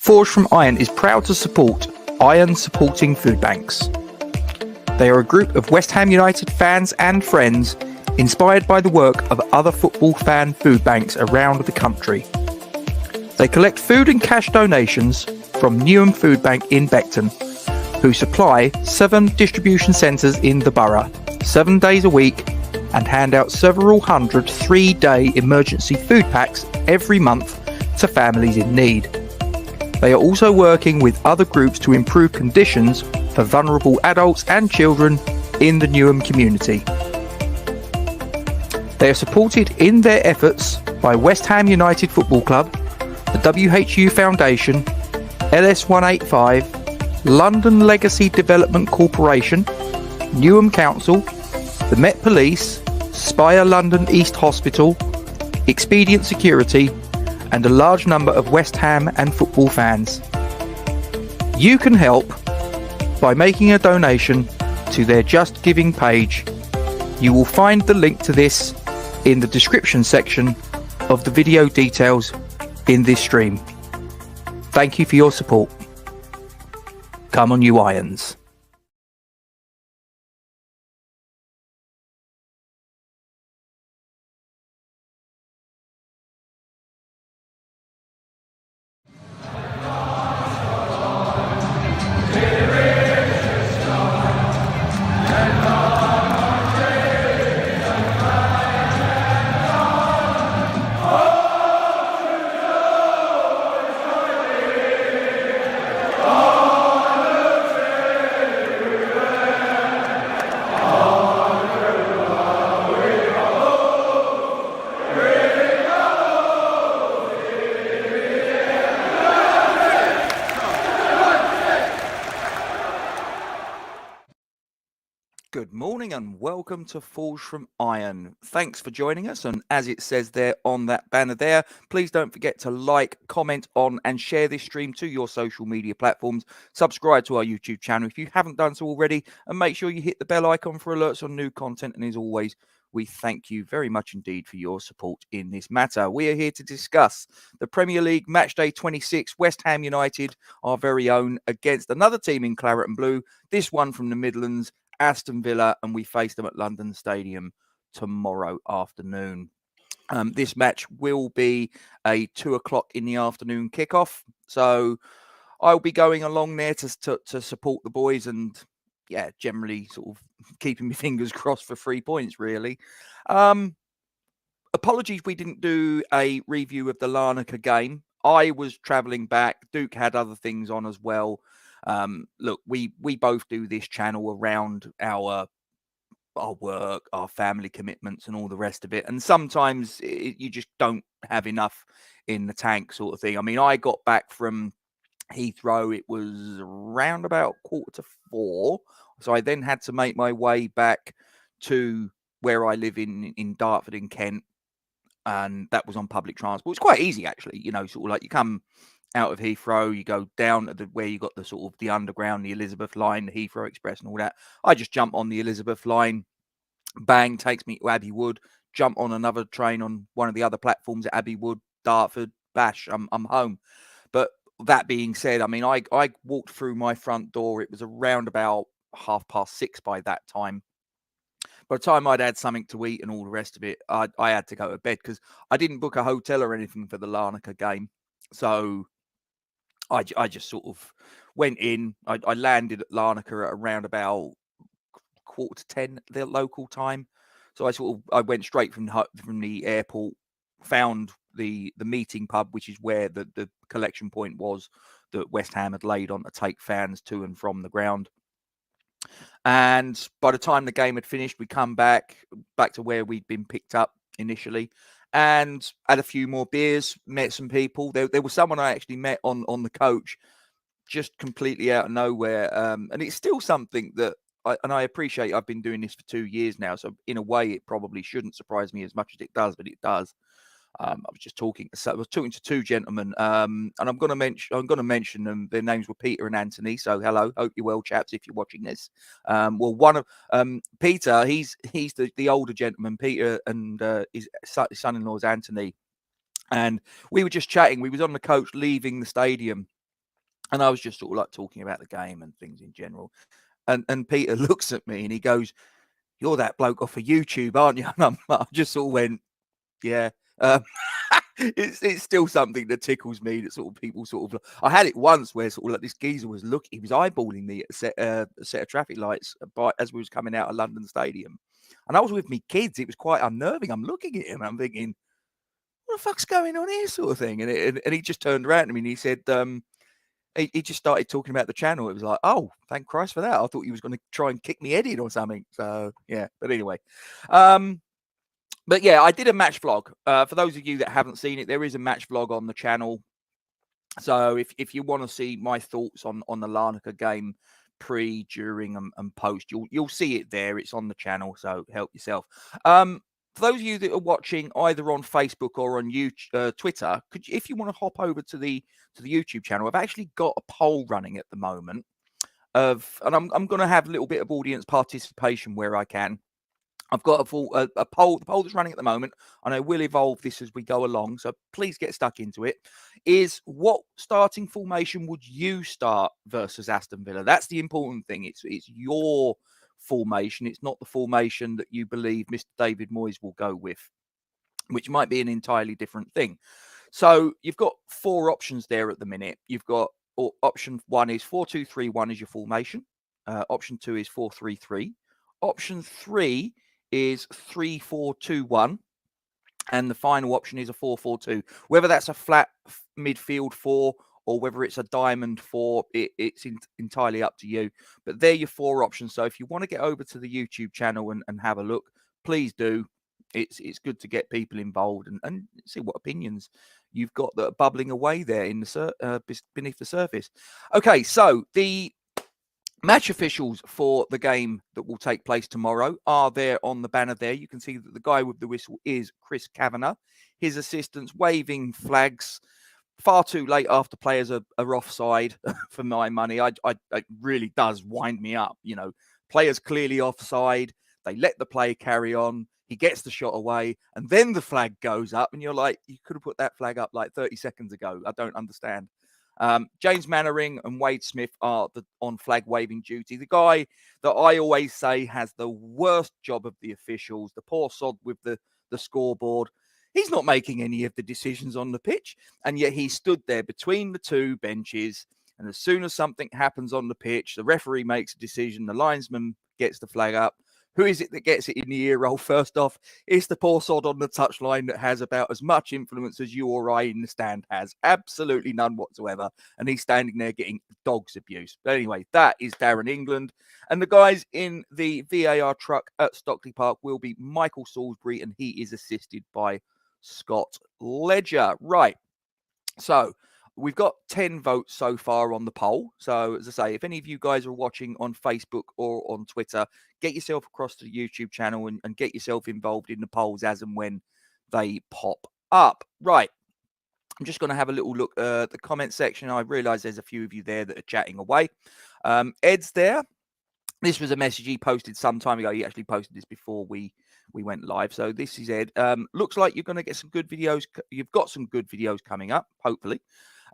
Forged from Iron is proud to support Iron Supporting Food Banks. They are a group of West Ham United fans and friends inspired by the work of other football fan food banks around the country. They collect food and cash donations from Newham Food Bank in Beckton, who supply 7 distribution centres in the borough, 7 days a week, and hand out several hundred 3-day emergency food packs every month to families in need. They are also working with other groups to improve conditions for vulnerable adults and children in the Newham community. They are supported in their efforts by West Ham United Football Club, the WHU Foundation, LS185, London Legacy Development Corporation, Newham Council, the Met Police, Spire London East Hospital, Expedient Security, and a large number of West Ham and football fans. You can help by making a donation to their Just Giving page. You will find the link to this in the description section of the video details in this stream. Thank you for your support. Come on, you Irons. Good morning and welcome to Forged from Iron. Thanks for joining us, and as it says there on that banner there, please don't forget to like, comment on and share this stream to your social media platforms. Subscribe to our YouTube channel if you haven't done so already, and make sure you hit the bell icon for alerts on new content. And as always, we thank you very much indeed for your support in this matter. We are here to discuss the Premier League Matchday 26, West Ham United, our very own, against another team in claret and blue, this one from the Midlands, Aston Villa, and we face them at London Stadium tomorrow afternoon. This match will be a 2:00 in the afternoon kickoff, so I'll be going along there to support the boys and, yeah, generally sort of keeping my fingers crossed for 3 points, really. Apologies we didn't do a review of the Larnaca game. I was travelling back. Duke had other things on as well. Look, we both do this channel around our work, our family commitments and all the rest of it. And sometimes you just don't have enough in the tank sort of thing. I mean, I got back from Heathrow. It was around about 3:45. So I then had to make my way back to where I live in Dartford in Kent. And that was on public transport. It's quite easy, actually. You know, sort of like you come out of Heathrow, you go down to where you got the sort of the underground, the Elizabeth line, the Heathrow Express and all that. I just jump on the Elizabeth line, bang, takes me to Abbey Wood, jump on another train on one of the other platforms at Abbey Wood, Dartford, bash, I'm home. But that being said, I mean, I walked through my front door. It was around about 6:30 by that time. By the time I'd had something to eat and all the rest of it, I had to go to bed because I didn't book a hotel or anything for the Larnaca game. So I just sort of went in. I landed at Larnaca at around about 9:45 the local time. So I went straight from the airport, found the meeting pub, which is where the collection point was that West Ham had laid on to take fans to and from the ground. And by the time the game had finished, we come back to where we'd been picked up initially, and had a few more beers, met some people. There was someone I actually met on the coach, just completely out of nowhere. And it's still something that I appreciate. I've been doing this for 2 years now, so in a way, it probably shouldn't surprise me as much as it does, but it does. I was talking to 2 gentlemen, and I'm going to mention them. Their names were Peter and Anthony. So hello, hope you're well, chaps. If you're watching this, well, one of Peter, he's the older gentleman, Peter, and his son-in-law is Anthony. And we were just chatting. We was on the coach leaving the stadium, And I was just sort of like talking about the game and things in general. And Peter looks at me and he goes, "You're that bloke off of YouTube, aren't you?" And I just sort of went, "Yeah." It's still something that tickles me, that sort of people sort of. I had it once where sort of like this geezer was looking, he was eyeballing me at a set of traffic lights as we was coming out of London Stadium, and I was with me kids. It was quite unnerving. I'm looking at him, and I'm thinking, "What the fuck's going on here?" sort of thing. And he just turned around to me and he said, he just started talking about the channel. It was like, "Oh, thank Christ for that. I thought he was going to try and kick me head in or something." So yeah, but anyway. But yeah, I did a match vlog. For those of you that haven't seen it, there is a match vlog on the channel. So if you want to see my thoughts on the Larnaca game, pre, during, and post, you'll see it there. It's on the channel, so help yourself. For those of you that are watching either on Facebook or on YouTube, Twitter, if you want to hop over to the YouTube channel, I've actually got a poll running at the moment and I'm going to have a little bit of audience participation where I can. I've got a poll. The poll that's running at the moment, and I will evolve this as we go along. So please get stuck into it. Is what starting formation would you start versus Aston Villa? That's the important thing. It's your formation. It's not the formation that you believe Mr. David Moyes will go with, which might be an entirely different thing. So you've got 4 options there at the minute. You've got option 1 is 4-2-3-1 is your formation. Option 2 is 4-3-3. Option 3 is 3-4-2-1, and the final option is a 4-4-2. Whether that's a flat midfield 4 or whether it's a diamond 4, it's entirely up to you. But they're your 4 options. So if you want to get over to the YouTube channel and have a look, please do. It's good to get people involved and see what opinions you've got that are bubbling away there in the beneath the surface. Okay, so the match officials for the game that will take place tomorrow are there on the banner there. You can see that the guy with the whistle is Chris Kavanagh. His assistants waving flags far too late after players are offside, for my money. It really does wind me up. You know, players clearly offside. They let the play carry on. He gets the shot away, and then the flag goes up, and you're like, you could have put that flag up like 30 seconds ago. I don't understand. James Mannering and Wade Smith are on flag waving duty. The guy that I always say has the worst job of the officials, the poor sod with the scoreboard. He's not making any of the decisions on the pitch, and yet he stood there between the 2 benches. And as soon as something happens on the pitch, the referee makes a decision, the linesman gets the flag up. Who is it that gets it in the ear roll? First off, it's the poor sod on the touchline that has about as much influence as you or I in the stand has. Absolutely none whatsoever. And he's standing there getting dog's abuse. But anyway, that is Darren England. And the guys in the VAR truck at Stockley Park will be Michael Salisbury, and he is assisted by Scott Ledger. Right. So we've got 10 votes so far on the poll. So as I say, if any of you guys are watching on Facebook or on Twitter, get yourself across to the YouTube channel and get yourself involved in the polls as and when they pop up. Right. I'm just going to have a little look at the comment section. I realise there's a few of you there that are chatting away. Ed's there. This was a message he posted some time ago. He actually posted this before we went live. So this is Ed. Looks like you're going to get some good videos. You've got some good videos coming up, hopefully.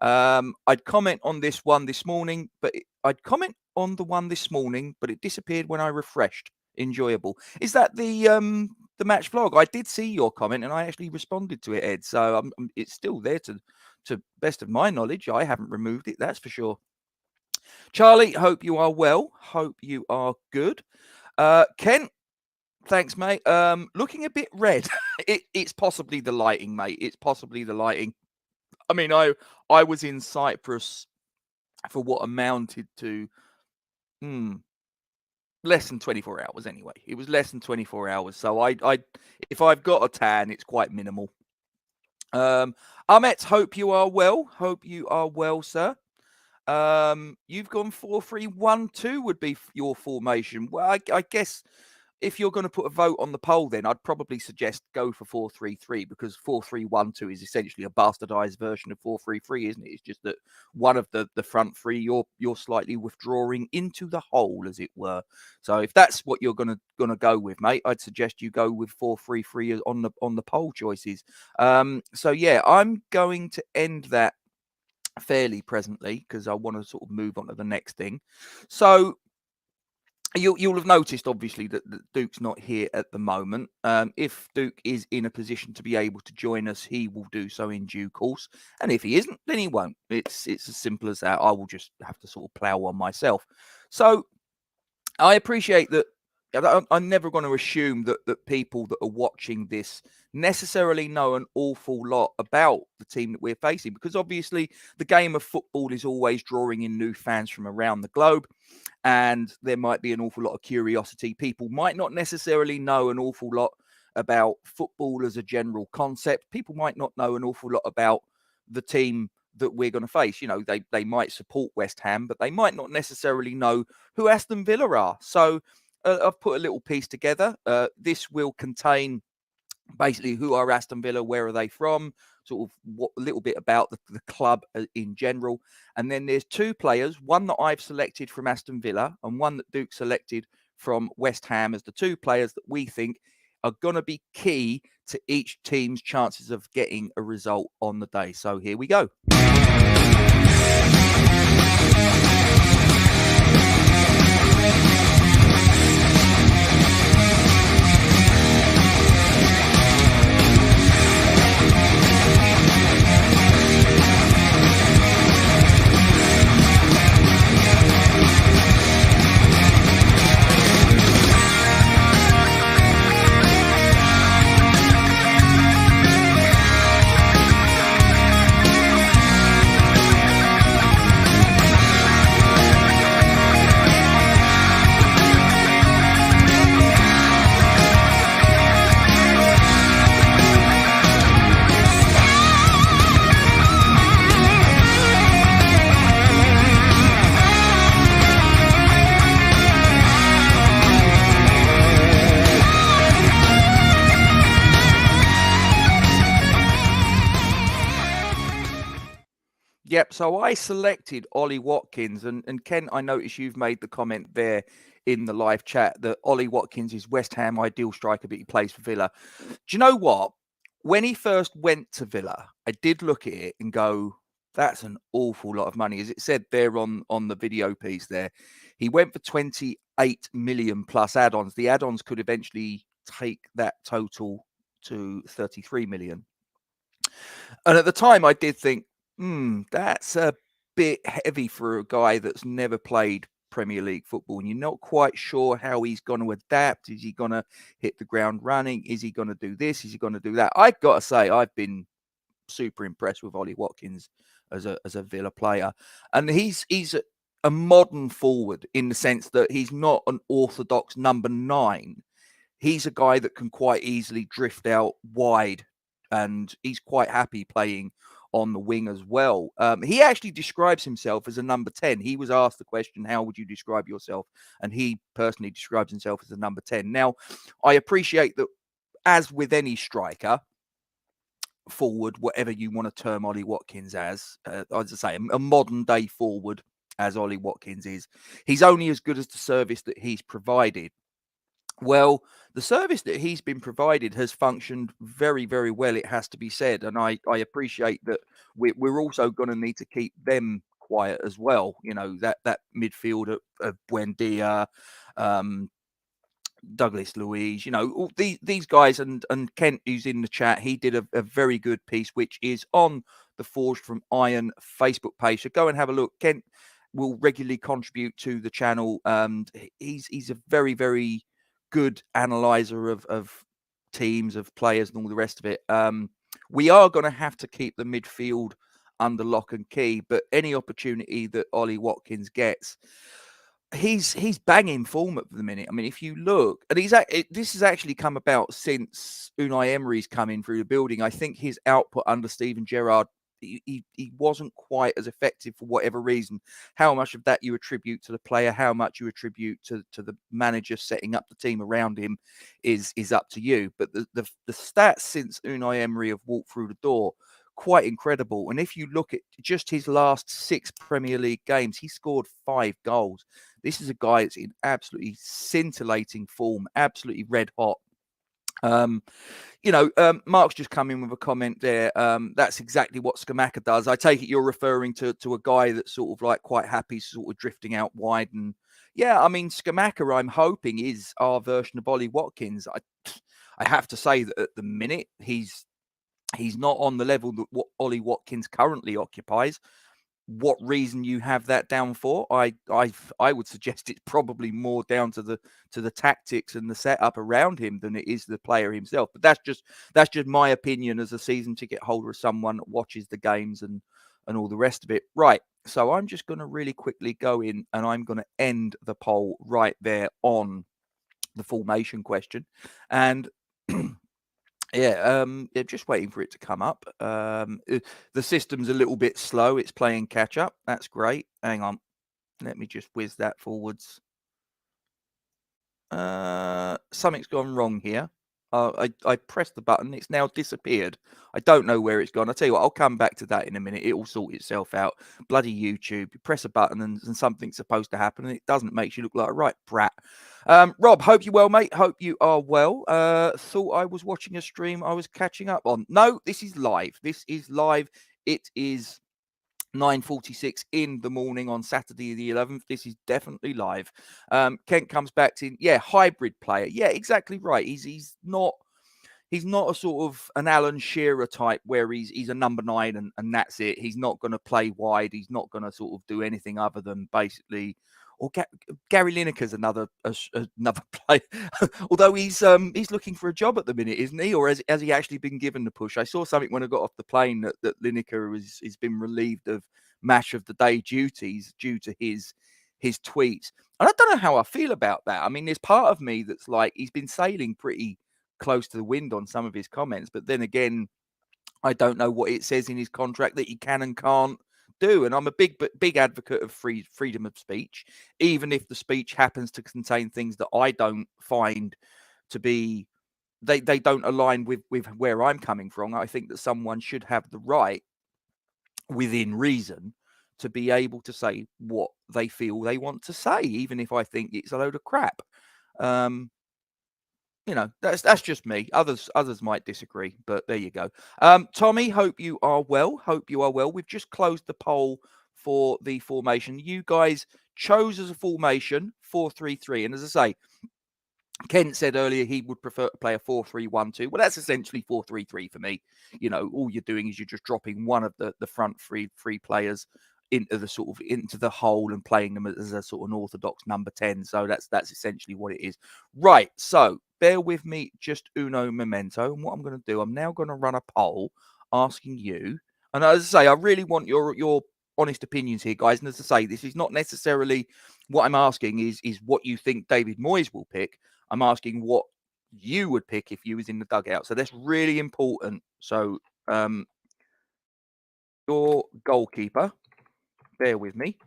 I'd comment on this one this morning, but I'd comment on the one this morning, but it disappeared when I refreshed. Enjoyable. Is that the match vlog? I did see your comment and I actually responded to it, Ed. So it's still there to best of my knowledge. I haven't removed it, that's for sure. Charlie, hope you are well. Hope you are good. Ken, thanks, mate. Looking a bit red. It's possibly the lighting, mate. It's possibly the lighting. I mean, I was in Cyprus for what amounted to less than 24 hours anyway. It was less than 24 hours. So if I've got a tan, it's quite minimal. Ahmet, hope you are well. Hope you are well, sir. You've gone 4-3-1-2 would be your formation. Well, I guess if you're going to put a vote on the poll, then I'd probably suggest go for 4-3-3 because 4-3-1-2 is essentially a bastardized version of 4-3-3, isn't it? It's just that one of the front 3 you're slightly withdrawing into the hole, as it were. So if that's what you're gonna go with, mate, I'd suggest you go with 4-3-3 on the poll choices. So yeah, I'm going to end that fairly presently because I want to sort of move on to the next thing. So you'll have noticed, obviously, that Duke's not here at the moment. If Duke is in a position to be able to join us, he will do so in due course. And if he isn't, then he won't. It's as simple as that. I will just have to sort of plough on myself. So I appreciate that. I'm never going to assume that people that are watching this necessarily know an awful lot about the team that we're facing, because obviously the game of football is always drawing in new fans from around the globe, and there might be an awful lot of curiosity. People might not necessarily know an awful lot about football as a general concept. People might not know an awful lot about the team that we're going to face. You know, they might support West Ham, but they might not necessarily know who Aston Villa are. So I've put a little piece together. This will contain basically who are Aston Villa, where are they from, sort of what a little bit about the club in general. And then there's two players, one that I've selected from Aston Villa and one that Duke selected from West Ham, as the two players that we think are going to be key to each team's chances of getting a result on the day. So here we go. Yep, so I selected Ollie Watkins, and Ken, I noticed you've made the comment there in the live chat that Ollie Watkins is West Ham ideal striker, but he plays for Villa. Do you know what? When he first went to Villa, I did look at it and go, that's an awful lot of money. As it said there on the video piece there, he went for 28 million plus add-ons. The add-ons could eventually take that total to 33 million. And at the time, I did think, that's a bit heavy for a guy that's never played Premier League football, and you're not quite sure how he's going to adapt. Is he going to hit the ground running? Is he going to do this? Is he going to do that? I've got to say, I've been super impressed with Ollie Watkins as a Villa player, and he's a modern forward in the sense that he's not an orthodox number 9. He's a guy that can quite easily drift out wide, and he's quite happy playing on the wing as well. He actually describes himself as a number 10. He was asked the question, how would you describe yourself? And he personally describes himself as a number 10. Now, I appreciate that, as with any striker, forward, whatever you want to term Ollie Watkins as I say, a modern day forward, as Ollie Watkins is, he's only as good as the service that he's provided. Well, the service that he's been provided has functioned very, very well, it has to be said. And I appreciate that we're also going to need to keep them quiet as well. You know, that midfield of Buendia, Douglas Luiz, you know, all these guys, and Kent, who's in the chat, he did a very good piece, which is on the Forged from Iron Facebook page. So go and have a look. Kent will regularly contribute to the channel, and he's a very, very good analyzer of teams, of players, and all the rest of it. We are going to have to keep the midfield under lock and key, but any opportunity that Ollie Watkins gets, he's banging form at the minute. I mean, if you look, and this has actually come about since Unai Emery's come in through the building. I think his output under Steven Gerrard, he wasn't quite as effective for whatever reason. How much of that you attribute to the player, how much you attribute to the manager setting up the team around him is up to you. But the stats since Unai Emery have walked through the door, quite incredible. And if you look at just his last 6 Premier League games, he scored 5 goals. This is a guy that's in absolutely scintillating form, absolutely red hot. Mark's just come in with a comment there. That's exactly what Scamacca does. I take it you're referring to a guy that's sort of like quite happy, sort of drifting out wide. And yeah, I mean, Scamacca, I'm hoping, is our version of Ollie Watkins. I have to say that at the minute he's not on the level that what Ollie Watkins currently occupies. What reason you have that down for? I would suggest it's probably more down to the tactics and the setup around him than it is the player himself. But that's just my opinion as a season ticket holder, as someone that watches the games and all the rest of it. Right. So I'm just going to really quickly go in and I'm going to end the poll right there on the formation question. And yeah, just waiting for it to come up. The system's a little bit slow. It's playing catch up. That's great. Hang on. Let me just whiz that forwards. Something's gone wrong here. I pressed the button. It's now disappeared. I don't know where it's gone. I'll tell you what, I'll come back to that in a minute. It will sort itself out. Bloody YouTube. You press a button and something's supposed to happen and it doesn't. Makes you look like a right brat. Rob, hope you well, mate. Hope you are well. Thought I was watching a stream I was catching up on. No, this is live. This is live. It is 9:46 in the morning on Saturday the 11th. This is definitely live. Kent comes back to, hybrid player. Yeah, exactly right. He's not a sort of an Alan Shearer type where he's a number 9 and that's it. He's not going to play wide. He's not going to sort of do anything other than basically. Or Gary Lineker's another player, although he's looking for a job at the minute, isn't he? Or has he actually been given the push? I saw something when I got off the plane that Lineker has been relieved of match of the day duties due to his tweets. And I don't know how I feel about that. I mean, there's part of me that's like, he's been sailing pretty close to the wind on some of his comments, but then again, I don't know what it says in his contract that he can and can't do. And I'm a big advocate of freedom of speech, even if the speech happens to contain things that I don't find to be, they don't align with where I'm coming from. I think that someone should have the right, within reason, to be able to say what they feel they want to say, even if I think it's a load of crap. That's just me. Others might disagree, but there you go. Tommy, hope you are well. We've just closed the poll for the formation. You guys chose as a formation 4-3-3, and as I say, Ken said earlier he would prefer to play a 4-3-1-2. Well, that's essentially 4-3-3 for me. All you're doing is you're just dropping one of the front three players into the hole and playing them as a sort of an orthodox number 10. So that's essentially what it is. Right. So bear with me, just uno momento. And what I'm going to do, I'm now going to run a poll asking you. And as I say, I really want your honest opinions here, guys. And as I say, this is not necessarily what I'm asking is what you think David Moyes will pick. I'm asking what you would pick if you was in the dugout. So that's really important. So your goalkeeper, bear with me.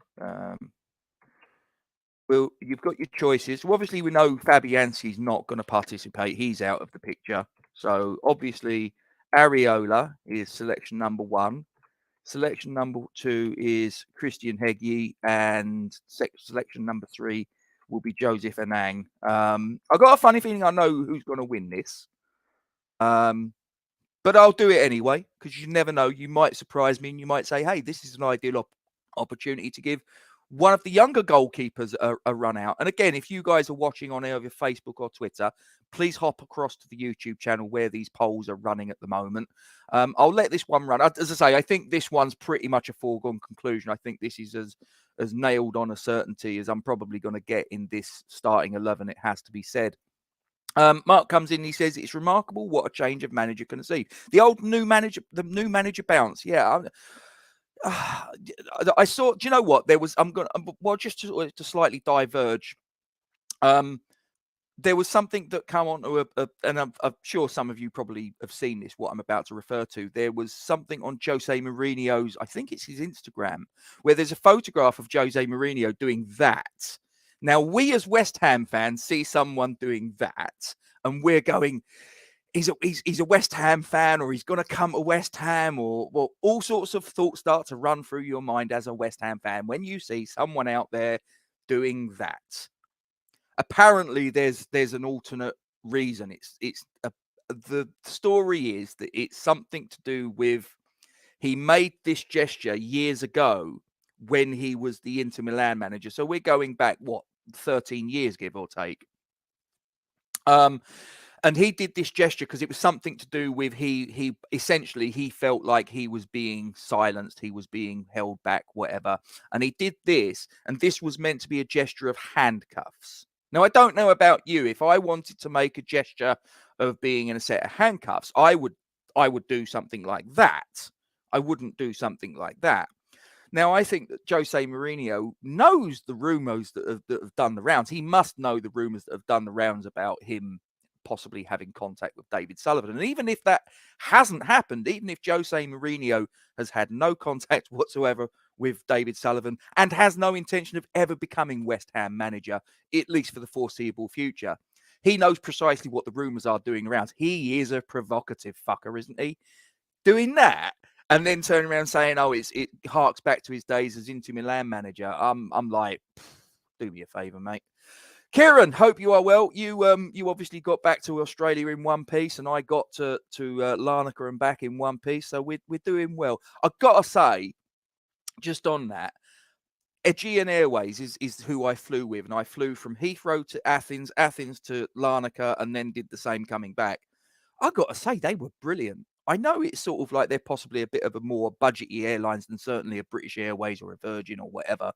Well, you've got your choices. Well, obviously, we know Fabianski's not going to participate. He's out of the picture. So obviously, Areola is selection number 1. Selection number 2 is Christian Hegyi, and selection number 3 will be Joseph Anang. I've got a funny feeling I know who's going to win this. But I'll do it anyway, because you never know. You might surprise me and you might say, hey, this is an ideal opportunity to give one of the younger goalkeepers a run out. And again, if you guys are watching on either Facebook or Twitter, please hop across to the YouTube channel where these polls are running at the moment. I'll let this one run. As I say, I think this one's pretty much a foregone conclusion. I think this is as nailed on a certainty as I'm probably going to get in this starting 11, it has to be said. Mark comes in, he says it's remarkable what a change of manager can achieve. The new manager bounce. Yeah. I saw, do you know what? There was, just to slightly diverge. There was something that came on to and I'm sure some of you probably have seen this, what I'm about to refer to. There was something on Jose Mourinho's, I think it's his Instagram, where there's a photograph of Jose Mourinho doing that. Now, we as West Ham fans see someone doing that, and we're going, he's a West Ham fan, or he's going to come to West Ham, or well, all sorts of thoughts start to run through your mind as a West Ham fan when you see someone out there doing that. Apparently, there's an alternate reason. It's the story is that it's something to do with he made this gesture years ago when he was the Inter Milan manager. So we're going back, 13 years, give or take. And he did this gesture because it was something to do with he essentially he felt like he was being silenced, he was being held back, whatever. And he did this, and this was meant to be a gesture of handcuffs. Now, I don't know about you. If I wanted to make a gesture of being in a set of handcuffs, I would do something like that. I wouldn't do something like that. Now, I think that Jose Mourinho knows the rumours that have done the rounds. He must know the rumours that have done the rounds about him possibly having contact with David Sullivan. And even if that hasn't happened, even if Jose Mourinho has had no contact whatsoever with David Sullivan and has no intention of ever becoming West Ham manager, at least for the foreseeable future, he knows precisely what the rumours are doing around. He is a provocative fucker, isn't he? Doing that and then turning around saying, "Oh, it harks back to his days as Inter Milan manager." I'm like, do me a favour, mate. Kieran, hope you are well. You obviously got back to Australia in one piece, and I got to Larnaca and back in one piece, so we're doing well. I've got to say, just on that, Aegean Airways is who I flew with, and I flew from Heathrow to Athens, Athens to Larnaca, and then did the same coming back. I got to say, they were brilliant. I know it's sort of like they're possibly a bit of a more budgety airlines than certainly a British Airways or a Virgin or whatever.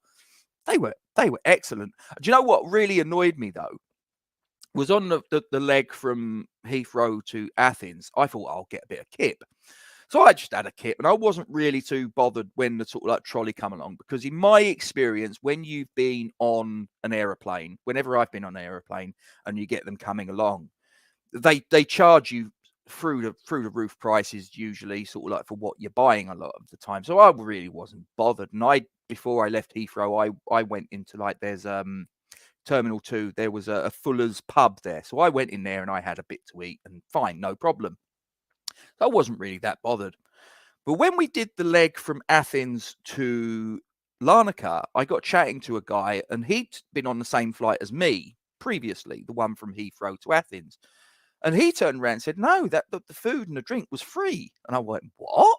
They were excellent. Do you know what really annoyed me though? Was on the leg from Heathrow to Athens. I thought I'll get a bit of kip. So I just had a kip, and I wasn't really too bothered when the sort of like trolley come along, because in my experience, when you've been on an aeroplane, whenever I've been on an aeroplane and you get them coming along, they charge you through the roof prices usually, sort of like for what you're buying a lot of the time. So I really wasn't bothered. And before I left Heathrow, I went into like there's Terminal 2, there was a Fuller's pub there. So I went in there and I had a bit to eat, and fine, no problem. So I wasn't really that bothered. But when we did the leg from Athens to Larnaca, I got chatting to a guy, and he'd been on the same flight as me previously, the one from Heathrow to Athens. And he turned around and said, "No, that the food and the drink was free." And I went, "What?"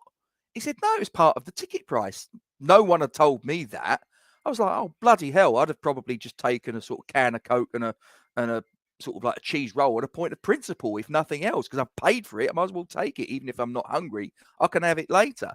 He said, "No, it was part of the ticket price." No one had told me that. I was like, "Oh, bloody hell." I'd have probably just taken a sort of can of Coke and a sort of like a cheese roll at a point of principle, if nothing else, because I've paid for it. I might as well take it, even if I'm not hungry. I can have it later.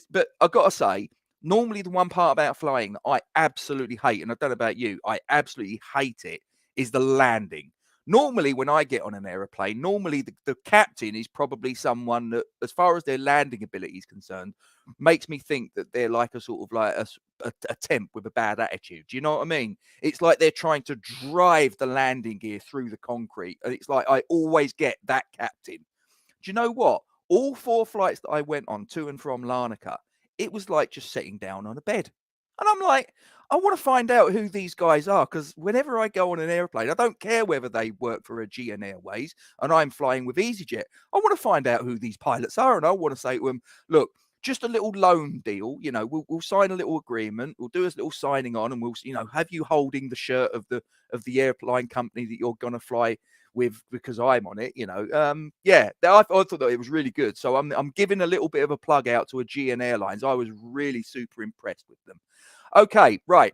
But I've got to say, normally the one part about flying that I absolutely hate, and I don't know about you, I absolutely hate it, is the landing. Normally, when I get on an aeroplane, normally the captain is probably someone that, as far as their landing ability is concerned, makes me think that they're like a sort of like a temp with a bad attitude. Do you know what I mean? It's like they're trying to drive the landing gear through the concrete. And it's like I always get that captain. Do you know what? All 4 flights that I went on to and from Larnaca, it was like just sitting down on a bed. And I'm like, I want to find out who these guys are, because whenever I go on an airplane, I don't care whether they work for Aegean Airways and I'm flying with EasyJet. I want to find out who these pilots are, and I want to say to them, look, just a little loan deal, we'll sign a little agreement, we'll do a little signing on, and we'll, have you holding the shirt of the airline company that you're going to fly with because I'm on it, yeah, I thought that it was really good. So I'm giving a little bit of a plug out to Aegean Airlines. I was really super impressed with them. Okay, right.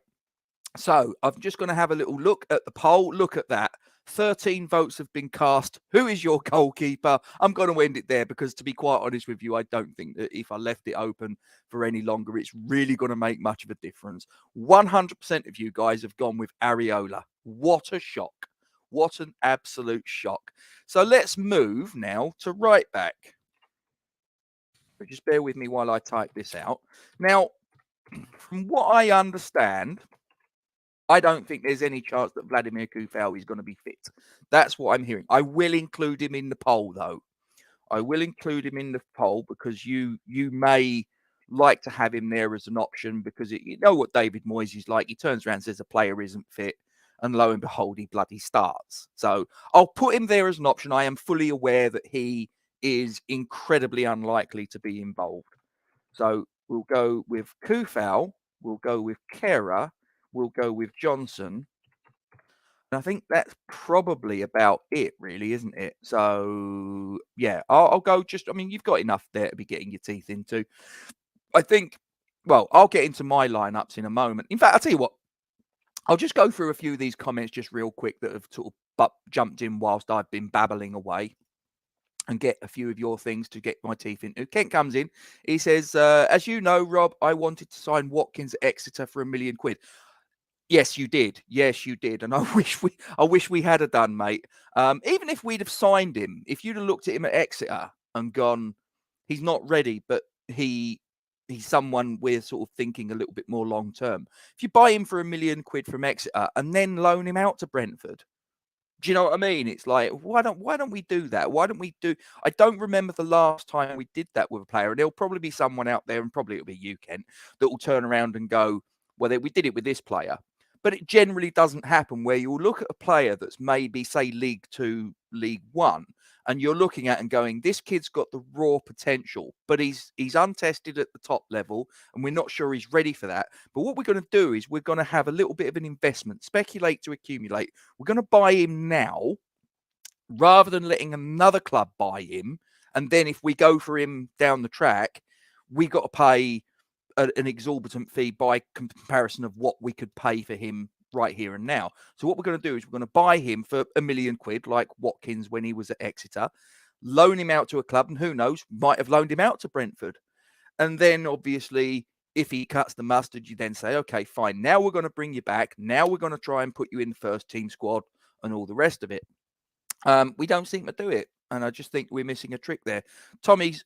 So I'm just going to have a little look at the poll. Look at that. 13 votes have been cast. Who is your goalkeeper? I'm going to end it there because, to be quite honest with you, I don't think that if I left it open for any longer, it's really going to make much of a difference. 100% of you guys have gone with Areola. What a shock. What an absolute shock. So let's move now to right back. Just bear with me while I type this out. Now, from what I understand, I don't think there's any chance that Vladimir Kufal is going to be fit. That's what I'm hearing. I will include him in the poll, though. I will include him in the poll because you may like to have him there as an option, because you know what David Moyes is like. He turns around and says a player isn't fit, and lo and behold, he bloody starts. So I'll put him there as an option. I am fully aware that he is incredibly unlikely to be involved. So we'll go with Kufal, we'll go with Kera, we'll go with Johnson. And I think that's probably about it, really, isn't it? So, yeah, I'll go just, I mean, you've got enough there to be getting your teeth into. I think, well, I'll get into my lineups in a moment. In fact, I'll tell you what, I'll just go through a few of these comments just real quick that have sort of jumped in whilst I've been babbling away and get a few of your things to get my teeth into. Kent comes in. He says, as you know, Rob, I wanted to sign Watkins at Exeter for £1,000,000. Yes, you did. Yes, you did. And I wish we had have done, mate. Even if we'd have signed him, if you'd have looked at him at Exeter and gone, he's not ready, but he's someone we're sort of thinking a little bit more long term. If you buy him for £1,000,000 from Exeter and then loan him out to Brentford, do you know what I mean? It's like, why don't we do that? Why don't we do? I don't remember the last time we did that with a player, and there'll probably be someone out there, and probably it'll be you, Kent, that will turn around and go, well, we did it with this player. But it generally doesn't happen where you'll look at a player that's maybe, say, League Two, League One, and you're looking at and going, this kid's got the raw potential, but he's untested at the top level, and we're not sure he's ready for that. But what we're going to do is we're going to have a little bit of an investment, speculate to accumulate. We're going to buy him now rather than letting another club buy him. And then if we go for him down the track, we got to pay an exorbitant fee by comparison of what we could pay for him right here and now. So what we're going to do is we're going to buy him for £1,000,000, like Watkins when he was at Exeter, loan him out to a club, and who knows, might have loaned him out to Brentford. And then obviously, if he cuts the mustard, you then say, okay, fine. Now we're going to bring you back. Now we're going to try and put you in the first team squad and all the rest of it. We don't seem to do it. And I just think we're missing a trick there. Tommy's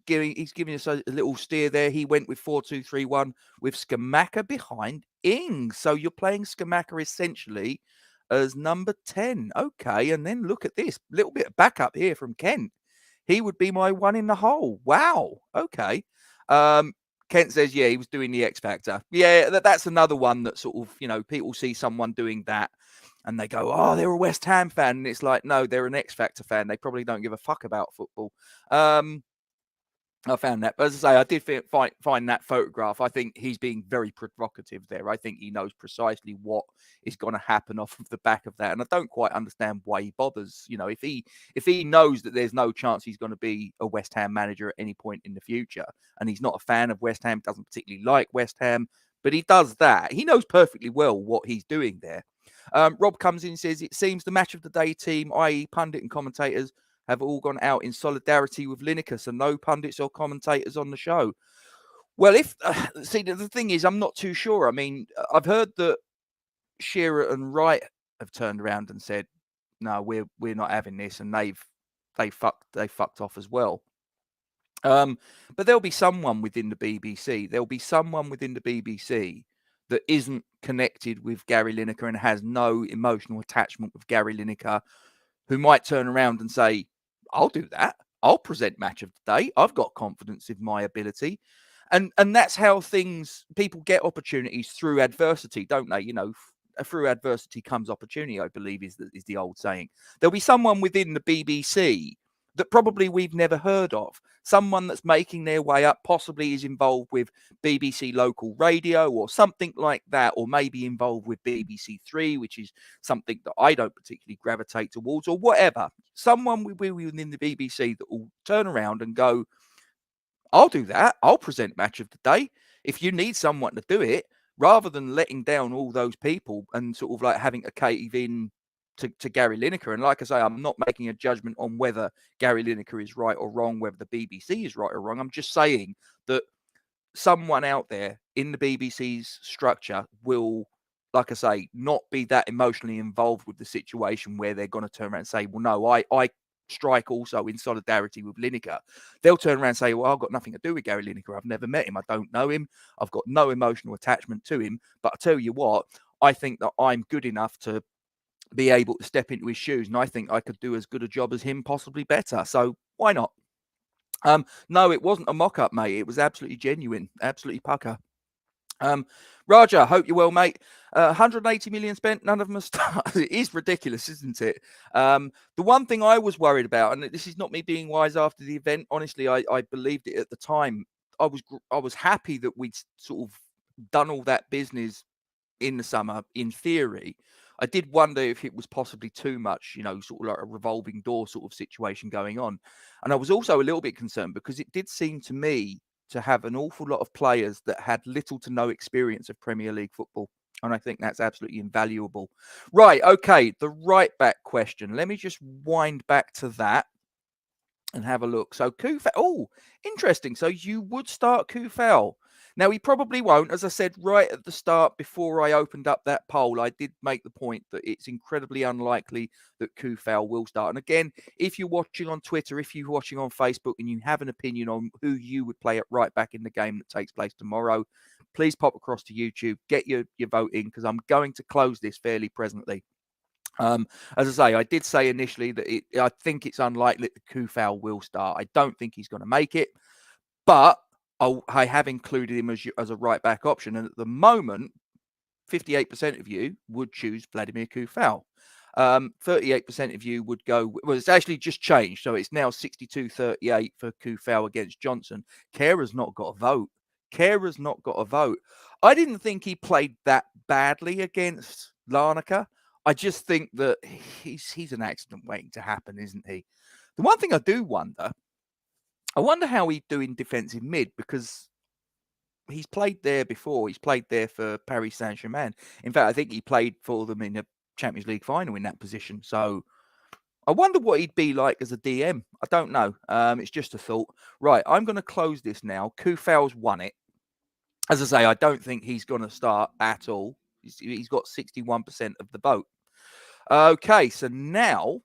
giving us a little steer there. He went with 4-2-3-1 with Skamaka behind Ings. So you're playing Skamaka essentially as number 10. Okay. And then look at this little bit of backup here from Kent. He would be my one in the hole. Wow. Okay. Kent says, yeah, he was doing the X Factor. Yeah, that's another one that sort of, people see someone doing that and they go, oh, they're a West Ham fan. And it's like, no, they're an X Factor fan. They probably don't give a fuck about football. I found that. But as I say, I did find that photograph. I think he's being very provocative there. I think he knows precisely what is going to happen off of the back of that. And I don't quite understand why he bothers. If he knows that there's no chance he's going to be a West Ham manager at any point in the future, and he's not a fan of West Ham, doesn't particularly like West Ham, but he does that. He knows perfectly well what he's doing there. Rob comes in and says, it seems the match of the day team, i.e. pundit and commentators, have all gone out in solidarity with Lineker, so no pundits or commentators on the show. Well, see, the thing is, I'm not too sure. I mean, I've heard that Shearer and Wright have turned around and said, no, we're not having this, and they fucked off as well. But there'll be someone within the BBC. There'll be someone within the BBC that isn't connected with Gary Lineker and has no emotional attachment with Gary Lineker, who might turn around and say, I'll do that. I'll present match of the day. I've got confidence in my ability. And that's how people get opportunities through adversity, don't they? Through adversity comes opportunity, I believe is the old saying. There'll be someone within the BBC that probably we've never heard of. Someone that's making their way up, possibly is involved with BBC local radio or something like that, or maybe involved with BBC Three, which is something that I don't particularly gravitate towards, or whatever. Someone within the BBC that will turn around and go, I'll do that. I'll present match of the day. If you need someone to do it, rather than letting down all those people and sort of like having to cave in to Gary Lineker. And like I say, I'm not making a judgment on whether Gary Lineker is right or wrong, whether the BBC is right or wrong. I'm just saying that someone out there in the BBC's structure will, like I say, not be that emotionally involved with the situation where they're going to turn around and say, well, no, I strike also in solidarity with Lineker. They'll turn around and say, well, I've got nothing to do with Gary Lineker. I've never met him. I don't know him. I've got no emotional attachment to him. But I tell you what, I think that I'm good enough to be able to step into his shoes. And I think I could do as good a job as him, possibly better. So why not? No, it wasn't a mock-up, mate. It was absolutely genuine, absolutely pucker. Raja, hope you're well, mate. 180 million spent, none of them are stars. It is ridiculous, isn't it? The one thing I was worried about, and this is not me being wise after the event, honestly, I believed it at the time. I was happy that we'd sort of done all that business in the summer, in theory. I did wonder if it was possibly too much, sort of like a revolving door sort of situation going on. And I was also a little bit concerned because it did seem to me to have an awful lot of players that had little to no experience of Premier League football. And I think that's absolutely invaluable. Right, okay, the right back question. Let me just wind back to that and have a look. So Kufel, oh, interesting. So you would start Kufel. Now, he probably won't. As I said right at the start, before I opened up that poll, I did make the point that it's incredibly unlikely that Kufel will start. And again, if you're watching on Twitter, if you're watching on Facebook and you have an opinion on who you would play at right back in the game that takes place tomorrow, please pop across to YouTube, get your vote in, because I'm going to close this fairly presently. As I say, I did say initially that I think it's unlikely that Kufal will start. I don't think he's going to make it, but I have included him as a right back option. And at the moment, 58% of you would choose Vladimir Kufal. 38% of you would go. Well, it's actually just changed, so it's now 62-38 for Kufal against Johnson. Kera's not got a vote. Kera's not got a vote. I didn't think he played that badly against Larnaca. I just think that he's an accident waiting to happen, isn't he? The one thing I do wonder, I wonder how he'd do in defensive mid, because he's played there before. He's played there for Paris Saint-Germain. In fact, I think he played for them in a Champions League final in that position. So I wonder what he'd be like as a DM. I don't know. It's just a thought. Right, I'm going to close this now. Kufal's won it. As I say, I don't think he's going to start at all. He's got 61% of the vote. Okay, so now,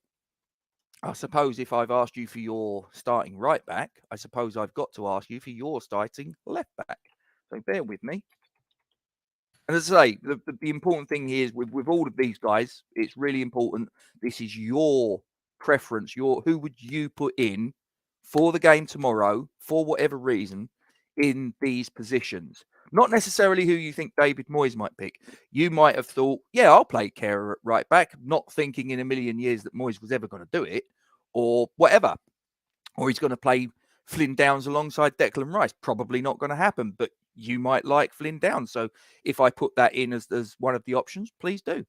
I suppose if I've asked you for your starting right back, I suppose I've got to ask you for your starting left back. So bear with me. And as I say, the important thing here is with all of these guys, it's really important. This is your preference. Who would you put in for the game tomorrow, for whatever reason, in these positions? Not necessarily who you think David Moyes might pick. You might have thought, yeah, I'll play Kehrer at right back, not thinking in a million years that Moyes was ever going to do it, or whatever. Or he's going to play Flynn Downs alongside Declan Rice. Probably not going to happen, but you might like Flynn Downs. So if I put that in as one of the options, please do.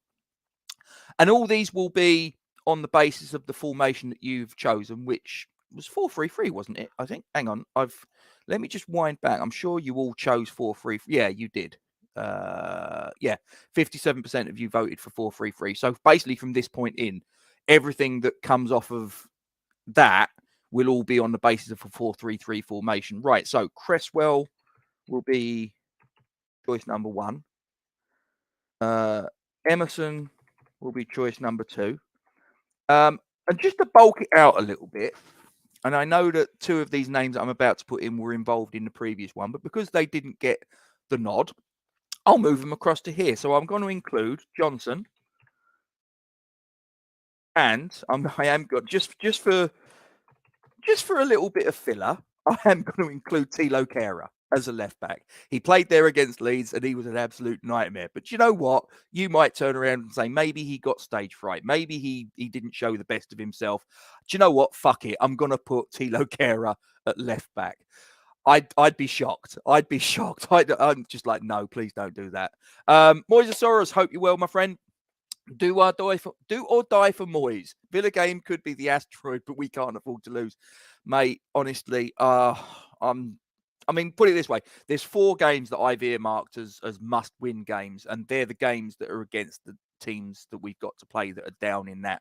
And all these will be on the basis of the formation that you've chosen, which was 4-3-3, wasn't it? I think. Hang on. Let me just wind back. I'm sure you all chose 4-3. Yeah, you did. 57% of you voted for 4-3-3. So basically from this point in, everything that comes off of that will all be on the basis of a 4-3-3 formation. Right, so Cresswell will be choice number 1. Emerson will be choice number 2. And just to bulk it out a little bit, and I know that 2 of these names that I'm about to put in were involved in the previous one, but because they didn't get the nod, I'll move them across to here. So I'm going to include Johnson, and I am good just for a little bit of filler. I am going to include Thilo Kehrer as a left back. He played there against Leeds and he was an absolute nightmare. But you know what? You might turn around and say maybe he got stage fright. Maybe he didn't show the best of himself. Do you know what? Fuck it. I'm going to put Thilo Kehrer at left back. I'd be shocked. I'd be shocked. I'm just like, no, please don't do that. Moisasaurus, hope you're well, my friend. Do or die for Moyes. Villa game could be the asteroid, but we can't afford to lose, mate. Honestly, put it this way: there's 4 games that I've earmarked as must-win games, and they're the games that are against the teams that we've got to play that are down in that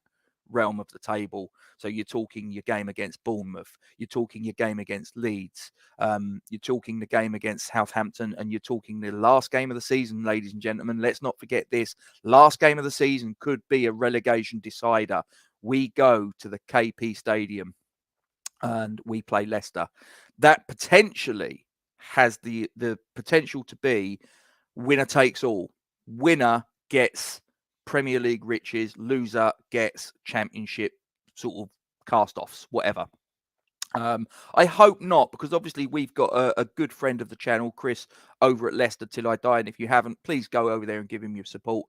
realm of the table. So you're talking your game against Bournemouth, you're talking your game against Leeds, you're talking the game against Southampton, and you're talking the last game of the season, ladies and gentlemen. Let's not forget this. Last game of the season could be a relegation decider. We go to the KP Stadium and we play Leicester. That potentially has the potential to be winner takes all. Winner gets Premier League riches, loser gets Championship sort of cast-offs, whatever. I hope not, because obviously we've got a good friend of the channel, Chris, over at Leicester Till I Die, and if you haven't, please go over there and give him your support.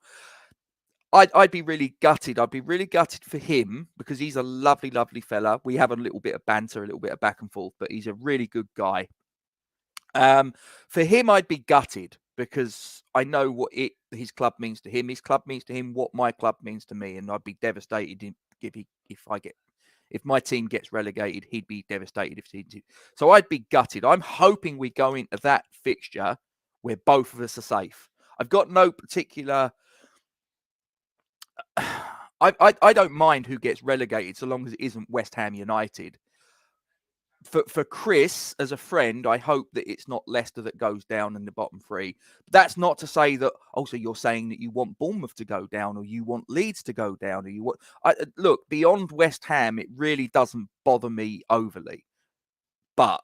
I'd be really gutted. I'd be really gutted for him, because he's a lovely, lovely fella. We have a little bit of banter, a little bit of back and forth, but he's a really good guy. For him, I'd be gutted, because I know what his club means to him. His club means to him what my club means to me, and I'd be devastated if my team gets relegated. He'd be devastated if he did. So I'd be gutted. I'm hoping we go into that fixture where both of us are safe. I've got no particular. I don't mind who gets relegated so long as it isn't West Ham United. For Chris, as a friend, I hope that it's not Leicester that goes down in the bottom three. But that's not to say that also you're saying that you want Bournemouth to go down or you want Leeds to go down or you want. Look, beyond West Ham, it really doesn't bother me overly. But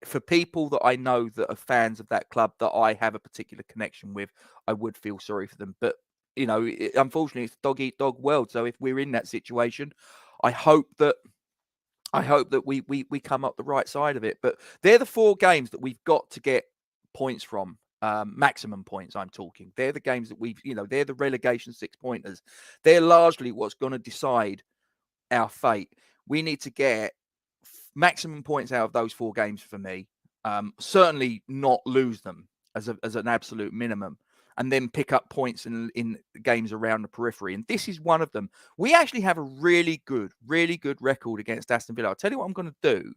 for people that I know that are fans of that club that I have a particular connection with, I would feel sorry for them. But, unfortunately, it's dog eat dog world. So if we're in that situation, I hope that we come up the right side of it. But they're the 4 games that we've got to get points from. Maximum points, I'm talking. They're the games that they're the relegation 6-pointers. They're largely what's going to decide our fate. We need to get maximum points out of those 4 games for me. Certainly not lose them as an absolute minimum, and then pick up points in games around the periphery. And this is one of them. We actually have a really good record against Aston Villa. I'll tell you what I'm going to do.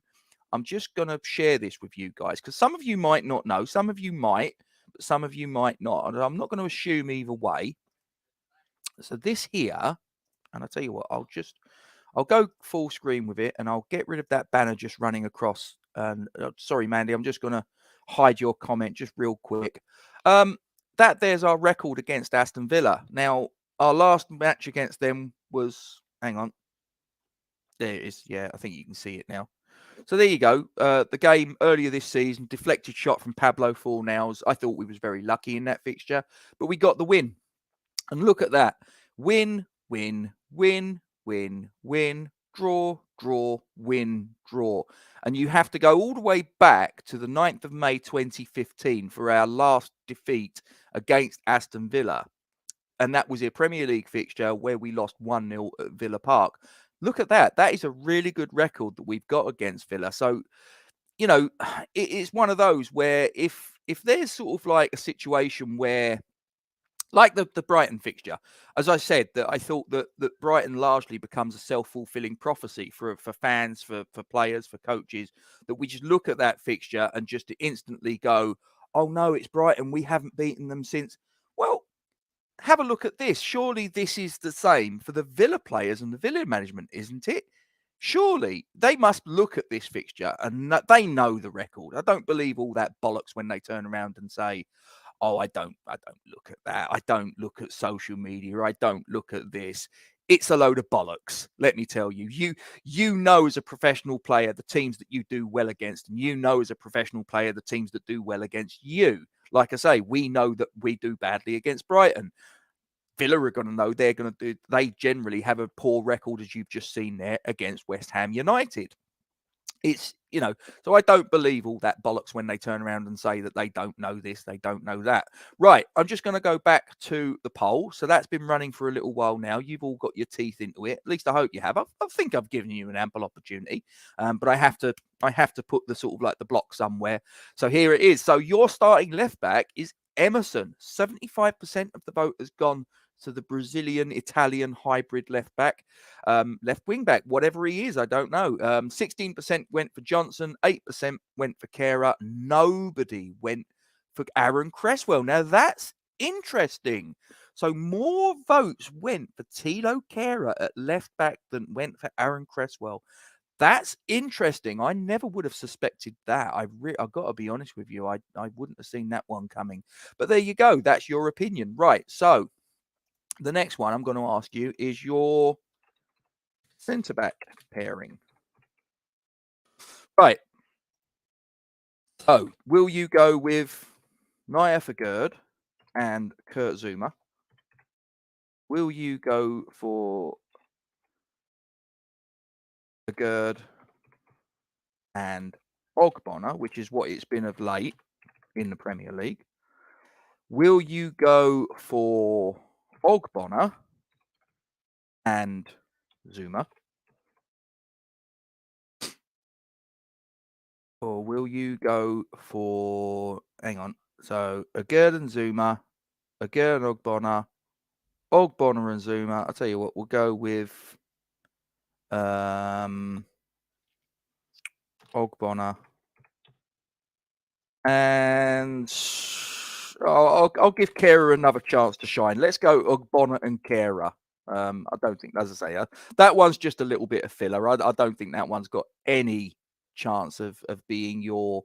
I'm just going to share this with you guys because some of you might not know, some of you might, but some of you might not. And I'm not going to assume either way. So this here, and I'll tell you what, I'll go full screen with it and I'll get rid of that banner just running across. And sorry, Mandy, I'm just going to hide your comment just real quick. That there's our record against Aston Villa. Now, our last match against them was, hang on. There it is. Yeah, I think you can see it now. So there you go. The game earlier this season, deflected shot from Pablo Fornals. I thought we was very lucky in that fixture, but we got the win. And look at that. Win, win, win, win, win, draw, draw, win, draw. And you have to go all the way back to the 9th of May 2015 for our last defeat against Aston Villa. And that was a Premier League fixture where we lost 1-0 at Villa Park. Look at that. That is a really good record that we've got against Villa. So, it's one of those where if there's sort of like a situation where, like the Brighton fixture, as I said, that I thought that Brighton largely becomes a self-fulfilling prophecy for fans, for players, for coaches, that we just look at that fixture and just instantly go, oh no, it's Brighton. We haven't beaten them since. Well, have a look at this. Surely this is the same for the Villa players and the Villa management, isn't it? Surely they must look at this fixture and they know the record. I don't believe all that bollocks when they turn around and say, oh, I don't look at that. I don't look at social media. I don't look at this. It's a load of bollocks. Let me tell you. You know as a professional player the teams that you do well against, and you know as a professional player the teams that do well against you. Like I say, we know that we do badly against Brighton. Villa are going to know they're going to do. They generally have a poor record, as you've just seen there, against West Ham United. It's, so I don't believe all that bollocks when they turn around and say that they don't know this, they don't know that. Right, I'm just going to go back to the poll. So that's been running for a little while now. You've all got your teeth into it. At least I hope you have. I think I've given you an ample opportunity, but I have to put the sort of like the block somewhere. So here it is. So your starting left back is Emerson. 75% of the vote has gone to the Brazilian-Italian hybrid left back. Left wing back, whatever he is, I don't know. 16% went for Johnson, 8% went for Kehrer. Nobody went for Aaron Cresswell. Now that's interesting. So more votes went for Tilo Kehrer at left back than went for Aaron Cresswell. That's interesting. I never would have suspected that. I've got to be honest with you. I wouldn't have seen that one coming. But there you go. That's your opinion. Right. So the next one I'm going to ask you is your centre-back pairing. Right. So, will you go with Naya Fagerd and Kurt Zuma? Will you go for Fagerd and Ogbonna, which is what it's been of late in the Premier League? Will you go for Ogbonna and Zuma? Or will you go for, hang on, So Agerd and Zuma, Agerd and Ogbonna and Zuma. I'll tell you what, we'll go with Ogbonna. And I'll give Kera another chance to shine. Let's go Ogbonna and Kera. I don't think, as I say, that one's just a little bit of filler. I don't think that one's got any chance of being your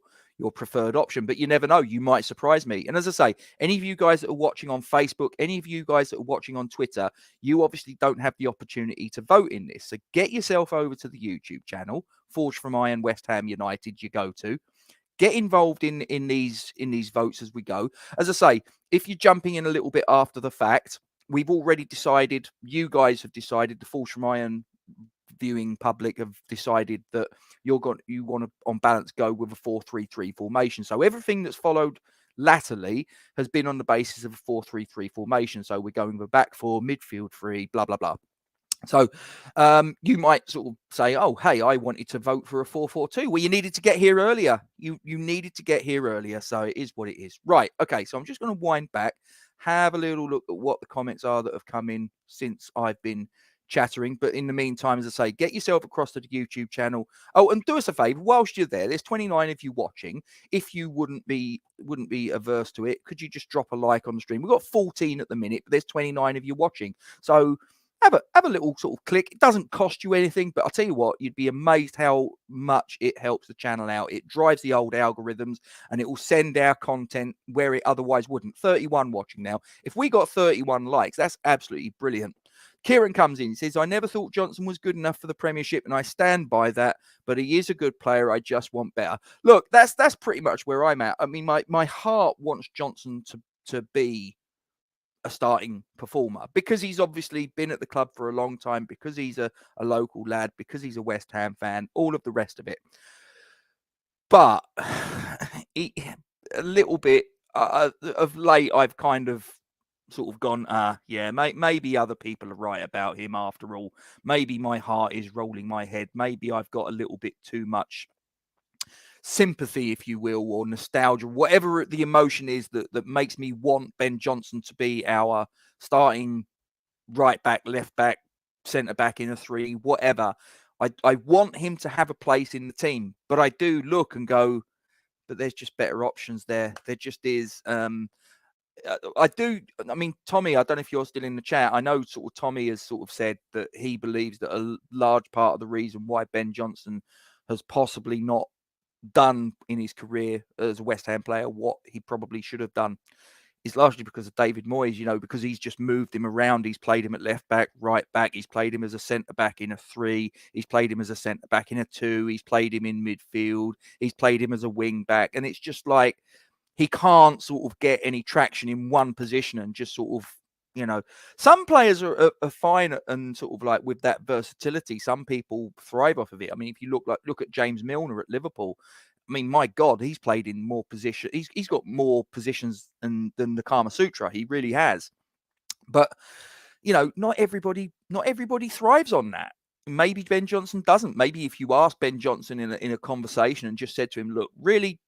preferred option, but you never know. You might surprise me. And as I say, any of you guys that are watching on Facebook, any of you guys that are watching on Twitter, you obviously don't have the opportunity to vote in this. So get yourself over to the YouTube channel, Forge from Iron West Ham United, you go to. Get involved in these votes as we go. As I say, if you're jumping in a little bit after the fact, we've already decided, you guys have decided, the Forge from Iron viewing public have decided that you want to, on balance, go with a 4-3-3 formation. So everything that's followed latterly has been on the basis of a 4-3-3 formation. So we're going with back four, midfield three, blah, blah, blah. So you might sort of say, oh, hey, I wanted to vote for a 4-4-2. Well, you needed to get here earlier. You needed to get here earlier. So it is what it is. Right. Okay. So I'm just going to wind back, have a little look at what the comments are that have come in since I've been chattering. But in the meantime, as I say, get yourself across to the YouTube channel. Oh, and do us a favor whilst you're there. There's 29 of you watching. If you wouldn't be averse to it, could you just drop a like on the stream? We've got 14 at the minute, but there's 29 of you watching. So have a little sort of click. It doesn't cost you anything, but I'll tell you what, you'd be amazed how much it helps the channel out. It drives the old algorithms and it will send our content where it otherwise wouldn't. 31 watching now. If we got 31 likes, that's absolutely brilliant. Kieran comes in, says, I never thought Johnson was good enough for the Premiership, and I stand by that, but he is a good player. I just want better. Look, that's pretty much where I'm at. I mean, my heart wants Johnson to be a starting performer because he's obviously been at the club for a long time, because he's a local lad, because he's a West Ham fan, all of the rest of it. But a little bit of late, I've kind of sort of gone, yeah, maybe other people are right about him after all. Maybe my heart is rolling my head. Maybe I've got a little bit too much sympathy, if you will, or nostalgia, whatever the emotion is that makes me want Ben Johnson to be our starting right back, left back, centre back in a three, whatever. I want him to have a place in the team, but I do look and go, but there's just better options there. There just is. I mean, Tommy, I don't know if you're still in the chat. I know sort of Tommy has sort of said that he believes that a large part of the reason why Ben Johnson has possibly not done in his career as a West Ham player what he probably should have done is largely because of David Moyes, because he's just moved him around. He's played him at left back, right back. He's played him as a centre back in a 3. He's played him as a centre back in a 2. He's played him in midfield. He's played him as a wing back. And it's just like he can't sort of get any traction in one position and just sort of, some players are fine and sort of like with that versatility. Some people thrive off of it. I mean, if you look at James Milner at Liverpool, I mean, my God, he's played in more positions. He's got more positions than the Kama Sutra. He really has. But not everybody thrives on that. Maybe Ben Johnson doesn't. Maybe if you ask Ben Johnson in a conversation and just said to him, look, really,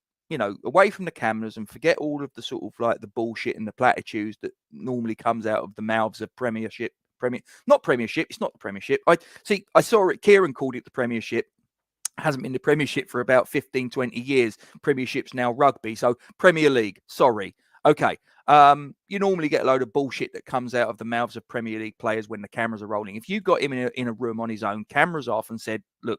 away from the cameras and forget all of the sort of like the bullshit and the platitudes that normally comes out of the mouths of not Premiership. It's not the Premiership. I saw it. Kieran called it the Premiership. Hasn't been the Premiership for about 15, 20 years. Premiership's now rugby. So Premier League, sorry. Okay. You normally get a load of bullshit that comes out of the mouths of Premier League players when the cameras are rolling. If you got him in a room on his own, cameras off, and said, look,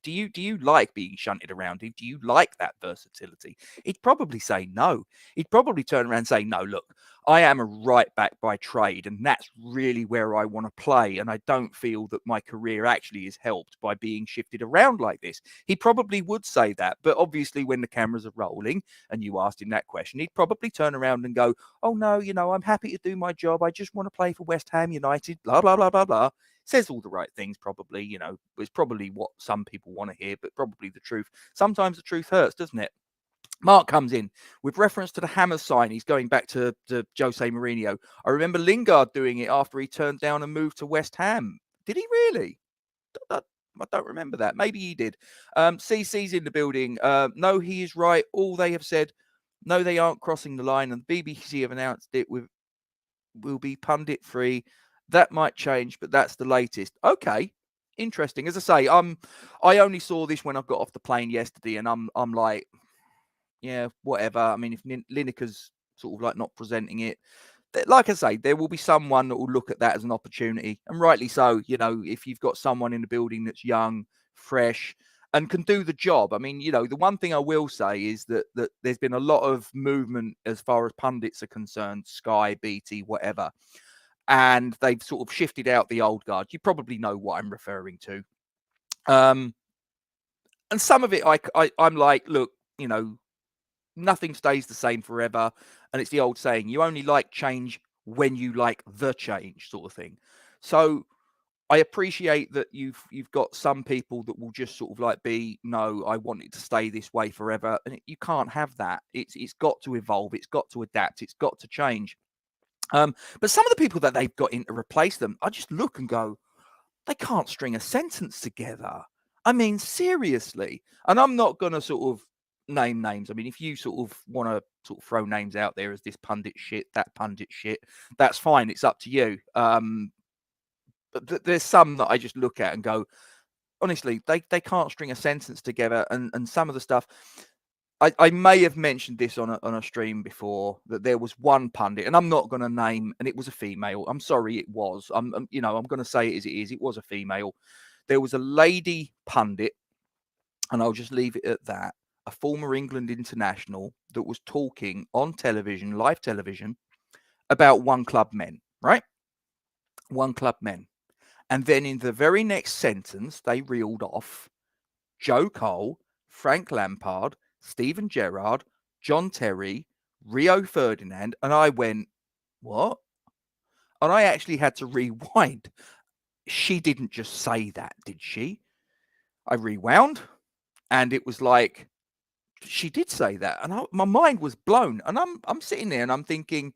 do you like being shunted around? Do you like that versatility? He'd probably say no. He'd probably turn around and say, no, look, I am a right back by trade, and that's really where I want to play. And I don't feel that my career actually is helped by being shifted around like this. He probably would say that. But obviously, when the cameras are rolling and you asked him that question, he'd probably turn around and go, oh, no, I'm happy to do my job. I just want to play for West Ham United, blah, blah, blah, blah, blah. Says all the right things, probably, it's probably what some people want to hear, but probably the truth. Sometimes the truth hurts, doesn't it? Mark comes in with reference to the Hammers sign. He's going back to Jose Mourinho. I remember Lingard doing it after he turned down and moved to West Ham. Did he really? I don't remember that. Maybe he did. CC's in the building. No, he is right. All they have said No, they aren't crossing the line, and the BBC have announced it will be pundit free. That might change, but that's the latest. Okay, interesting. As I say, I only saw this when I got off the plane yesterday, and I'm like, yeah, whatever. I mean, if Lineker's sort of like not presenting it, like I say, there will be someone that will look at that as an opportunity, and rightly so. You know, if you've got someone in the building that's young, fresh, and can do the job. I mean, you know, the one thing I will say is that there's been a lot of movement as far as pundits are concerned, Sky, BT, whatever, and they've sort of shifted out the old guard. You probably know what I'm referring to. And some of it, I'm like, look, you know, nothing stays the same forever. And it's the old saying, you only like change when you like the change, sort of thing. So I appreciate that you've got some people that will just sort of like be, no, I want it to stay this way forever. And you can't have that. It's got to evolve, it's got to adapt, it's got to change. But some of the people that they've got in to replace them, I just look and go, they can't string a sentence together. I mean, seriously. And I'm not going to sort of name names. I mean, if you sort of want to sort of throw names out there as this pundit shit, that pundit shit, that's fine. It's up to you. But there's some that I just look at and go, honestly, they can't string a sentence together. And some of the stuff, I may have mentioned this on a stream before, that there was one pundit, and I'm not going to name, and it was a female. I'm sorry, it was. I'm going to say it as it is. It was a female. There was a lady pundit, and I'll just leave it at that. A former England international that was talking on television, live television, about One Club Men, right? One Club Men. And then in the very next sentence, they reeled off Joe Cole, Frank Lampard, Steven Gerrard, John Terry, Rio Ferdinand, and I went, what? And I actually had to rewind. She didn't just say that, did she? I rewound, and it was like, she did say that, and my mind was blown. And I'm sitting there, and I'm thinking,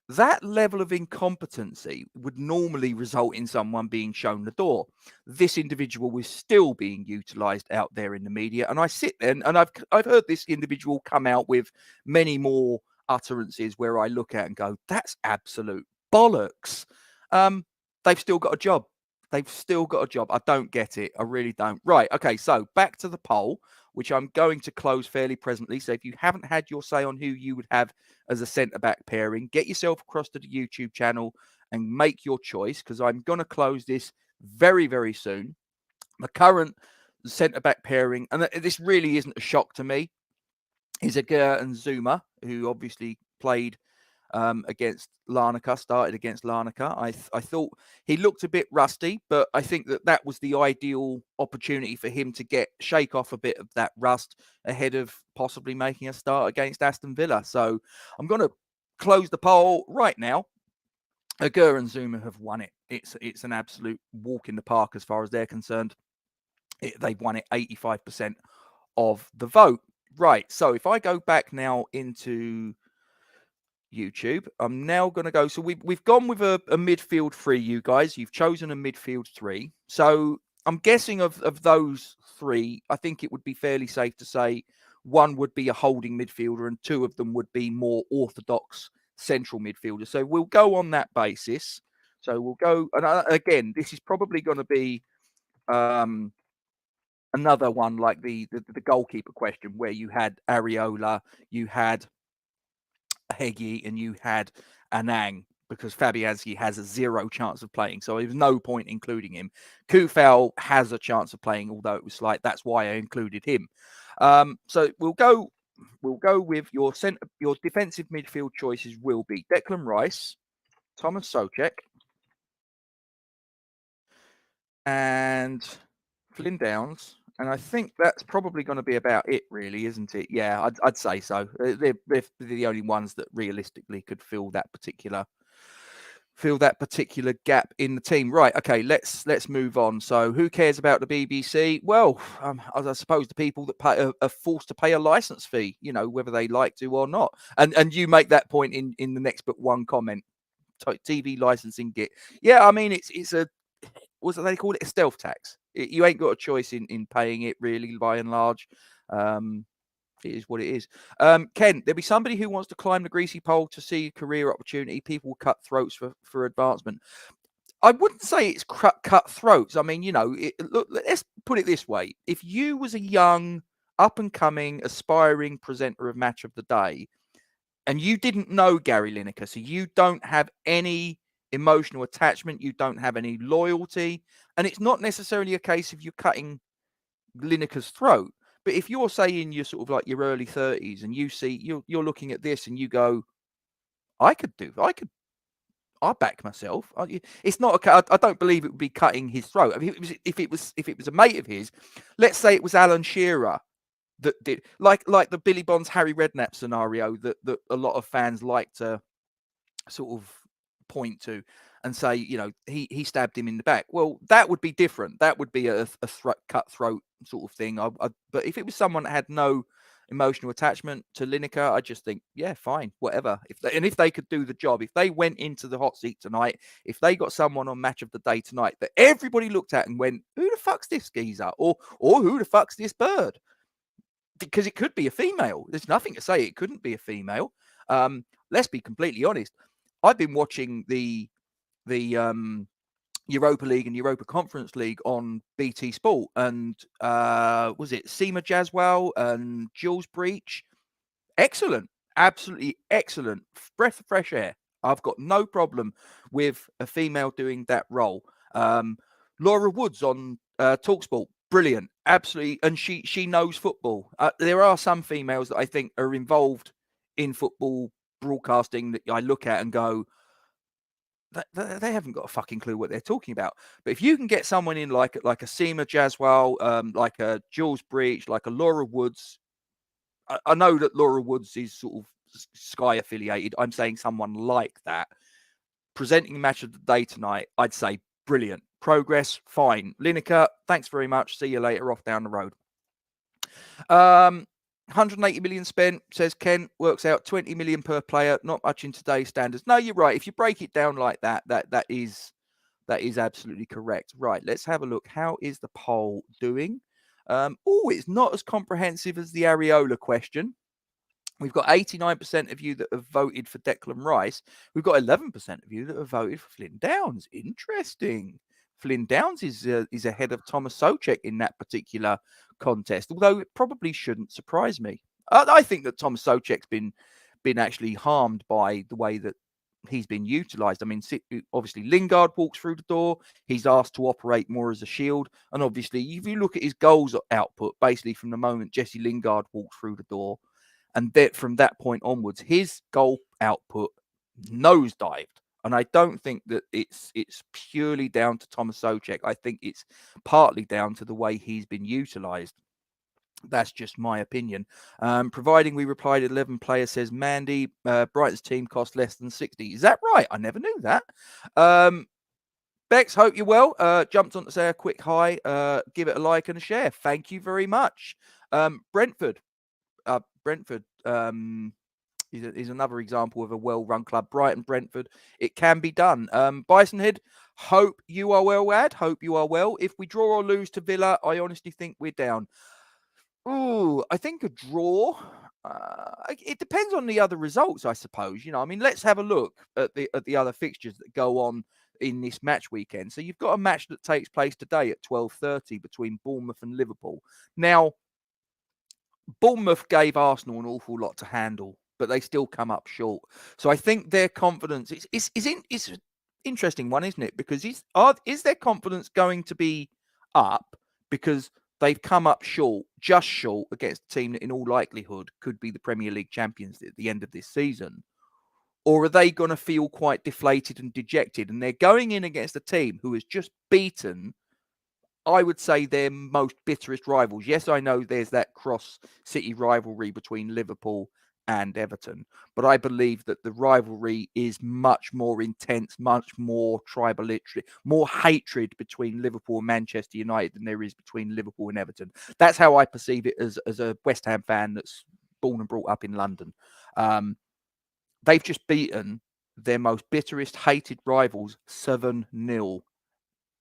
that level of incompetency would normally result in someone being shown the door. This individual was still being utilized out there in the media. And I sit there and I've heard this individual come out with many more utterances where I look at and go, that's absolute bollocks. They've still got a job. They've still got a job. I don't get it. I really don't. Right. Okay. So back to the poll, which I'm going to close fairly presently. So if you haven't had your say on who you would have as a centre-back pairing, get yourself across to the YouTube channel and make your choice, because I'm going to close this very, very soon. The current centre-back pairing, and this really isn't a shock to me, is Aguirre and Zuma, who obviously played against Larnaca, started against Larnaca. I thought he looked a bit rusty, but I think that was the ideal opportunity for him to shake off a bit of that rust ahead of possibly making a start against Aston Villa. So I'm going to close the poll right now. Aguirre and Zuma have won it. It's an absolute walk in the park as far as they're concerned. They've won it 85% of the vote. Right. So if I go back now into YouTube, I'm now going to go. So we've gone with a midfield three, you guys. You've chosen a midfield three. So I'm guessing of those three, I think it would be fairly safe to say one would be a holding midfielder and two of them would be more orthodox central midfielders. So we'll go on that basis. So we'll go, and again, this is probably going to be another one like the goalkeeper question, where you had Areola, you had Heggie, and you had Anang, because Fabianski has a zero chance of playing. So there's no point including him. Kufal has a chance of playing, although it was slight. That's why I included him. So we'll go with your defensive midfield choices will be Declan Rice, Thomas Soucek, and Flynn Downs. And I think that's probably going to be about it, really, isn't it? Yeah, I'd say so. They're the only ones that realistically could fill that particular gap in the team. Right. Okay. Let's move on. So, who cares about the BBC? Well, I suppose the people that are forced to pay a license fee. You know, whether they like to or not. And you make that point in the next but one comment. TV licensing git. Yeah, I mean it's a, what's it they call it, a stealth tax. You ain't got a choice in paying it, really, by and large. It is what it is. Ken, there'll be somebody who wants to climb the greasy pole to see career opportunity. People will cut throats for advancement. I wouldn't say it's cut throats. I mean, look, let's put it this way. If you was a young, up-and-coming, aspiring presenter of Match of the Day, and you didn't know Gary Lineker, so you don't have any emotional attachment, you don't have any loyalty, and it's not necessarily a case of you cutting Lineker's throat. But if you're saying you're sort of like your early 30s and you see you're looking at this and you go, I'll back myself. It's not I don't believe it would be cutting his throat. I mean, if it was a mate of his, let's say it was Alan Shearer that did like the Billy Bonds Harry Redknapp scenario that a lot of fans like to sort of point to and say, he stabbed him in the back. Well, that would be different. That would be a cutthroat sort of thing. But if it was someone that had no emotional attachment to Lineker, I just think, yeah, fine, whatever. If they could do the job, if they went into the hot seat tonight, if they got someone on Match of the Day tonight that everybody looked at and went, who the fuck's this geezer? Or who the fuck's this bird? Because it could be a female. There's nothing to say it couldn't be a female. Let's be completely honest. I've been watching the Europa League and Europa Conference League on BT Sport, and was it Seema Jaswal and Jules Breach? Excellent, absolutely excellent. Breath of fresh air. I've got no problem with a female doing that role. Laura Woods on Talksport, brilliant, absolutely, and she knows football. There are some females that I think are involved in football broadcasting that I look at and go, they haven't got a fucking clue what they're talking about. But if you can get someone in like a Seema Jaswal, like a Jules Breach, like a Laura Woods, I know that Laura Woods is sort of Sky affiliated. I'm saying someone like that presenting Match of the Day tonight, I'd say brilliant. Progress, fine. Lineker, thanks very much. See you later off down the road. 180 million spent, says Ken, works out 20 million per player. Not much in today's standards. No, you're right. If you break it down like that is absolutely correct. Right, let's have a look. How is the poll doing? It's not as comprehensive as the Areola question. We've got 89% of you that have voted for Declan Rice. We've got 11% of you that have voted for Flynn Downs. Interesting. Flynn Downs is ahead of Thomas Souček in that particular contest, although it probably shouldn't surprise me. I think that Thomas Souček's been actually harmed by the way that he's been utilised. I mean, obviously Lingard walks through the door. He's asked to operate more as a shield. And obviously, if you look at his goals output, basically from the moment Jesse Lingard walked through the door, and that from that point onwards, his goal output nosedived. And I don't think that it's purely down to Thomas Souček. I think it's partly down to the way he's been utilised. That's just my opinion. Providing we replied 11 players, says Mandy. Brighton's team cost less than 60. Is that right? I never knew that. Bex, hope you're well. Jumped on to say a quick hi. Give it a like and a share. Thank you very much. Brentford is another example of a well-run club. Brighton, Brentford, it can be done. Bisonhead, hope you are well, Ad. Hope you are well. If we draw or lose to Villa, I honestly think we're down. I think a draw. It depends on the other results, I suppose. I mean, let's have a look at the other fixtures that go on in this match weekend. So you've got a match that takes place today at 12:30 between Bournemouth and Liverpool. Now, Bournemouth gave Arsenal an awful lot to handle, but they still come up short. So I think their confidence is an interesting one, isn't it? Because is their confidence going to be up because they've come up just short against a team that in all likelihood could be the Premier League champions at the end of this season? Or are they going to feel quite deflated and dejected? And they're going in against a team who has just beaten, I would say, their most bitterest rivals. Yes, I know there's that cross-city rivalry between Liverpool and Everton, but I believe that the rivalry is much more intense, much more tribalistic, more hatred between Liverpool and Manchester United than there is between Liverpool and Everton. That's how I perceive it as a West Ham fan that's born and brought up in London. They've just beaten their most bitterest, hated rivals 7-0.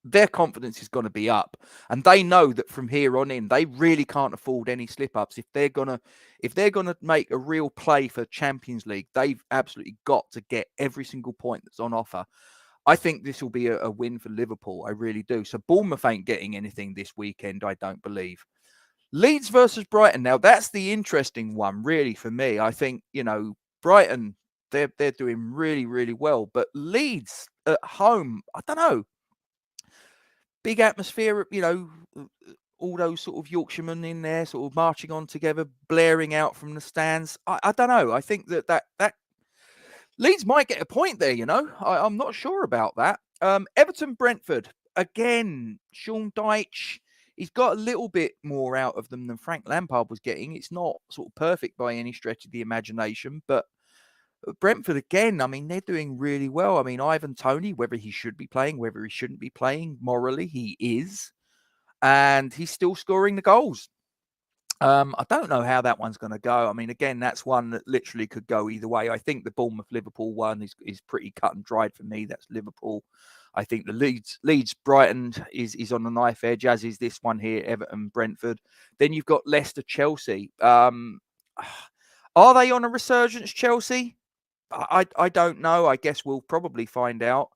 their confidence is going to be up, and they know that from here on in, they really can't afford any slip-ups. If they're gonna make a real play for Champions League, they've absolutely got to get every single point that's on offer. I think this will be a win for Liverpool. I really do. So Bournemouth ain't getting anything this weekend, I don't believe. Leeds versus Brighton. Now, that's the interesting one, really, for me. I think, Brighton, they're doing really, really well. But Leeds at home, I don't know. Big atmosphere, all those sort of Yorkshiremen in there, sort of marching on together, blaring out from the stands. I don't know. I think that Leeds might get a point there, I'm not sure about that. Everton, Brentford. Again, Sean Dyche, he's got a little bit more out of them than Frank Lampard was getting. It's not sort of perfect by any stretch of the imagination, but Brentford, again, I mean, they're doing really well. I mean, Ivan Toney, whether he should be playing, whether he shouldn't be playing, morally, he is. And he's still scoring the goals. I don't know how that one's going to go. I mean, again, that's one that literally could go either way. I think the Bournemouth-Liverpool one is pretty cut and dried for me. That's Liverpool. I think the Leeds-Brighton is on the knife edge, as is this one here, Everton-Brentford. Then you've got Leicester-Chelsea. Are they on a resurgence, Chelsea? I don't know. I guess we'll probably find out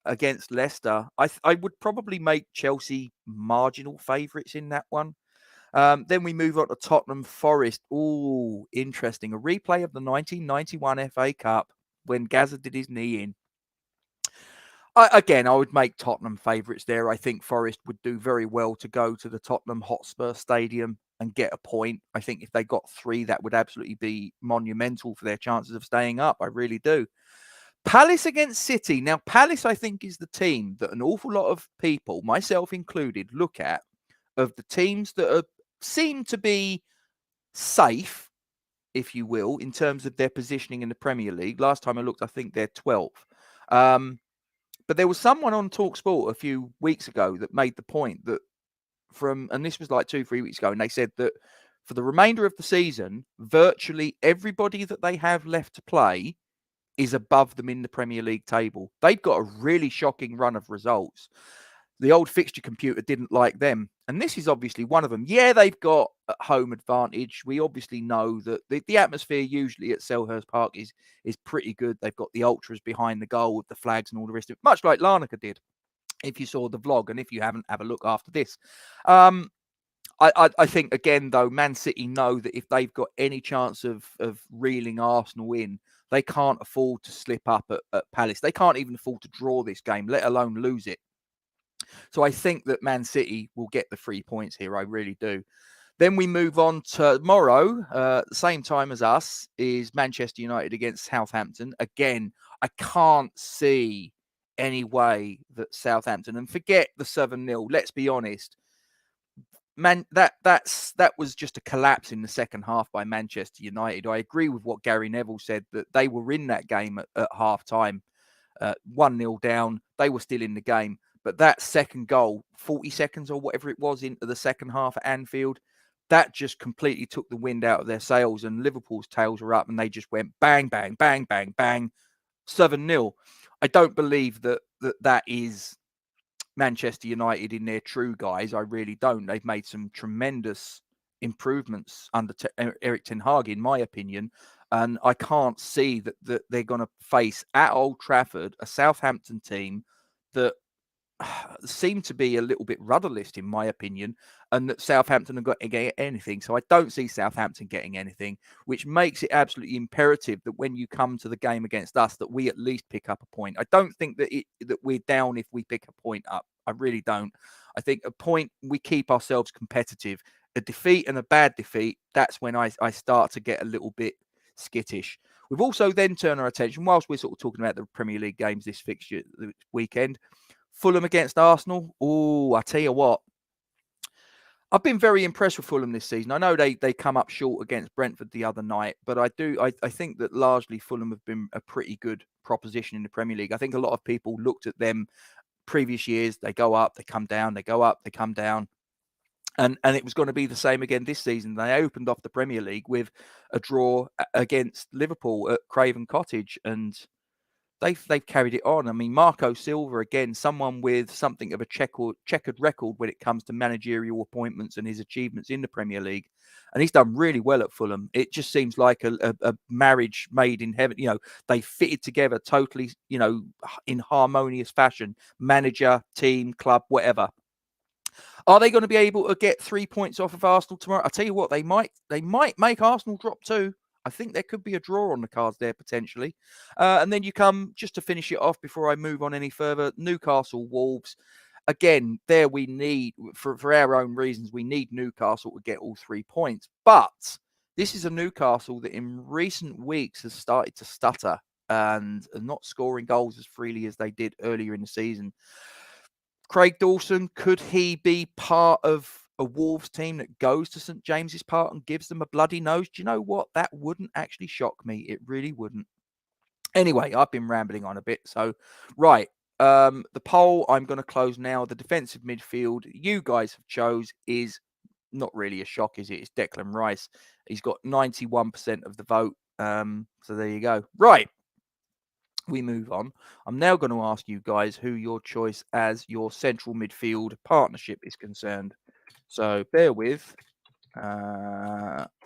against Leicester. I would probably make Chelsea marginal favourites in that one. Then we move on to Tottenham Forest. Oh, interesting. A replay of the 1991 FA Cup when Gazza did his knee in. I would make Tottenham favourites there. I think Forest would do very well to go to the Tottenham Hotspur Stadium and get a point. I think if they got 3, that would absolutely be monumental for their chances of staying up. I really do. Palace against City. Now, Palace, I think, is the team that an awful lot of people, myself included, look at of the teams that seem to be safe, if you will, in terms of their positioning in the Premier League. Last time I looked, I think they're 12th. But there was someone on TalkSport a few weeks ago that made the point that and this was like 2-3 weeks ago, and they said that for the remainder of the season, virtually everybody that they have left to play is above them in the Premier League table. They've got a really shocking run of results. The old fixture computer didn't like them. And this is obviously one of them. Yeah, they've got a home advantage. We obviously know that the atmosphere usually at Selhurst Park is pretty good. They've got the ultras behind the goal with the flags and all the rest of it, much like Larnaca did, if you saw the vlog. And if you haven't, have a look after this. I think, again, though, Man City know that if they've got any chance of reeling Arsenal in, they can't afford to slip up at Palace. They can't even afford to draw this game, let alone lose it. So I think that Man City will get the 3 points here. I really do. Then we move on to tomorrow, the same time as us, is Manchester United against Southampton. Again, I can't see any way that Southampton, and forget the 7-0, let's be honest. Man, that was just a collapse in the second half by Manchester United. I agree with what Gary Neville said, that they were in that game at half time, 1-0 down. They were still in the game. But that second goal, 40 seconds or whatever it was into the second half at Anfield, that just completely took the wind out of their sails, and Liverpool's tails were up and they just went bang, bang, bang, bang, bang, 7-0. I don't believe that is Manchester United in their true guise. I really don't. They've made some tremendous improvements under Erik ten Hag, in my opinion. And I can't see that they're going to face at Old Trafford a Southampton team that seem to be a little bit rudderless, in my opinion, and that Southampton have got to get anything. So I don't see Southampton getting anything, which makes it absolutely imperative that when you come to the game against us, that we at least pick up a point. I don't think that we're down if we pick a point up. I really don't. I think a point, we keep ourselves competitive. A defeat and a bad defeat, that's when I start to get a little bit skittish. We've also then turned our attention, whilst we're sort of talking about the Premier League games this fixture weekend, Fulham against Arsenal. Oh, I tell you what, I've been very impressed with Fulham this season. I know they come up short against Brentford the other night, but I think that largely Fulham have been a pretty good proposition in the Premier League. I think a lot of people looked at them previous years. They go up, they come down, they go up, they come down. And it was going to be the same again this season. They opened off the Premier League with a draw against Liverpool at Craven Cottage. And they've carried it on. I mean, Marco Silva, again, someone with something of a checkered record when it comes to managerial appointments and his achievements in the Premier League. And he's done really well at Fulham. It just seems like a marriage made in heaven. They fitted together totally, in harmonious fashion. Manager, team, club, whatever. Are they going to be able to get 3 points off of Arsenal tomorrow? I tell you what, they might make Arsenal drop 2. I think there could be a draw on the cards there potentially. And then you come, just to finish it off before I move on any further, Newcastle Wolves. Again, there we need, for our own reasons, we need Newcastle to get all 3 points. But this is a Newcastle that in recent weeks has started to stutter and not scoring goals as freely as they did earlier in the season. Craig Dawson, could he be part of a Wolves team that goes to St James's Park and gives them a bloody nose? Do you know what? That wouldn't actually shock me. It really wouldn't. Anyway, I've been rambling on a bit. So, right. The poll I'm going to close now. The defensive midfield you guys have chose is not really a shock, is it? It's Declan Rice. He's got 91% of the vote. So there you go. Right. We move on. I'm now going to ask you guys who your choice as your central midfield partnership is concerned. So bear with.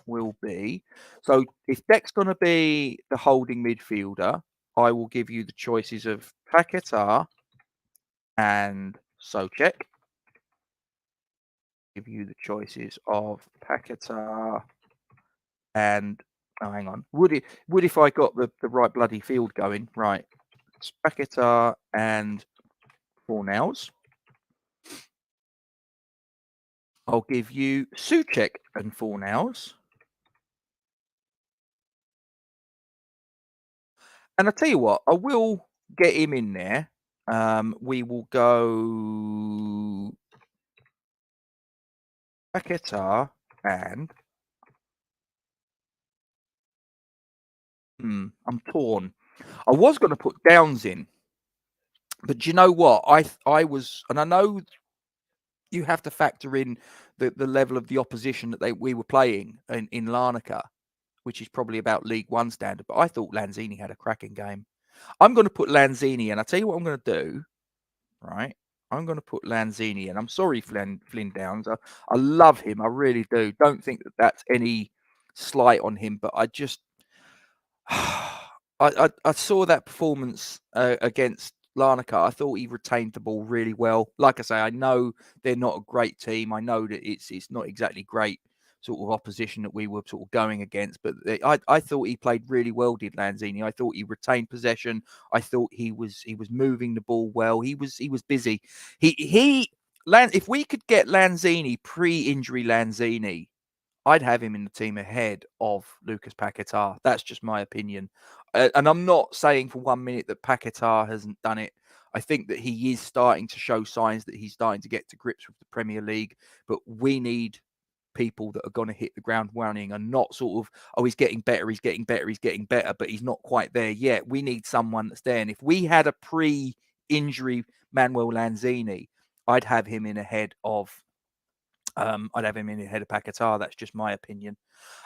Will be. So if Dec's going to be the holding midfielder, I will give you the choices of Paquetá and Souček. Give you the choices of Paquetá and hang on. Would if I got the right bloody field going? Right. It's Paquetá and Fornals. I'll give you Souček and Fornals. And I tell you what, I will get him in there. We will go Paquetá and I'm torn. I was going to put Downs in, but do you know what? I was, and I know you have to factor in the level of the opposition that we were playing in Larnaca, which is probably about League One standard. But I thought Lanzini had a cracking game. I'm going to put Lanzini, and I tell you what I'm going to do. Right, I'm going to put Lanzini, and I'm sorry, Flynn Downs. I love him, I really do. Don't think that that's any slight on him, but I just I saw that performance against Larnaca. I thought he retained the ball really well. Like I say, I know they're not a great team. I know that it's not exactly great sort of opposition that we were sort of going against, but I thought he played really well, did Lanzini. I thought he retained possession. I thought he was moving the ball well. He was busy. If we could get Lanzini, pre-injury Lanzini, I'd have him in the team ahead of Lucas Paquetá. That's just my opinion. And I'm not saying for 1 minute that Paquetá hasn't done it. I think that he is starting to show signs that he's starting to get to grips with the Premier League. But we need people that are going to hit the ground running and not sort of, oh, he's getting better, but he's not quite there yet. We need someone that's there. And if we had a pre-injury Manuel Lanzini, I'd have him in ahead of Paquetá. That's just my opinion.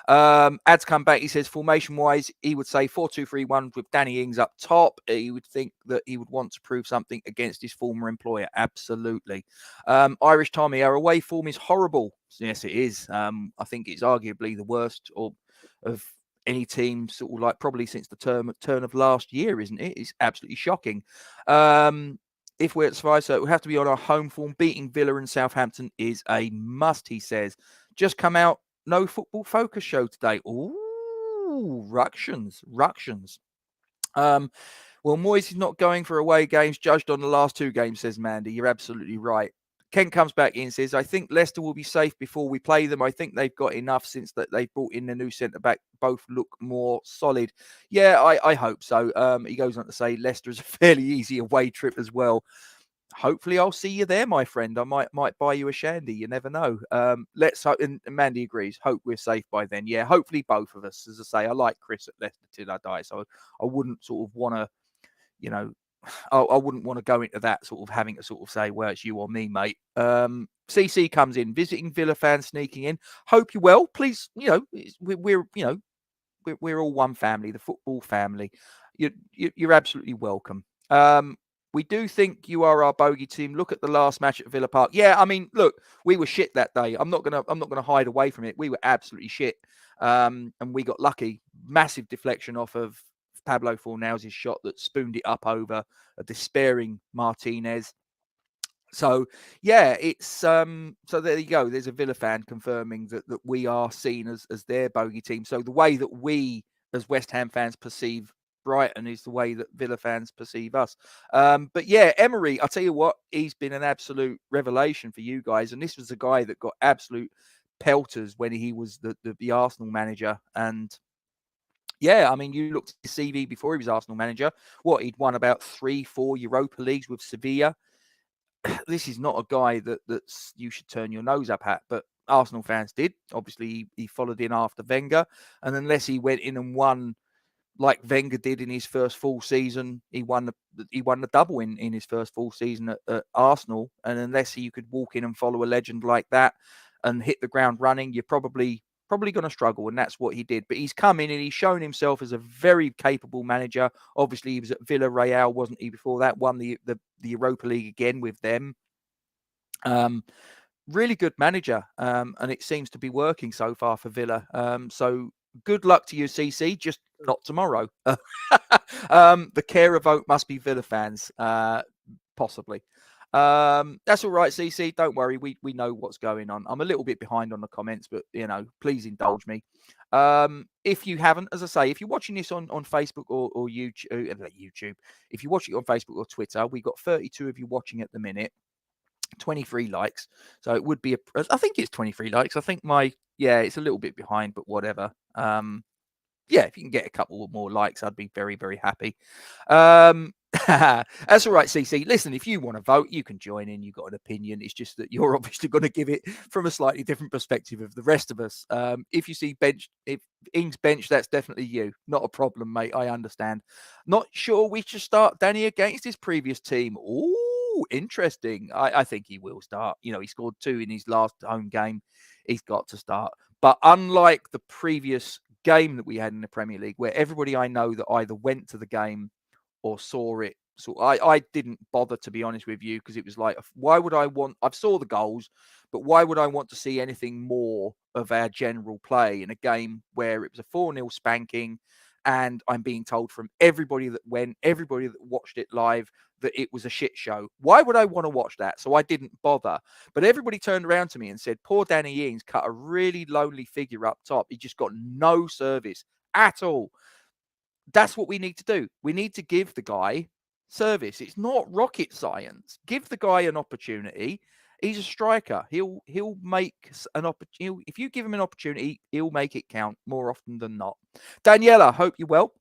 Ads come back. He says, formation-wise, he would say 4-2-3-1 with Danny Ings up top. He would think that he would want to prove something against his former employer. Absolutely. Irish Tommy, our away form is horrible. Yes, it is. I think it's arguably the worst of any team, sort of like probably since the turn of last year, isn't it? It's absolutely shocking. If we're at survive, so it will have to be on our home form. Beating Villa and Southampton is a must, he says. Just come out, no football focus show today. Ooh, ructions. Well, Moyes is not going for away games, judged on the last 2 games, says Mandy. You're absolutely right. Ken comes back in and says, I think Leicester will be safe before we play them. I think they've got enough since that they brought in the new centre-back. Both look more solid. Yeah, I hope so. He goes on to say Leicester is a fairly easy away trip as well. Hopefully I'll see you there, my friend. I might buy you a shandy. You never know. Let's hope, and Mandy agrees. Hope we're safe by then. Yeah, hopefully both of us. As I say, I like Chris at Leicester till I die. So I wouldn't sort of want to, I wouldn't want to go into that sort of having to sort of say, well, it's you or me, mate. CC comes in, visiting Villa fans sneaking in. Hope you're well. Please, we're all one family, the football family. You're absolutely welcome. We do think you are our bogey team. Look at the last match at Villa Park. Yeah, I mean, look, we were shit that day. I'm not gonna hide away from it. We were absolutely shit, and we got lucky. Massive deflection off of Pablo Fornals' shot that spooned it up over a despairing Martinez. So yeah, it's so there you go. There's a Villa fan confirming that we are seen as their bogey team. So the way that we as West Ham fans perceive Brighton is the way that Villa fans perceive us. But yeah, Emery, I'll tell you what, he's been an absolute revelation for you guys. And this was a guy that got absolute pelters when he was the Arsenal manager. And yeah, I mean, you looked at his CV before he was Arsenal manager. What, he'd won about 3-4 Europa Leagues with Sevilla. This is not a guy that's you should turn your nose up at, but Arsenal fans did. Obviously, he followed in after Wenger, and unless he went in and won like Wenger did in his first full season, he won the double in his first full season at Arsenal. And unless you could walk in and follow a legend like that and hit the ground running, you're probably going to struggle, and that's what he did. But he's come in and he's shown himself as a very capable manager. Obviously, he was at Villarreal, wasn't he? Before that, won the Europa League again with them. Really good manager, and it seems to be working so far for Villa. So good luck to you, CC. Just not tomorrow. The carer vote must be Villa fans, possibly. That's all right, CC. Don't worry. We know what's going on. I'm a little bit behind on the comments, but please indulge me. If you haven't, as I say, if you're watching this on Facebook or YouTube, if you watch it on Facebook or Twitter, we got 32 of you watching at the minute. 23 likes, so it would be I think it's 23 likes. I think it's a little bit behind, but whatever. If you can get a couple more likes, I'd be very, very happy. That's all right, CC. Listen, if you want to vote, you can join in. You've got an opinion. It's just that you're obviously going to give it from a slightly different perspective of the rest of us. If you see if Ings bench, that's definitely you. Not a problem, mate. I understand. Not sure we should start Danny against his previous team. Ooh, interesting. I think he will start. He scored 2 in his last home game. He's got to start. But unlike the previous game that we had in the Premier League, where everybody I know that either went to the game or saw it, so I didn't bother, to be honest with you, because it was like, why would I want? I've saw the goals, but why would I want to see anything more of our general play in a game where it was a 4-0 spanking, and I'm being told from everybody that watched it live, that it was a shit show? Why would I want to watch that? So I didn't bother. But everybody turned around to me and said, poor Danny Ings cut a really lonely figure up top. He just got no service at all. That's what we need to do. We need to give the guy service. It's not rocket science. Give the guy an opportunity. He's a striker. He'll make an opportunity. If you give him an opportunity, he'll make it count more often than not. Daniela, hope you're well.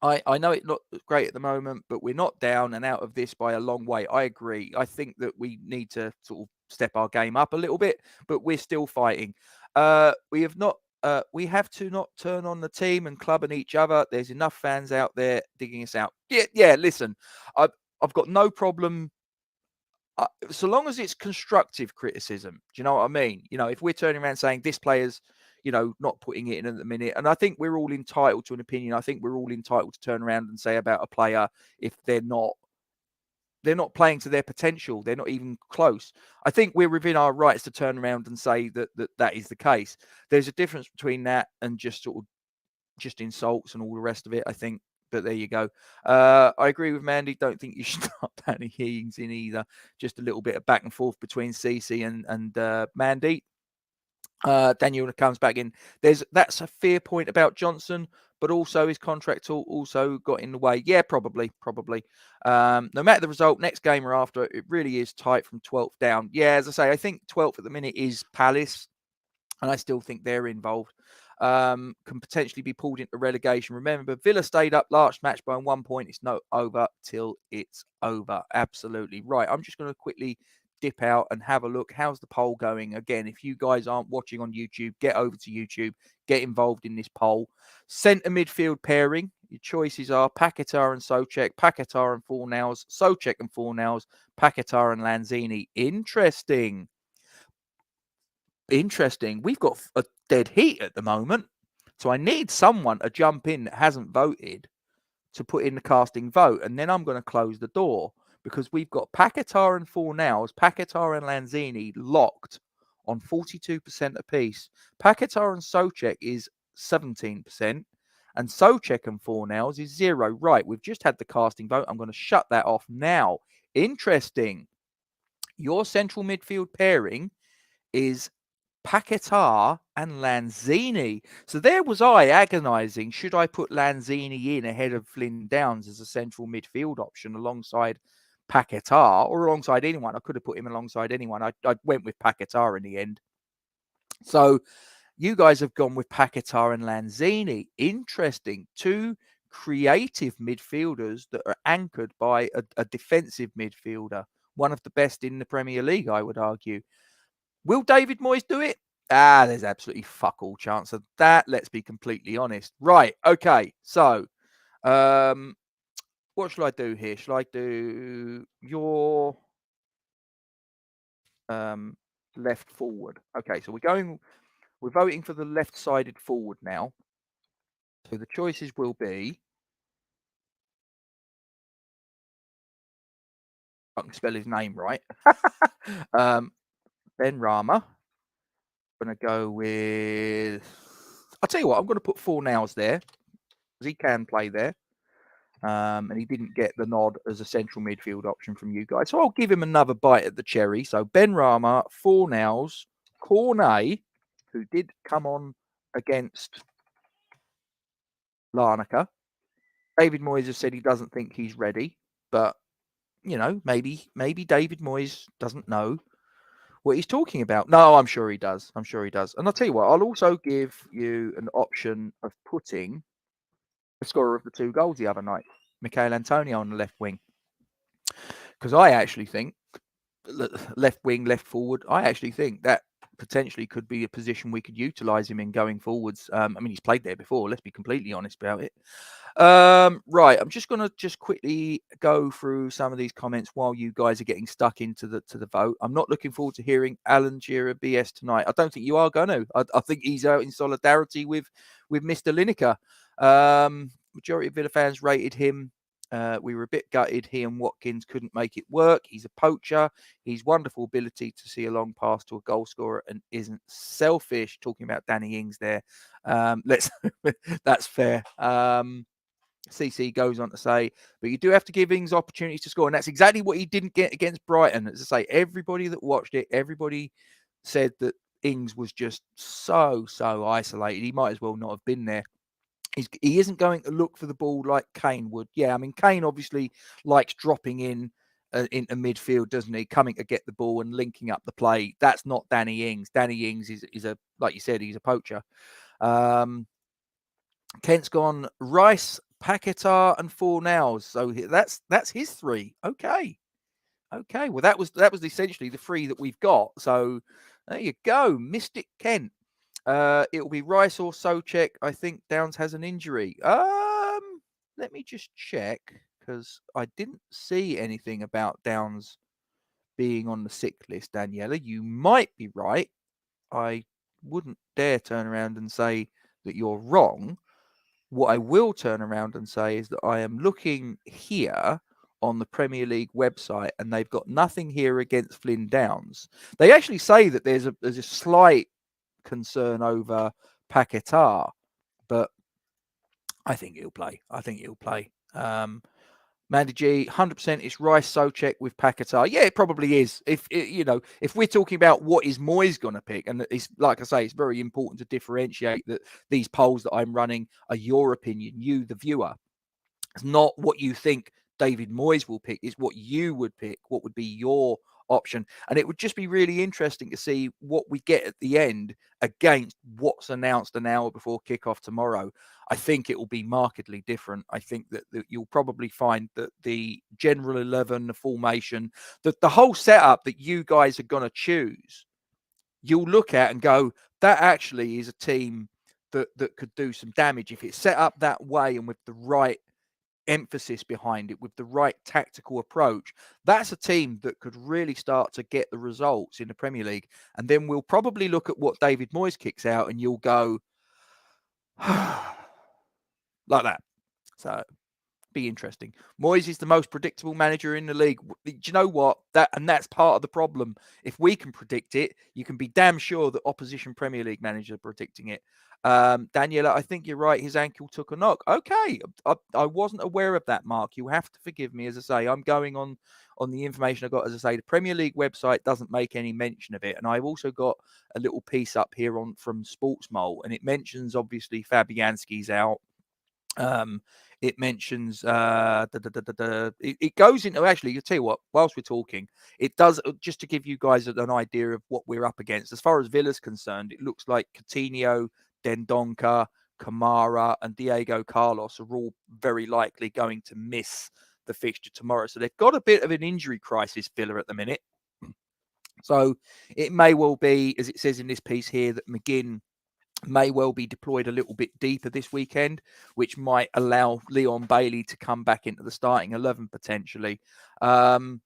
I know it's not great at the moment, but we're not down and out of this by a long way. I agree. I think that we need to sort of step our game up a little bit, but we're still fighting. We have to not turn on the team and club and each other. There's enough fans out there digging us out. Yeah. Listen, I've got no problem. So long as it's constructive criticism. Do you know what I mean? If we're turning around saying this player's, not putting it in at the minute, and I think we're all entitled to an opinion. I think we're all entitled to turn around and say about a player if they're not playing to their potential, they're not even close. I think we're within our rights to turn around and say that is the case. There's a difference between that and just sort of just insults and all the rest of it, I think. But there you go. I agree with Mandy. Don't think you should start Danny Ings in either. Just a little bit of back and forth between CC and Mandy. Daniel comes back in. That's a fair point about Johnson, but also his contract also got in the way. Yeah, probably. No matter the result, next game or after, it really is tight from 12th down. Yeah, as I say, I think 12th at the minute is Palace, and I still think they're involved. Can potentially be pulled into relegation. Remember, Villa stayed up last match by 1 point. It's not over till it's over. Absolutely right. I'm just going to quickly dip out and have a look. How's the poll going? Again, if you guys aren't watching on YouTube, get over to YouTube, get involved in this poll. Centre midfield pairing. Your choices are Paquetá and Souček, Paquetá and Fornals, Souček and Fornals, Paquetá and Lanzini. Interesting. We've got a dead heat at the moment, so I need someone to jump in that hasn't voted to put in the casting vote, and then I'm going to close the door because we've got Paquetá and Fornals, Paquetá and Lanzini locked on 42% apiece. Paquetá and Souček is 17%, and Souček and Fornals is 0. Right, we've just had the casting vote. I'm going to shut that off now. Interesting. Your central midfield pairing is Paquetá and Lanzini. So there was I agonising. Should I put Lanzini in ahead of Flynn Downs as a central midfield option alongside Paquetá or alongside anyone? I could have put him alongside anyone. I went with Paquetá in the end. So you guys have gone with Paquetá and Lanzini. Interesting. Two creative midfielders that are anchored by a defensive midfielder. One of the best in the Premier League, I would argue. Will David Moyes do it? There's absolutely fuck all chance of that. Let's be completely honest. Right. Okay. So, what shall I do here? Shall I do your left forward? Okay. So we're voting for the left-sided forward now. So the choices will be. I can spell his name right. Ben Rama. I'm going to go with. I'll tell you what. I'm going to put Fornals there because he can play there. And he didn't get the nod as a central midfield option from you guys. So I'll give him another bite at the cherry. So Ben Rama, Fornals, Cornet, who did come on against Larnaca. David Moyes has said he doesn't think he's ready, but maybe David Moyes doesn't know what he's talking about. No, I'm sure he does. And I'll tell you what, I'll also give you an option of putting the scorer of the 2 goals the other night, Michail Antonio, on the left wing. Because I actually think left wing, left forward, I actually think that potentially could be a position we could utilise him in going forwards. He's played there before. Let's be completely honest about it. Right, I'm just going to quickly go through some of these comments while you guys are getting stuck into the vote. I'm not looking forward to hearing Alan Shearer BS tonight. I don't think you are going to. I think he's out in solidarity with Mr. Lineker. Majority of Villa fans rated him. We were a bit gutted. He and Watkins couldn't make it work. He's a poacher. He's wonderful ability to see a long pass to a goal scorer and isn't selfish. Talking about Danny Ings there. That's fair. CC goes on to say, but you do have to give Ings opportunities to score. And that's exactly what he didn't get against Brighton. As I say, everybody that watched it, everybody said that Ings was just so isolated. He might as well not have been there. He isn't going to look for the ball like Kane would. Yeah, Kane obviously likes dropping into midfield, doesn't he? Coming to get the ball and linking up the play. That's not Danny Ings. Danny Ings is a, like you said, he's a poacher. Kent's gone Rice, Paquetá, and Fornals. So that's his 3. Okay. Well, that was essentially the 3 that we've got. So there you go, Mystic Kent. It'll be Rice or Souček. I think Downs has an injury. Let me just check because I didn't see anything about Downs being on the sick list, Daniela. You might be right. I wouldn't dare turn around and say that you're wrong. What I will turn around and say is that I am looking here on the Premier League website and they've got nothing here against Flynn Downs. They actually say that there's a slight concern over Paquetá, but I think he'll play. Mandy G, 100% it's Rice, Souček with Paquetá. Yeah, it probably is. If we're talking about what is Moyes going to pick, and it's like I say, it's very important to differentiate that these polls that I'm running are your opinion, you, the viewer. It's not what you think David Moyes will pick. It's what you would pick. What would be your option? And it would just be really interesting to see what we get at the end against what's announced an hour before kickoff tomorrow. I think it will be markedly different. I think that you'll probably find that the general 11, the formation, that the whole setup that you guys are going to choose, you'll look at and go, that actually is a team that could do some damage if it's set up that way and with the right emphasis behind it, with the right tactical approach. That's a team that could really start to get the results in the Premier League. And then we'll probably look at what David Moyes kicks out and you'll go like that. So Be interesting. Moyes is the most predictable manager in the league. Do you know what? That's part of the problem. If we can predict it, you can be damn sure that opposition Premier League managers are predicting it. Daniela, I think you're right. His ankle took a knock. Okay, I wasn't aware of that, Mark. You have to forgive me. As I say, I'm going on the information I got. As I say, the Premier League website doesn't make any mention of it, and I've also got a little piece up here from Sportsmole, and it mentions obviously Fabianski's out. It mentions it goes into, actually, I'll tell you what, whilst we're talking, it does, just to give you guys an idea of what we're up against. As far as Villa's concerned, it looks like Coutinho, Dendoncker, Kamara and Diego Carlos are all very likely going to miss the fixture tomorrow. So they've got a bit of an injury crisis, Villa, at the minute. So it may well be, as it says in this piece here, that McGinn may well be deployed a little bit deeper this weekend, which might allow Leon Bailey to come back into the starting 11 potentially. And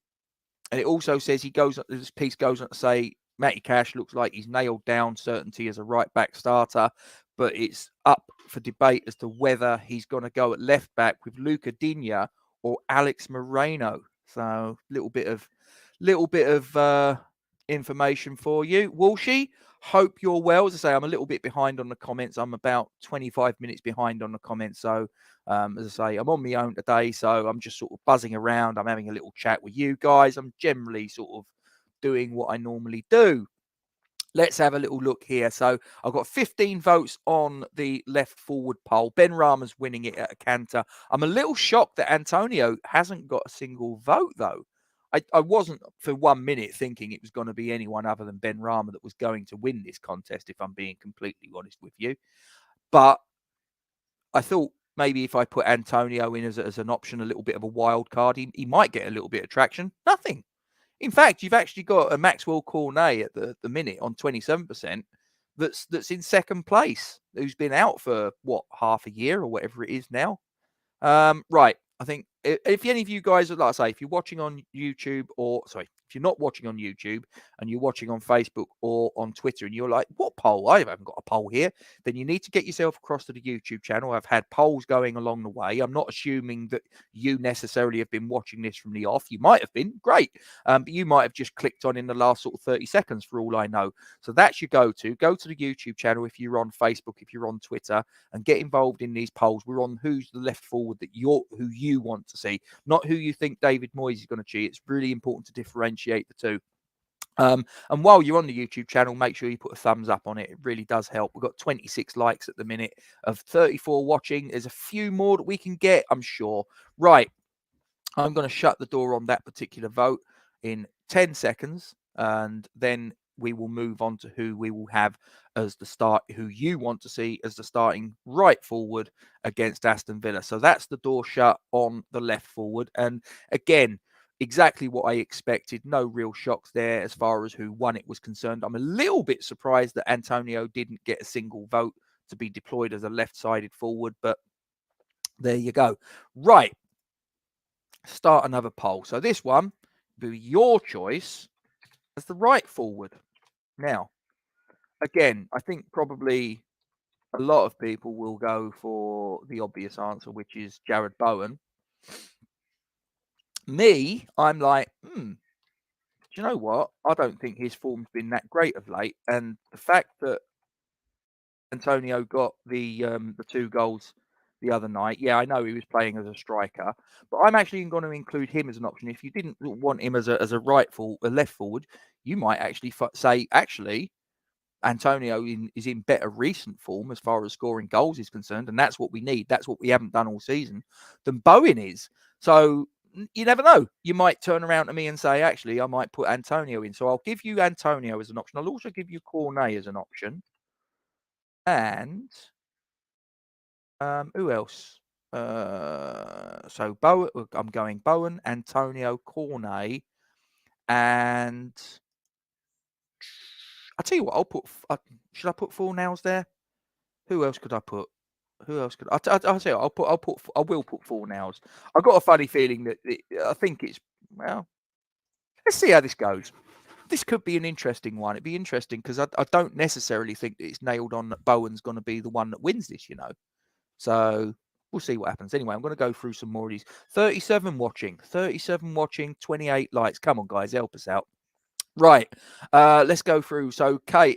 it also says this piece goes on to say Matty Cash looks like he's nailed down certainty as a right back starter, but it's up for debate as to whether he's going to go at left back with Luca Digne or Alex Moreno. So a little bit of information for you. Walshy, hope you're well. As I say, I'm a little bit behind on the comments. I'm about 25 minutes behind on the comments. So, as I say, I'm on my own today. So I'm just sort of buzzing around. I'm having a little chat with you guys. I'm generally sort of doing what I normally do. Let's have a little look here. So I've got 15 votes on the left forward poll. Ben Rama's winning it at a canter. I'm a little shocked that Antonio hasn't got a single vote, though. I wasn't for 1 minute thinking it was going to be anyone other than Ben Rama that was going to win this contest, if I'm being completely honest with you. But I thought maybe if I put Antonio in as an option, a little bit of a wild card, he might get a little bit of traction. Nothing. In fact, you've actually got a Maxwell Cornet at the minute on 27% that's in second place, who's been out for, half a year or whatever it is now. Right. I think if any of you guys, like I say, if you're watching on YouTube if you're not watching on YouTube and you're watching on Facebook or on Twitter and you're like, what poll? I haven't got a poll here. Then you need to get yourself across to the YouTube channel. I've had polls going along the way. I'm not assuming that you necessarily have been watching this from the off. You might have been. Great. But you might have just clicked on in the last sort of 30 seconds for all I know. So that's your go-to. Go to the YouTube channel if you're on Facebook, if you're on Twitter, and get involved in these polls. We're on who's the left forward who you want to see, not who you think David Moyes is going to cheat. It's really important to differentiate the two. And while you're on the YouTube channel, make sure you put a thumbs up on it. It really does help. We've got 26 likes at the minute of 34 watching. There's a few more that we can get, I'm sure. Right. I'm going to shut the door on that particular vote in 10 seconds, and then we will move on to who we will have as who you want to see as the starting right forward against Aston Villa. So that's the door shut on the left forward. And again, exactly what I expected. No real shocks there as far as who won it was concerned. I'm a little bit surprised that Antonio didn't get a single vote to be deployed as a left-sided forward, but there you go. Right. Start another poll. So this one will be your choice as the right forward. Now, again, I think probably a lot of people will go for the obvious answer, which is Jared Bowen. Me, I'm like, do you know what? I don't think his form's been that great of late. And the fact that Antonio got the 2 goals the other night. Yeah, I know he was playing as a striker, but I'm actually going to include him as an option. If you didn't want him as a left forward, you might actually say, actually, Antonio is in better recent form as far as scoring goals is concerned, and that's what we need. That's what we haven't done all season, than Bowen is. So you never know. You might turn around to me and say, actually, I might put Antonio in. So I'll give you Antonio as an option. I'll also give you Cornet as an option. And who else? So Bowen, I'm going Bowen, Antonio, Cornet, and I'll tell you what. Should I put Fornals there? Who else could I put? Who else could I'll tell you what, I will put Fornals. I've got a funny feeling that I think it's, well, let's see how this goes. This could be an interesting one. It'd be interesting because I don't necessarily think that it's nailed on that Bowen's going to be the one that wins this, So we'll see what happens. Anyway, I'm going to go through some more of these. 37 watching, 28 likes. Come on, guys, help us out. Right, let's go through. So, Ken,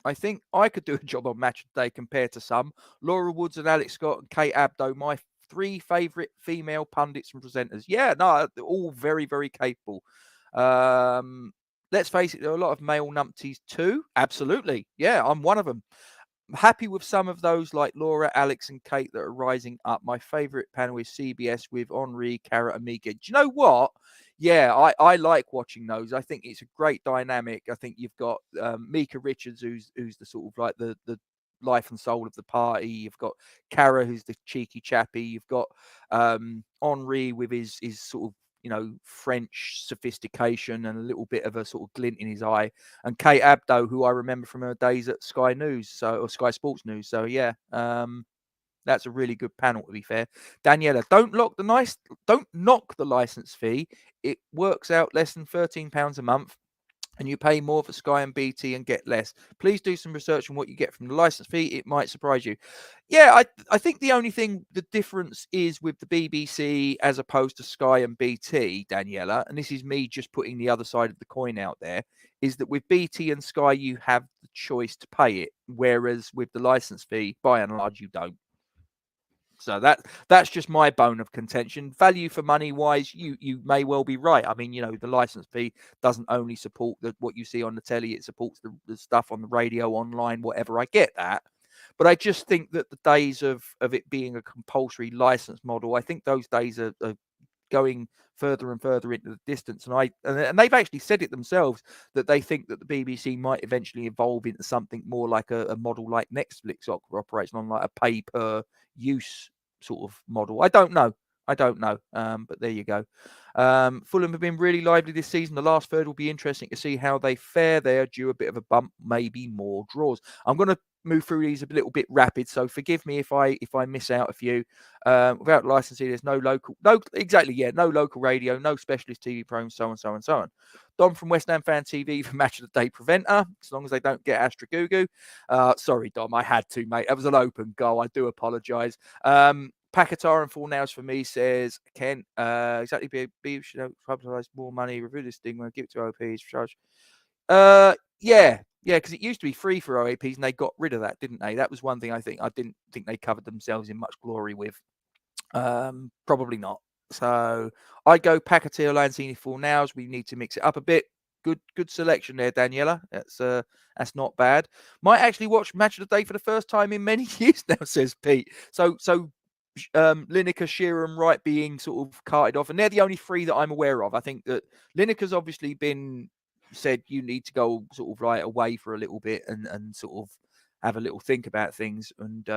I think I could do a job on Match of the Day compared to some. Laura Woods and Alex Scott and Kate Abdo, my 3 favourite female pundits and presenters. Yeah, no, they're all very, very capable. Let's face it, there are a lot of male numpties too. Absolutely. Yeah, I'm one of them. I'm happy with some of those like Laura, Alex, and Kate that are rising up. My favourite panel is CBS with Henri, Carrot, and Mika. Do you know what? Yeah, I like watching those. I think it's a great dynamic. I think you've got Mika Richards, who's the sort of like the life and soul of the party. You've got Cara, who's the cheeky chappy. You've got Henri with his sort of French sophistication and a little bit of a sort of glint in his eye, and Kate Abdo, who I remember from her days at Sky News, or Sky Sports News. So yeah, that's a really good panel, to be fair. Daniela, don't knock the license fee. It works out less than £13 a month, and you pay more for Sky and BT and get less. Please do some research on what you get from the license fee. It might surprise you. Yeah, I think the difference is with the BBC as opposed to Sky and BT, Daniela, and this is me just putting the other side of the coin out there, is that with BT and Sky, you have the choice to pay it, whereas with the license fee, by and large, you don't. So that's just my bone of contention. Value for money wise, you may well be right. I mean, the license fee doesn't only support what you see on the telly; it supports the stuff on the radio, online, whatever. I get that, but I just think that the days of it being a compulsory license model, I think those days are going further and further into the distance. And they've actually said it themselves that they think that the BBC might eventually evolve into something more like a model like Netflix operates on, like a pay per use sort of model. I don't know. But there you go. Fulham have been really lively this season. The last third will be interesting to see how they fare. They are due a bit of a bump, maybe more draws. I'm going to move through these a little bit rapid, so forgive me if I miss out a few. Without licensing, there's no local radio, no specialist TV programs, so on, so on, so on. Dom from West Ham Fan TV for Match of the Day Preventer, as long as they don't get Astra Gugu. Sorry, Dom, I had to, mate. That was an open goal. I do apologise. Pacatar and Full Nails for me says, Ken, exactly, be should publicise more money, review this thing, give it to OPs, charge. Yeah, because it used to be free for OAPs and they got rid of that, didn't they? That was one thing I didn't think they covered themselves in much glory with. Probably not. So I go Pacatar, Lanzini, Full Nails. We need to mix it up a bit. Good selection there, Daniela. That's not bad. Might actually watch Match of the Day for the first time in many years now, says Pete. So Lineker, Shearer, and Wright being sort of carted off, and they're the only 3 that I'm aware of. I think that Lineker's obviously been said you need to go sort of right away for a little bit and sort of have a little think about things. And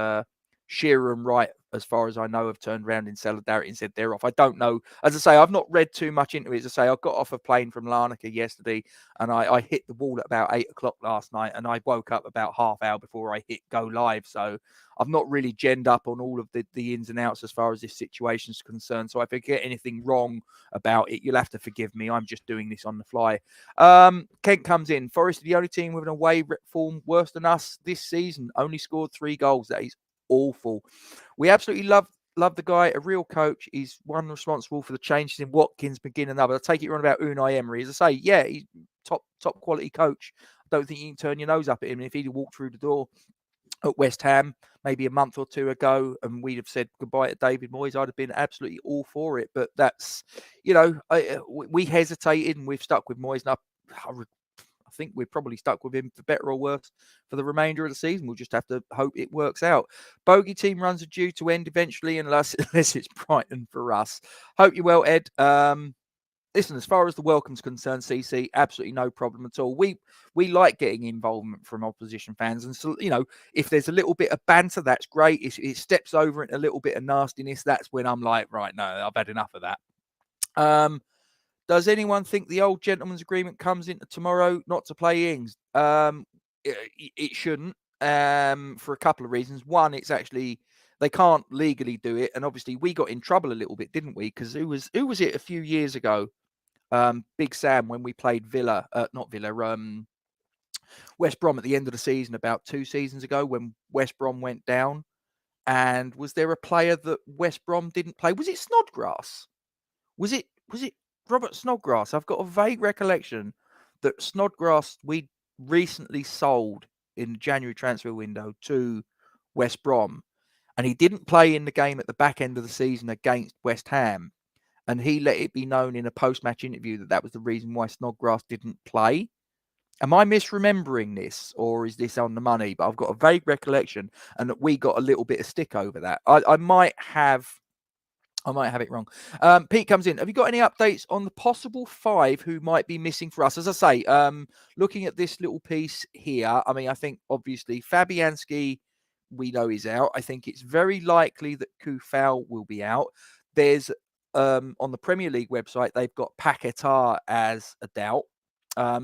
Shearer and Wright, as far as I know, have turned around in solidarity and said they're off. I don't know. As I say, I've not read too much into it. As I say, I got off a plane from Larnaca yesterday and I hit the wall at about 8 o'clock last night, and I woke up about half hour before I hit go live. So I've not really genned up on all of the ins and outs as far as this situation is concerned. So if I get anything wrong about it, you'll have to forgive me. I'm just doing this on the fly. Kent comes in. Forest are the only team with an away form worse than us this season. Only scored 3 goals. That is awful. We absolutely love the guy, a real coach. He's one responsible for the changes in Watkins, McGinn, and others. I take it you're on about Unai Emery. As I say, yeah, he's top quality coach. I don't think you can turn your nose up at him. And if he'd walked through the door at West Ham maybe a month or 2 ago and we'd have said goodbye to David Moyes, I'd have been absolutely all for it. But that's, we hesitated and we've stuck with Moyes. And I think we're probably stuck with him for better or worse for the remainder of the season. We'll just have to hope it works out. Bogey team runs are due to end eventually unless it's Brighton for us. Hope you're well, Ed. Listen, as far as the welcome's concerned, CC, absolutely no problem at all. We like getting involvement from opposition fans. And so, if there's a little bit of banter, that's great. If it steps over into a little bit of nastiness, that's when I'm like, right, no, I've had enough of that. Does anyone think the old gentleman's agreement comes into tomorrow not to play Ings? It shouldn't, for a couple of reasons. One, it's actually they can't legally do it, and obviously we got in trouble a little bit, didn't we? Because who was it a few years ago? Big Sam, when we played West Brom at the end of the season about 2 seasons ago when West Brom went down. And was there a player that West Brom didn't play? Was it Snodgrass? Was it Robert Snodgrass? I've got a vague recollection that Snodgrass we recently sold in the January transfer window to West Brom, and he didn't play in the game at the back end of the season against West Ham. And he let it be known in a post-match interview that that was the reason why Snodgrass didn't play. Am I misremembering this, or is this on the money? But I've got a vague recollection, and that we got a little bit of stick over that. I might have it wrong. Pete comes in. Have you got any updates on the possible 5 who might be missing for us? As I say, looking at this little piece here, I mean, I think obviously Fabianski, we know he's out. I think it's very likely that WHUAVL will be out. There's on the Premier League website, they've got Paquetá as a doubt.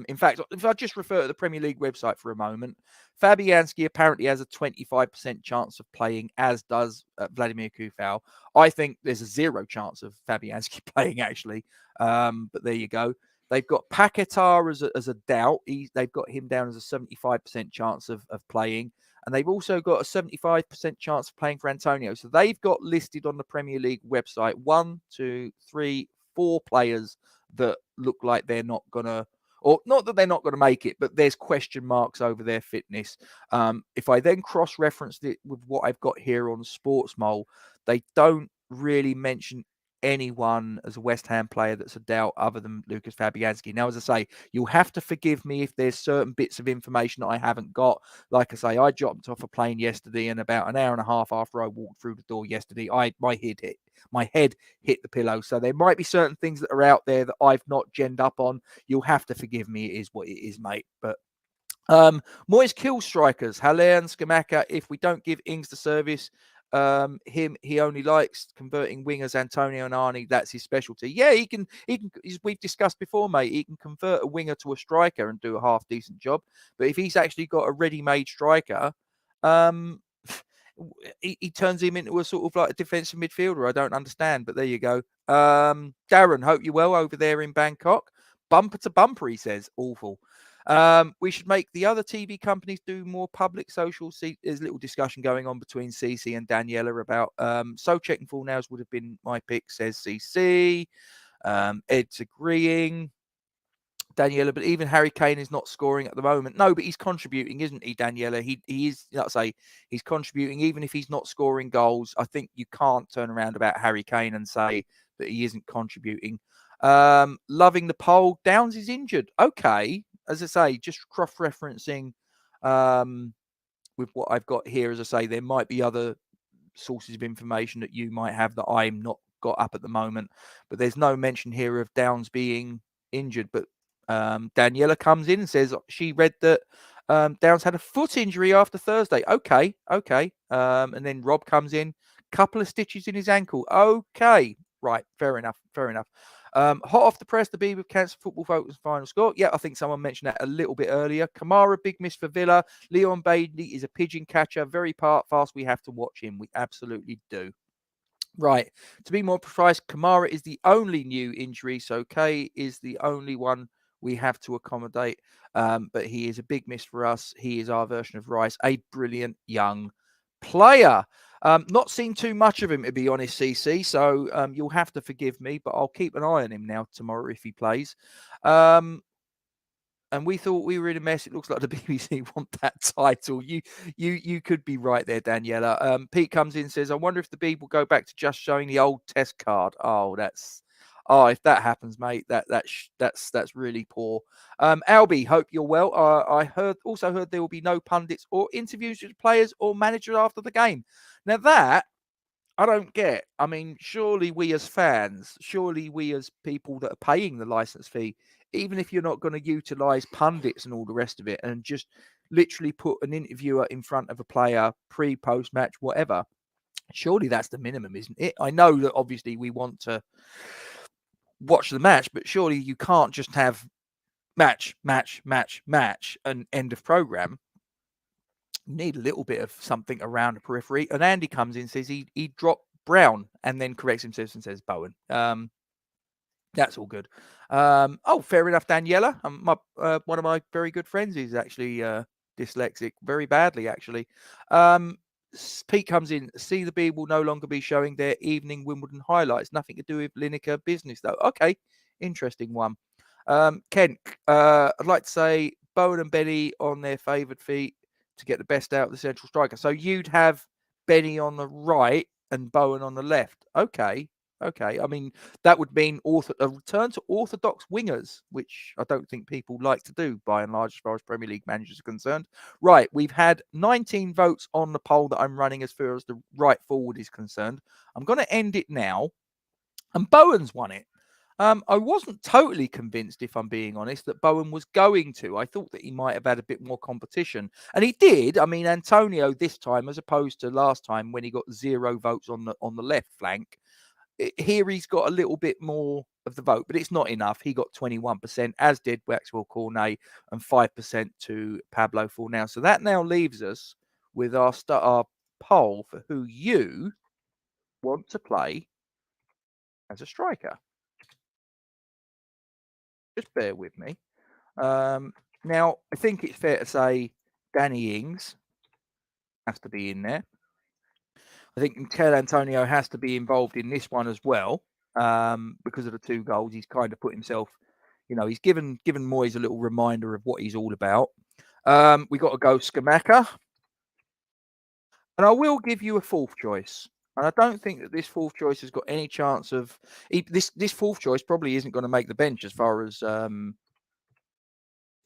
In fact, if I just refer to the Premier League website for a moment, Fabianski apparently has a 25% chance of playing, as does Vladimir WHUAVL. I think there's a 0 chance of Fabianski playing, actually. But there you go. They've got Paquetá as a doubt. They've got him down as a 75% chance of playing. And they've also got a 75% chance of playing for Antonio. So they've got listed on the Premier League website 1, 2, 3, 4 players that look like they're not going to, or not that they're not going to make it, but there's question marks over their fitness. If I then cross-referenced it with what I've got here on Sportsmole, they don't really mention anyone as a West Ham player that's a doubt other than Lucas Fabianski. Now, as I say, you'll have to forgive me if there's certain bits of information that I haven't got. Like I say, I jumped off a plane yesterday, and about an hour and a half after I walked through the door yesterday, my head hit the pillow. So there might be certain things that are out there that I've not genned up on. You'll have to forgive me. It is what it is, mate. But Moyes kills strikers, Haller and Skamaka. If we don't give Ings the service, he only likes converting wingers. Antonio and Arnie, that's his specialty. Yeah, he can. We've discussed before, mate. He can convert a winger to a striker and do a half decent job. But if he's actually got a ready-made striker, he turns him into a sort of like a defensive midfielder. I don't understand, but there you go. Darren, hope you're well over there in Bangkok. Bumper to bumper, he says. Awful. We should make the other TV companies do more public social. See, there's a little discussion going on between CC and Daniela about so checking full nails would have been my pick, says CC. Ed's agreeing. Daniela, but even Harry Kane is not scoring at the moment. No, but he's contributing, isn't he, Daniela? He is, let's say, he's contributing, even if he's not scoring goals. I think you can't turn around about Harry Kane and say that he isn't contributing. Loving the poll. Downs is injured. Okay. As I say, just cross-referencing with what I've got here. As I say, there might be other sources of information that you might have that I'm not got up at the moment. But there's no mention here of Downs being injured. But Daniela comes in and says she read that Downs had a foot injury after Thursday. Okay. And then Rob comes in, couple of stitches in his ankle. Okay. Right. Fair enough. Hot off the press, the Beaver Cancer Football Focus final score. Yeah, I think someone mentioned that a little bit earlier. Kamara, big miss for Villa. Leon Bailey is a pigeon catcher. Very fast. We have to watch him. We absolutely do. Right. To be more precise, Kamara is the only new injury. So Kay is the only one we have to accommodate. But he is a big miss for us. He is our version of Rice, a brilliant young player. Not seen too much of him, to be honest, CC. So you'll have to forgive me, but I'll keep an eye on him now tomorrow if he plays. And we thought we were in a mess. It looks like the BBC want that title. You could be right there, Daniela. Pete comes in and says, I wonder if the Beeb will go back to just showing the old test card. If that happens, mate, that's really poor. Albie, hope you're well. I also heard there will be no pundits or interviews with players or managers after the game. Now that I don't get. I mean, surely we as fans, surely we as people that are paying the license fee, even if you're not going to utilize pundits and all the rest of it, and just literally put an interviewer in front of a player pre, post match, whatever. Surely that's the minimum, isn't it? I know that obviously we want to watch the match, but surely you can't just have match, and end of program. You need a little bit of something around the periphery. And Andy comes in and says he dropped Brown and then corrects himself and says Bowen. That's all good. Fair enough, Daniela. One of my very good friends is actually dyslexic, very badly, actually. Pete comes in. See, the B will no longer be showing their evening Wimbledon highlights. Nothing to do with Lineker business, though. Okay, interesting one. Kent, I'd like to say Bowen and Benny on their favoured feet to get the best out of the central striker. So you'd have Benny on the right and Bowen on the left. Okay. I mean, that would mean a return to orthodox wingers, which I don't think people like to do by and large as far as Premier League managers are concerned. Right, we've had 19 votes on the poll that I'm running as far as the right forward is concerned. I'm going to end it now. And Bowen's won it. I wasn't totally convinced, if I'm being honest, that Bowen was going to. I thought that he might have had a bit more competition. And he did. I mean, Antonio this time, as opposed to last time when he got 0 votes on the left flank. Here he's got a little bit more of the vote, but it's not enough. He got 21%, as did Maxwell Cornet, and 5% to Pablo Fornal. So that now leaves us with our poll for who you want to play as a striker. Just bear with me. Now, I think it's fair to say Danny Ings has to be in there. I think Mikel Antonio has to be involved in this one as well, because of the 2 goals. He's kind of put himself, he's given Moyes a little reminder of what he's all about. We got to go Skamaka. And I will give you a 4th choice. And I don't think that this 4th choice has got any chance of... This 4th choice probably isn't going to make the bench as far as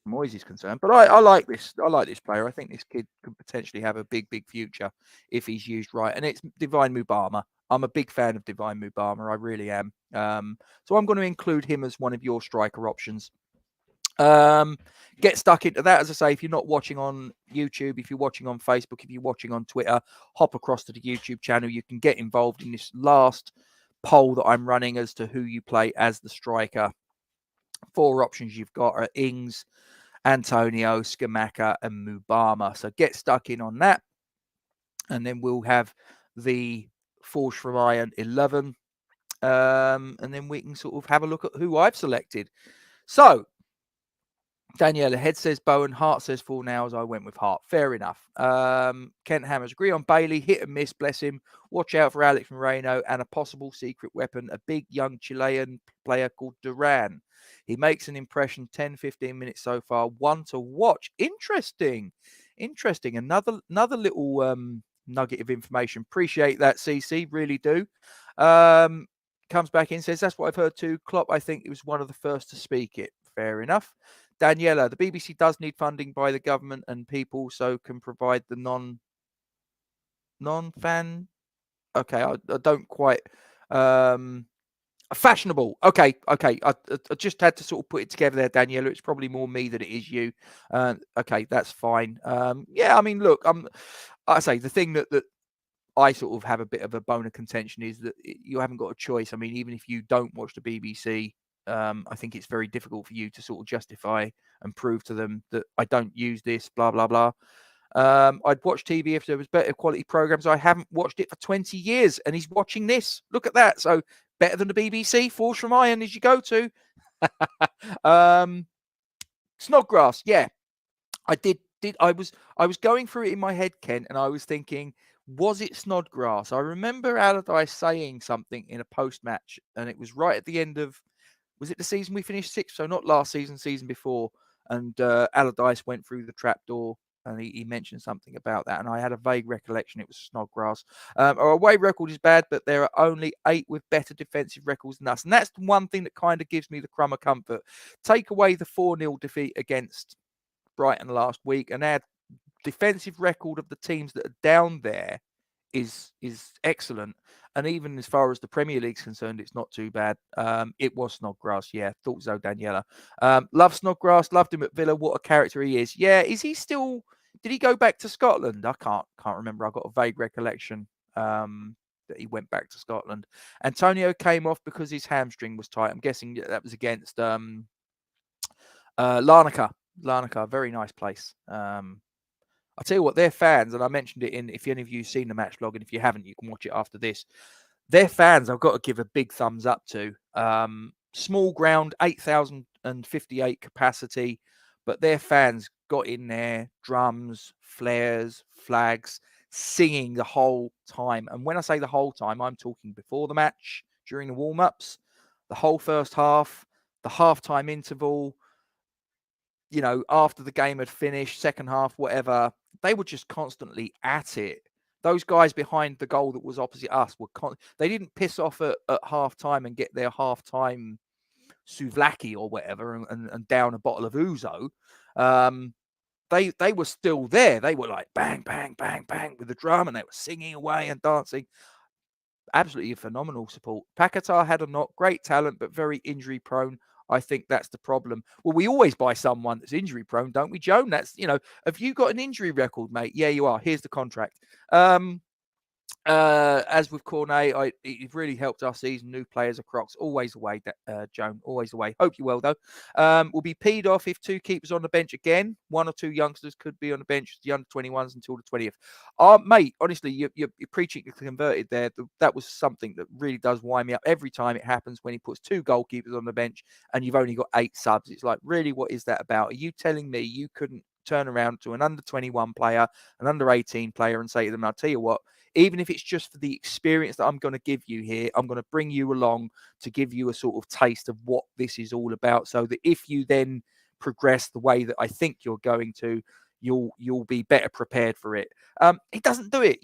Moyes is concerned. But I like this. I like this player. I think this kid could potentially have a big future if he's used right. And it's Divine Mubama. I'm a big fan of Divine Mubama. I really am. So I'm going to include him as one of your striker options. Get stuck into that. As I say, if you're not watching on YouTube, if you're watching on Facebook, if you're watching on Twitter, hop across to the YouTube channel. You can get involved in this last poll that I'm running as to who you play as the striker. 4 options you've got are Ings, Antonio, Skamaka, and Mubama. So get stuck in on that. And then we'll have the Forge from Iron 11. And then we can sort of have a look at who I've selected. So, Daniela, head says Bowen, heart says Fornal, as I went with heart. Fair enough. Kent Hammers, agree on Bailey, hit and miss, bless him. Watch out for Alex Moreno and a possible secret weapon, a big young Chilean player called Duran. He makes an impression, 10-15 minutes so far, one to watch. Interesting. Another little nugget of information. Appreciate that, CC, really do. Comes back in, says, that's what I've heard too. Klopp, I think, he was one of the first to speak it. Fair enough. Daniela, the BBC does need funding by the government and people, so can provide the non-fan. Okay, I don't quite. Fashionable. Okay. I just had to sort of put it together there, Daniela. It's probably more me than it is you. Okay, that's fine. Yeah, I mean, look, I say the thing that I sort of have a bit of a bone of contention is that you haven't got a choice. I mean, even if you don't watch the BBC, I think it's very difficult for you to sort of justify and prove to them that I don't use this, blah, blah, blah. I'd watch TV if there was better quality programs. I haven't watched it for 20 years and he's watching this. Look at that. So better than the BBC, Forge from Iron is you go to. Snodgrass. Yeah, I did. I was going through it in my head, Ken, and I was thinking, was it Snodgrass? I remember Allardyce saying something in a post-match, and it was right at the end of, was it the season we finished 6th? So not last season, season before. And Allardyce went through the trapdoor, and he mentioned something about that. And I had a vague recollection it was Snodgrass. Our away record is bad, but there are only 8 with better defensive records than us. And that's the one thing that kind of gives me the crumb of comfort. Take away the 4-0 defeat against Brighton last week, and our defensive record of the teams that are down there is excellent. And even as far as the Premier League's concerned, it's not too bad. It was Snodgrass, yeah. Thought so, Daniela. Love Snodgrass, loved him at Villa. What a character he is. Yeah, is he still? Did he go back to Scotland? I can't remember. I've got a vague recollection that he went back to Scotland. Antonio came off because his hamstring was tight. I'm guessing that was against Larnaca. Larnaca, very nice place. I'll tell you what, their fans, and I mentioned it in, if any of you have seen the match log, and if you haven't, you can watch it after this. Their fans, I've got to give a big thumbs up to. Small ground, 8,058 capacity, but their fans got in there, drums, flares, flags, singing the whole time. And when I say the whole time, I'm talking before the match, during the warm-ups, the whole first half, the halftime interval, after the game had finished, second half, whatever. They were just constantly at it. Those guys behind the goal that was opposite us they didn't piss off at halftime and get their halftime souvlaki or whatever and down a bottle of ouzo. They were still there. They were like bang, bang, bang, bang with the drum, and they were singing away and dancing. Absolutely phenomenal support. Paquetá had a not great talent, but very injury prone. I think that's the problem. Well, we always buy someone that's injury prone, don't we, Joan? That's, have you got an injury record, mate? Yeah, you are. Here's the contract. As with Cornet, it really helped our season. New players are Crocs. Always away, Joan. Always away. Hope you're well, though. We'll be peed off if 2 keepers on the bench again. 1 or 2 youngsters could be on the bench, the under 21s until the 20th. Mate, honestly, you're preaching converted there. That was something that really does wind me up every time it happens when he puts 2 goalkeepers on the bench and you've only got 8 subs. It's like, really, what is that about? Are you telling me you couldn't turn around to an under 21 player, an under 18 player, and say to them, I'll tell you what, even if it's just for the experience that I'm going to give you here, I'm going to bring you along to give you a sort of taste of what this is all about, so that if you then progress the way that I think you're going to, you'll be better prepared for it. He doesn't do it.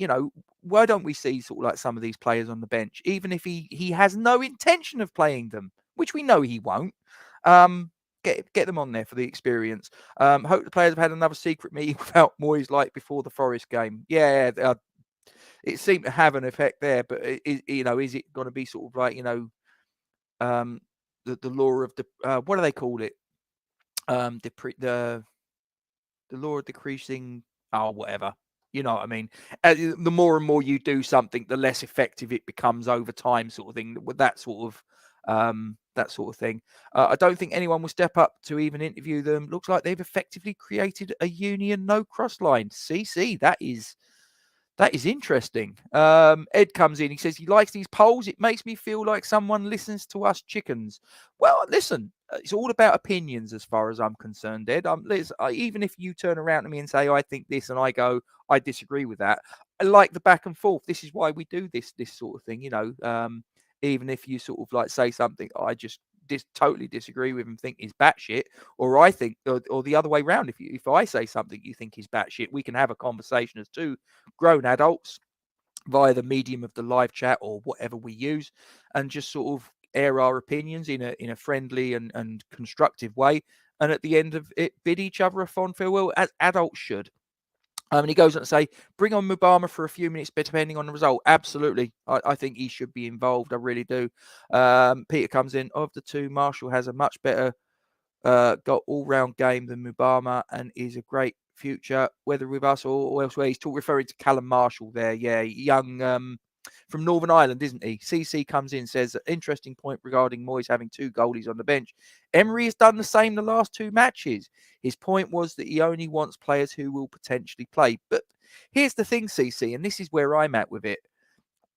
Why don't we see sort of like some of these players on the bench, even if he has no intention of playing them, which we know he won't. Get them on there for the experience. Hope the players have had another secret meeting without Moyes like before the Forest game. Yeah, it seemed to have an effect there, but is it going to be sort of like the law of the what do they call it? The law of decreasing, whatever. You know what I mean? The more and more you do something, the less effective it becomes over time, sort of thing. With that sort of thing. I don't think anyone will step up to even interview them. Looks like they've effectively created a union no cross line. CC, that is interesting. Ed comes in. He says he likes these polls. It makes me feel like someone listens to us chickens. Well, listen, it's all about opinions as far as I'm concerned, Ed. Even if you turn around to me and say, I think this, and I go, I disagree with that. I like the back and forth. This is why we do this sort of thing, even if you sort of like say something I just totally disagree with and think is batshit, or I think, or the other way around. If I say something you think is batshit, we can have a conversation as 2 grown adults via the medium of the live chat or whatever we use, and just sort of air our opinions in a friendly and constructive way. And at the end of it, bid each other a fond farewell, as adults should. And he goes on to say, bring on Mubama for a few minutes, depending on the result. Absolutely. I think he should be involved. I really do. Peter comes in. Of the 2, Marshall has a much better got all-round game than Mubama and is a great future, whether with us or elsewhere. He's referring to Callum Marshall there. Yeah, young from Northern Ireland, isn't he? CC comes in, says, interesting point regarding Moyes having 2 goalies on the bench. Emery has done the same the last 2 matches. His point was that he only wants players who will potentially play. But here's the thing, CC, and this is where I'm at with it.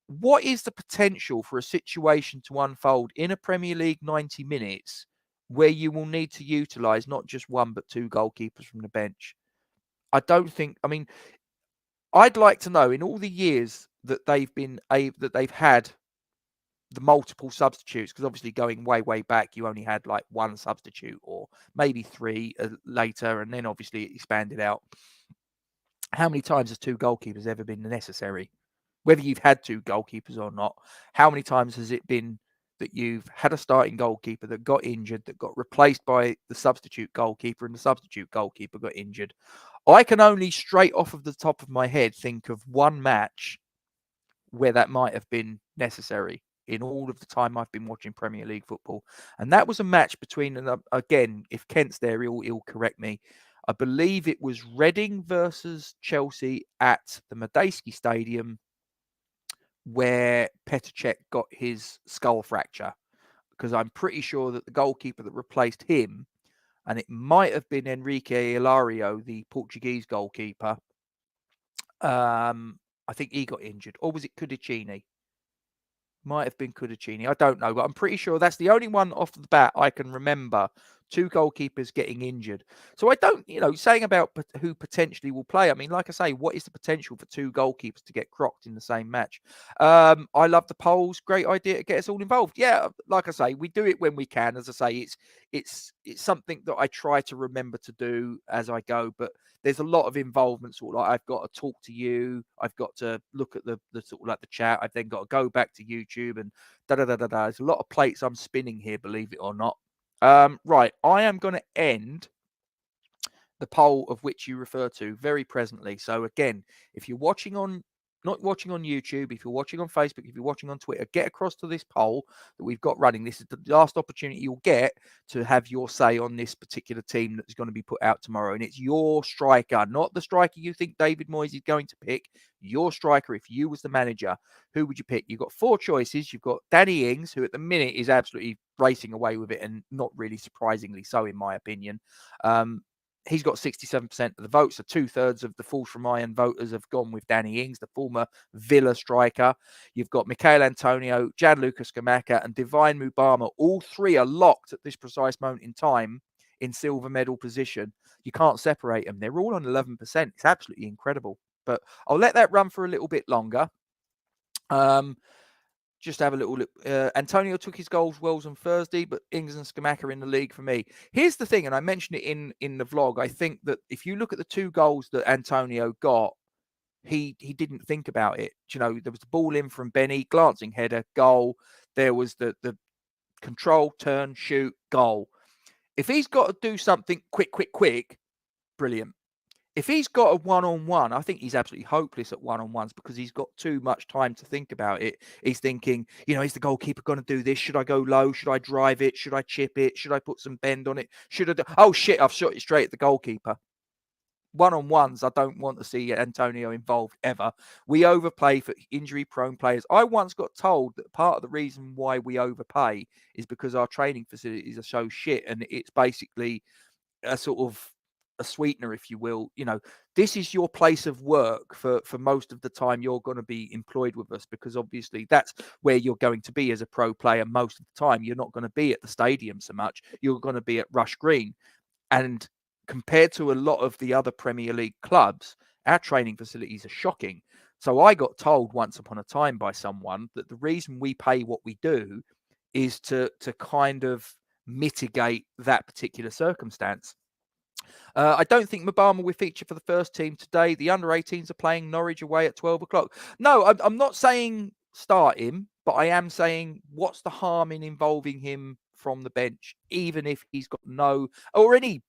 What is the potential for a situation to unfold in a Premier League 90 minutes where you will need to utilise not just 1 but 2 goalkeepers from the bench? I'd like to know, in all the years that they've had the multiple substitutes, because obviously going way back, you only had like 1 substitute or maybe 3 later, and then obviously it expanded out. How many times has 2 goalkeepers ever been necessary? Whether you've had 2 goalkeepers or not, how many times has it been that you've had a starting goalkeeper that got injured, that got replaced by the substitute goalkeeper, and the substitute goalkeeper got injured? I can only straight off of the top of my head think of 1 match where that might have been necessary in all of the time I've been watching Premier League football. And that was a match between, and again, if Kent's there, he'll correct me. I believe it was Reading versus Chelsea at the Madejski Stadium, where Petr Cech got his skull fracture, because I'm pretty sure that the goalkeeper that replaced him, and it might have been Enrique Hilario, the Portuguese goalkeeper, I think he got injured. Or was it Cudicini? Might have been Cudicini. I don't know, but I'm pretty sure that's the only one off the bat I can remember 2 goalkeepers getting injured. So I don't, saying about who potentially will play. I mean, like I say, what is the potential for 2 goalkeepers to get crocked in the same match? I love the polls. Great idea to get us all involved. Yeah, like I say, we do it when we can. As I say, it's something that I try to remember to do as I go, but there's a lot of involvement. Sort of like I've got to talk to you. I've got to look at the sort of like the chat. I've then got to go back to YouTube and da da da da da. There's a lot of plates I'm spinning here, believe it or not. Right, I am going to end the poll of which you refer to very presently. So again, if you're not watching on YouTube, if you're watching on Facebook, if you're watching on Twitter, get across to this poll that we've got running. This is the last opportunity you'll get to have your say on this particular team that's going to be put out tomorrow. And it's your striker, not the striker you think David Moyes is going to pick. Your striker, if you was the manager, who would you pick? You've got 4 choices. You've got Danny Ings, who at the minute is absolutely racing away with it, and not really surprisingly so, in my opinion. He's got 67% of the votes, so 2/3 of the Force from Iron voters have gone with Danny Ings, the former Villa striker. You've got Michail Antonio, Gianluca Scamacca, and Divine Mubama. All 3 are locked at this precise moment in time in silver medal position. You can't separate them. They're all on 11%. It's absolutely incredible. But I'll let that run for a little bit longer. Just have a little look. Antonio took his goals well on Thursday, but Ings and Scamacca are in the league for me. Here's the thing, and I mentioned it in the vlog. I think that if you look at the 2 goals that Antonio got, he didn't think about it. There was the ball in from Benny, glancing header, goal. There was the control, turn, shoot, goal. If he's got to do something quick, brilliant. If he's got a one-on-one, I think he's absolutely hopeless at one-on-ones because he's got too much time to think about it. He's thinking, is the goalkeeper going to do this? Should I go low? Should I drive it? Should I chip it? Should I put some bend on it? Should I do... Oh, shit, I've shot it straight at the goalkeeper. One-on-ones, I don't want to see Antonio involved ever. We overpay for injury-prone players. I once got told that part of the reason why we overpay is because our training facilities are so shit, and it's basically a sort of a sweetener, if you will. This is your place of work for most of the time you're going to be employed with us, because obviously that's where you're going to be as a pro player most of the time. You're not going to be at the stadium so much. You're going to be at Rush Green. And compared to a lot of the other Premier League clubs, our training facilities are shocking. So I got told once upon a time by someone that the reason we pay what we do is to kind of mitigate that particular circumstance. I don't think Mubama will feature for the first team today. The under-18s are playing Norwich away at 12 o'clock. No, I'm not saying start him, but I am saying what's the harm in involving him from the bench, even if he's got or any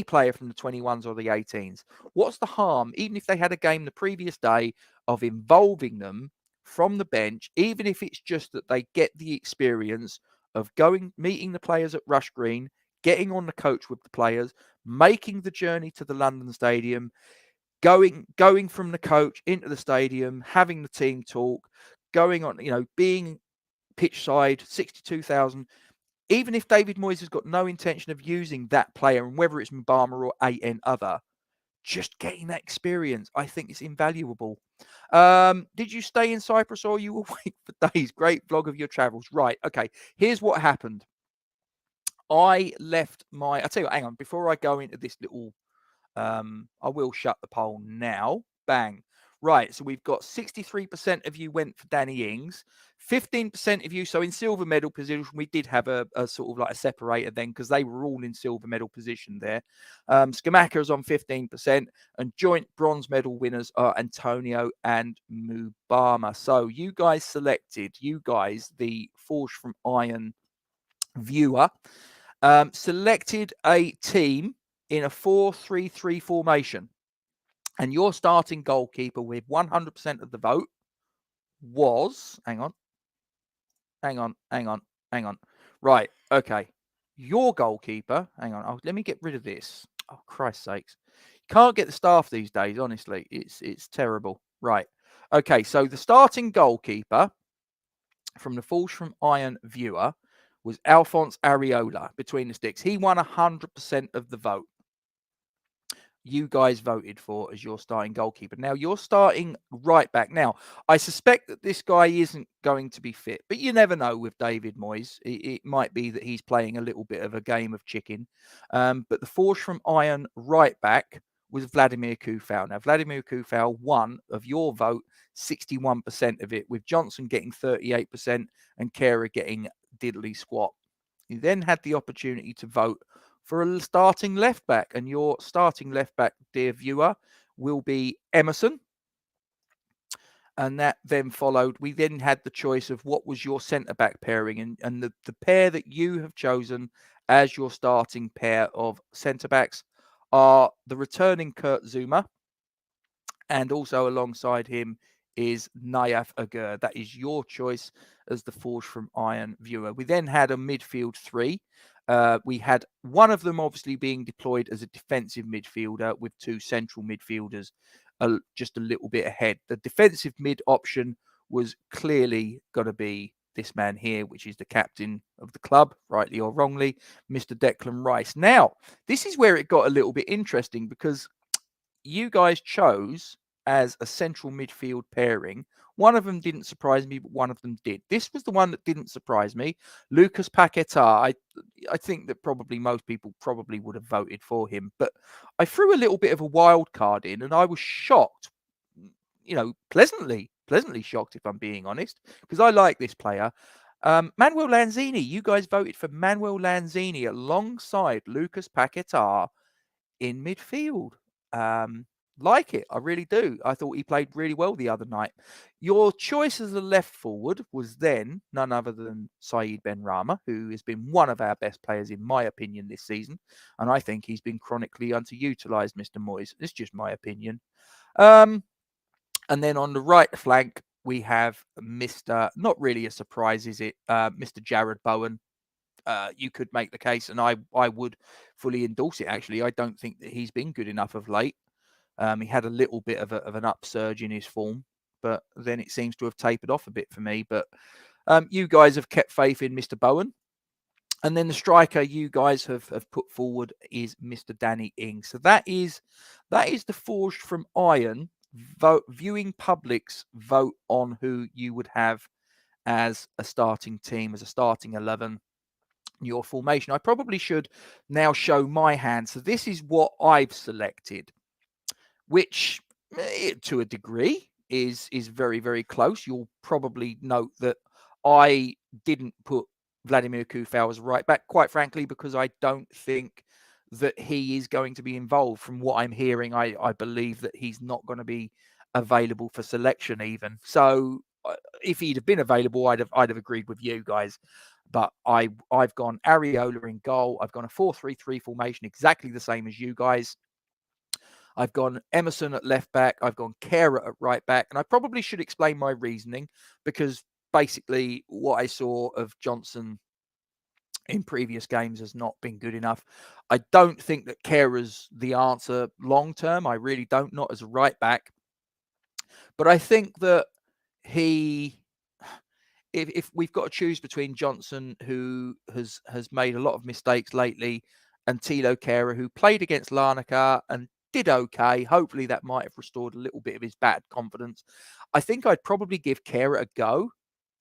player from the 21s or the 18s. What's the harm, even if they had a game the previous day, of involving them from the bench, even if it's just that they get the experience of meeting the players at Rush Green, getting on the coach with the players, making the journey to the London Stadium, going from the coach into the stadium, having the team talk, going on, being pitch side, 62,000. Even if David Moyes has got no intention of using that player, and whether it's Mubama or AN other, just getting that experience, I think it's invaluable. Did you stay in Cyprus or you were awake for days? Great vlog of your travels. Right. Okay. Here's what happened. I left I'll tell you what, hang on, before I go into this little, I will shut the poll now. Bang. Right, so we've got 63% of you went for Danny Ings, 15% of you, so in silver medal position, we did have a sort of like a separator then, because they were all in silver medal position there. Scamacca is on 15%, and joint bronze medal winners are Antonio and Mubama. So you guys, the Forge from Iron viewer, selected a team in a 4-3-3 formation, and your starting goalkeeper with 100% of the vote was, hang on. Right, okay. Your goalkeeper, hang on, let me get rid of this. Oh, Christ's sakes. You can't get the staff these days, honestly. It's terrible. Right. Okay, so the starting goalkeeper from the Forge from Iron viewer was Alphonse Areola between the sticks. He won 100% of the vote. you guys voted for as your starting goalkeeper. Now, you're starting right back. Now, I suspect that this guy isn't going to be fit, but you never know with David Moyes. It might be that he's playing a little bit of a game of chicken. But the force from Iron right back was Vladimir Kufal. Now, Vladimir Kufal won of your vote, 61% of it, with Johnson getting 38% and Kehrer getting diddly squat. You then had the opportunity to vote for a starting left back, and your starting left back, dear viewer, will be Emerson. And that then followed. We then had the choice of what was your centre back pairing, and the pair that you have chosen as your starting pair of centre backs are the returning Kurt Zouma, and also alongside him is Nayef Agur. That is your choice as the Forge from Iron viewer. We then had a midfield three. We had one of them obviously being deployed as a defensive midfielder with two central midfielders just a little bit ahead. The defensive mid option was clearly going to be this man here, which is the captain of the club, rightly or wrongly, Mr. Declan Rice. Now, this is where it got a little bit interesting because you guys chose as a central midfield pairing. One of them didn't surprise me, but one of them did. This was the one that didn't surprise me. Lucas Paquetá. I think that probably most people probably would have voted for him, but I threw a little bit of a wild card in, and I was shocked, pleasantly shocked, if I'm being honest, because I like this player. Manuel Lanzini. You guys voted for Manuel Lanzini alongside Lucas Paquetá in midfield. Like it, I really do. I thought he played really well the other night. Your choice as a left forward was then none other than Saeed Benrahma, who has been one of our best players, in my opinion, this season. And I think he's been chronically underutilised, Mr. Moyes. It's just my opinion. And then on the right flank, we have Mr. Not really a surprise, is it? Mr. Jared Bowen. You could make the case, and I would fully endorse it, actually. I don't think that he's been good enough of late. He had a little bit of an upsurge in his form, but then it seems to have tapered off a bit for me. But you guys have kept faith in Mr. Bowen. And then the striker you guys have put forward is Mr. Danny Ings. So that is the Forged from Iron viewing public's vote on who you would have as a starting team, as a starting 11. Your formation. I probably should now show my hand. So this is what I've selected, which to a degree is very, very close. You'll probably note that I didn't put Vladimir Kufal as right back, quite frankly, because I don't think that he is going to be involved. From what I'm hearing, I believe that he's not going to be available for selection even. So if he'd have been available, I'd have agreed with you guys. But I've gone Areola in goal. I've gone a 4-3-3 formation, exactly the same as you guys. I've gone Emerson at left back. I've gone Kehrer at right back. And I probably should explain my reasoning, because basically what I saw of Johnson in previous games has not been good enough. I don't think that Kehrer's the answer long term. I really don't, not as a right back. But I think that if we've got to choose between Johnson, who has made a lot of mistakes lately, and Thilo Kehrer, who played against Larnaca and did okay. Hopefully that might have restored a little bit of his bad confidence. I think I'd probably give Kehrer a go.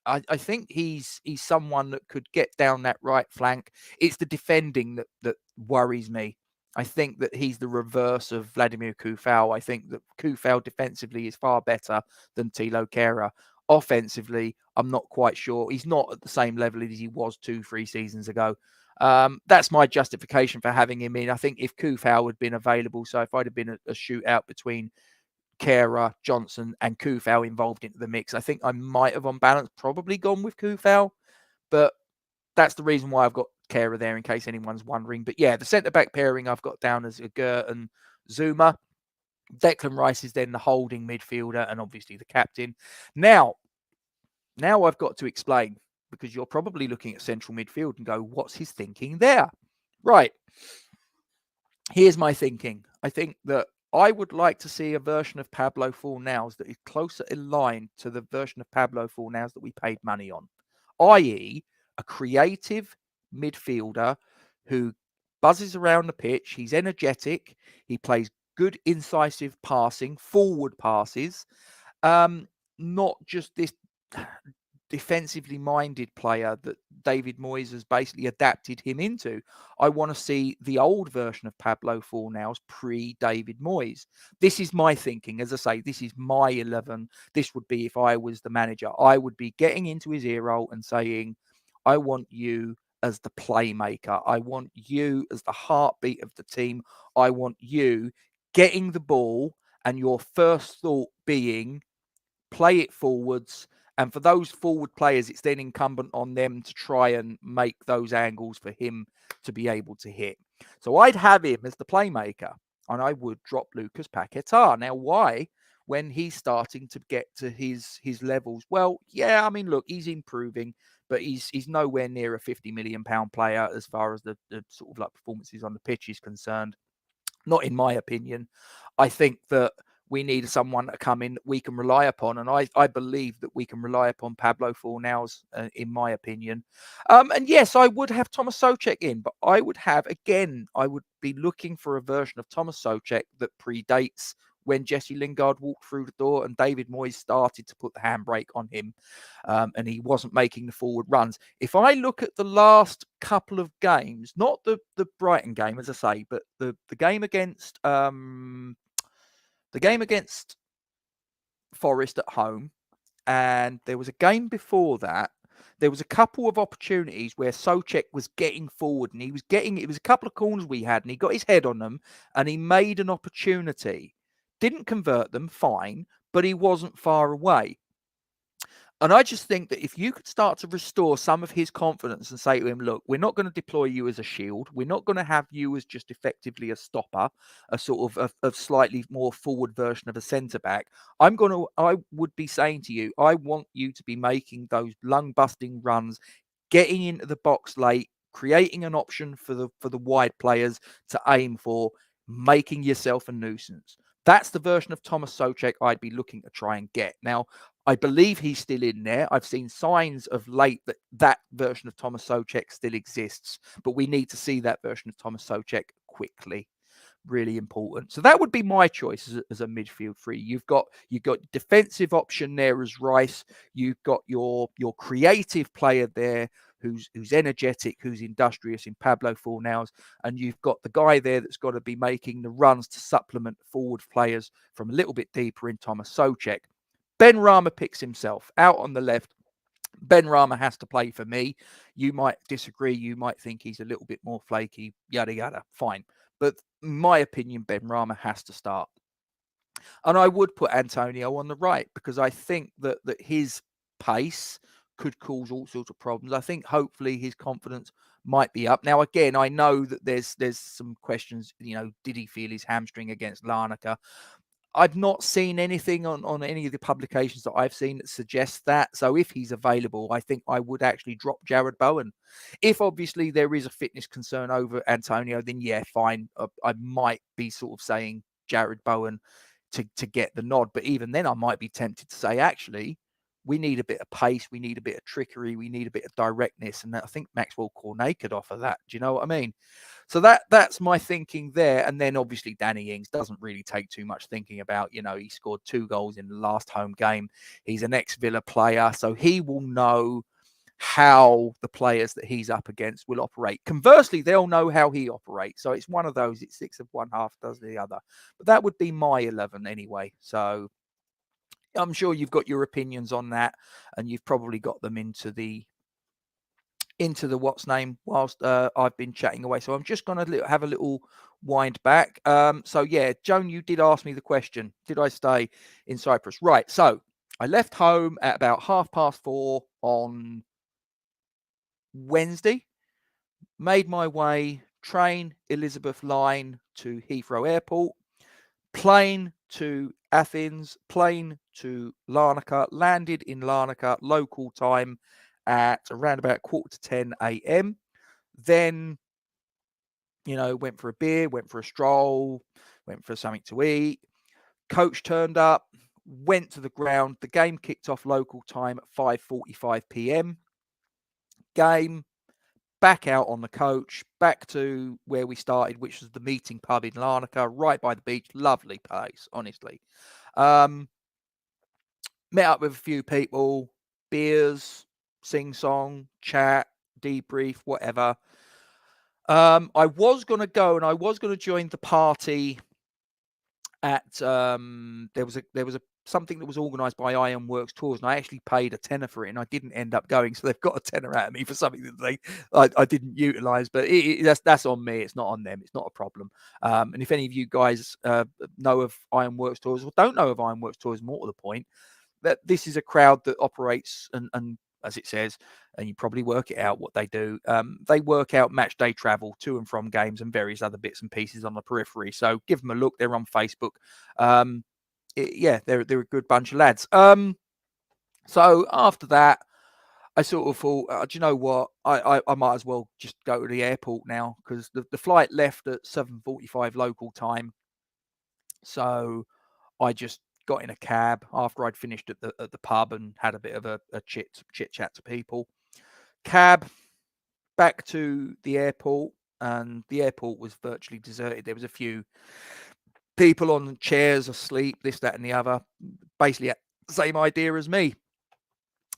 I think he's someone that could get down that right flank. It's the defending that worries me. I think that he's the reverse of Vladimir Kufal. I think that Kufal defensively is far better than Thilo Kehrer. Offensively, I'm not quite sure. He's not at the same level as he was 2-3 seasons ago. That's my justification for having him in. I think if Kufal had been available, so if I'd have been a shootout between Kehrer, Johnson, and Kufal involved into the mix, I think I might have, on balance, probably gone with Kufal. But that's the reason why I've got Kehrer there, in case anyone's wondering. But yeah, the centre-back pairing I've got down as Agur and Zouma. Declan Rice is then the holding midfielder and obviously the captain. Now I've got to explain, because you're probably looking at central midfield and go, what's his thinking there? Right. Here's my thinking. I think that I would like to see a version of Pablo Fornals that is closer aligned to the version of Pablo Fornals that we paid money on, i.e. a creative midfielder who buzzes around the pitch. He's energetic. He plays good incisive passing, forward passes, not just this defensively minded player that David Moyes has basically adapted him into. I want to see the old version of Pablo Fornals pre-David Moyes. This is my thinking. As I say, this is my 11. This would be if I was the manager. I would be getting into his ear roll and saying, I want you as the playmaker. I want you as the heartbeat of the team. I want you getting the ball and your first thought being, play it forwards. And for those forward players, it's then incumbent on them to try and make those angles for him to be able to hit. So I'd have him as the playmaker, and I would drop Lucas Paquetá. Now, why? When he's starting to get to his levels, well, yeah, I mean, look, he's improving, but he's nowhere near a £50 million player as far as the sort of like performances on the pitch is concerned. Not in my opinion. I think that we need someone to come in that we can rely upon. And I believe that we can rely upon Pablo Fornals, in my opinion. And yes, I would have Thomas Souček in, but I would be looking for a version of Thomas Souček that predates when Jesse Lingard walked through the door and David Moyes started to put the handbrake on him, and he wasn't making the forward runs. If I look at the last couple of games, not the Brighton game, as I say, but the game against Forest at home, and there was a game before that. There was a couple of opportunities where Souček was getting forward, and it was a couple of corners we had, and he got his head on them, and he made an opportunity. Didn't convert them, fine, but he wasn't far away. And I just think that if you could start to restore some of his confidence and say to him, look, we're not going to deploy you as a shield. We're not going to have you as just effectively a stopper, a sort of a slightly more forward version of a centre-back. I would be saying to you, I want you to be making those lung-busting runs, getting into the box late, creating an option for the wide players to aim for, making yourself a nuisance. That's the version of Thomas Souček I'd be looking to try and get. Now, I believe he's still in there. I've seen signs of late that version of Thomas Souček still exists, but we need to see that version of Thomas Souček quickly. Really important. So that would be my choice as a midfield three. You've got defensive option there as Rice. You've got your creative player there who's energetic, who's industrious in Pablo Fornals, and you've got the guy there that's got to be making the runs to supplement forward players from a little bit deeper in Thomas Souček. Benrahma picks himself out on the left. Benrahma has to play for me. You might disagree. You might think he's a little bit more flaky, yada, yada. Fine. But in my opinion, Benrahma has to start. And I would put Antonio on the right because I think that his pace could cause all sorts of problems. I think hopefully his confidence might be up. Now, again, I know that there's some questions, did he feel his hamstring against Larnaca? I've not seen anything on any of the publications that I've seen that suggests that. So if he's available, I think I would actually drop Jared Bowen. If obviously there is a fitness concern over Antonio, then yeah, fine. I might be sort of saying Jared Bowen to get the nod. But even then, I might be tempted to say, actually, we need a bit of pace. We need a bit of trickery. We need a bit of directness. And I think Maxwell Cornet could offer that. Do you know what I mean? So that's my thinking there. And then obviously Danny Ings doesn't really take too much thinking about, he scored 2 goals in the last home game. He's an ex-Villa player, so he will know how the players that he's up against will operate. Conversely, they'll know how he operates. So it's one of those, it's 6 of one, half does the other. But that would be my 11 anyway. So I'm sure you've got your opinions on that, and you've probably got them into the what's name whilst I've been chatting away. So I'm just going to have a little wind back. So yeah, Joan, you did ask me the question, did I stay in Cyprus? Right. So I left home at about 4:30 on Wednesday, made my way, train Elizabeth line to Heathrow Airport, plane to Athens, plane to Larnaca, landed in Larnaca local time at around about 9:45 a.m. Then, went for a beer, went for a stroll, went for something to eat. Coach turned up, went to the ground. The game kicked off local time at 5:45 p.m. Game, back out on the coach, back to where we started, which was the meeting pub in Larnaca, right by the beach. Lovely place, honestly. Met up with a few people, beers, sing-song, chat, debrief, whatever. I was going to go and I was going to join the party at there was a something that was organised by Ironworks Tours, and I actually paid a tenner for it, and I didn't end up going, so they've got a tenner out of me for something that I didn't utilise. But that's on me; it's not on them. It's not a problem. And if any of you guys know of Ironworks Tours or don't know of Ironworks Tours, more to the point, that this is a crowd that operates and as it says, and you probably work it out what they do. They work out match day travel to and from games and various other bits and pieces on the periphery. So give them a look. They're on Facebook. They're a good bunch of lads. So after that, I sort of thought, do you know what? I might as well just go to the airport now, because the flight left at 7:45 local time. So I just got in a cab after I'd finished at the pub and had a bit of a chit chat to people. Cab back to the airport, and the airport was virtually deserted. There was a few people on chairs asleep, this, that, and the other. Basically, the same idea as me.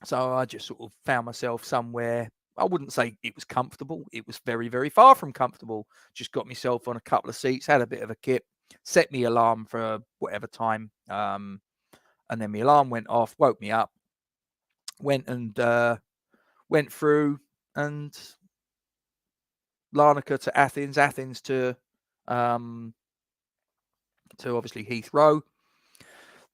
So I just sort of found myself somewhere. I wouldn't say it was comfortable. It was very, very far from comfortable. Just got myself on a couple of seats, had a bit of a kip, set me alarm for whatever time. And then my alarm went off, woke me up, went through, and Larnaca to Athens to obviously Heathrow.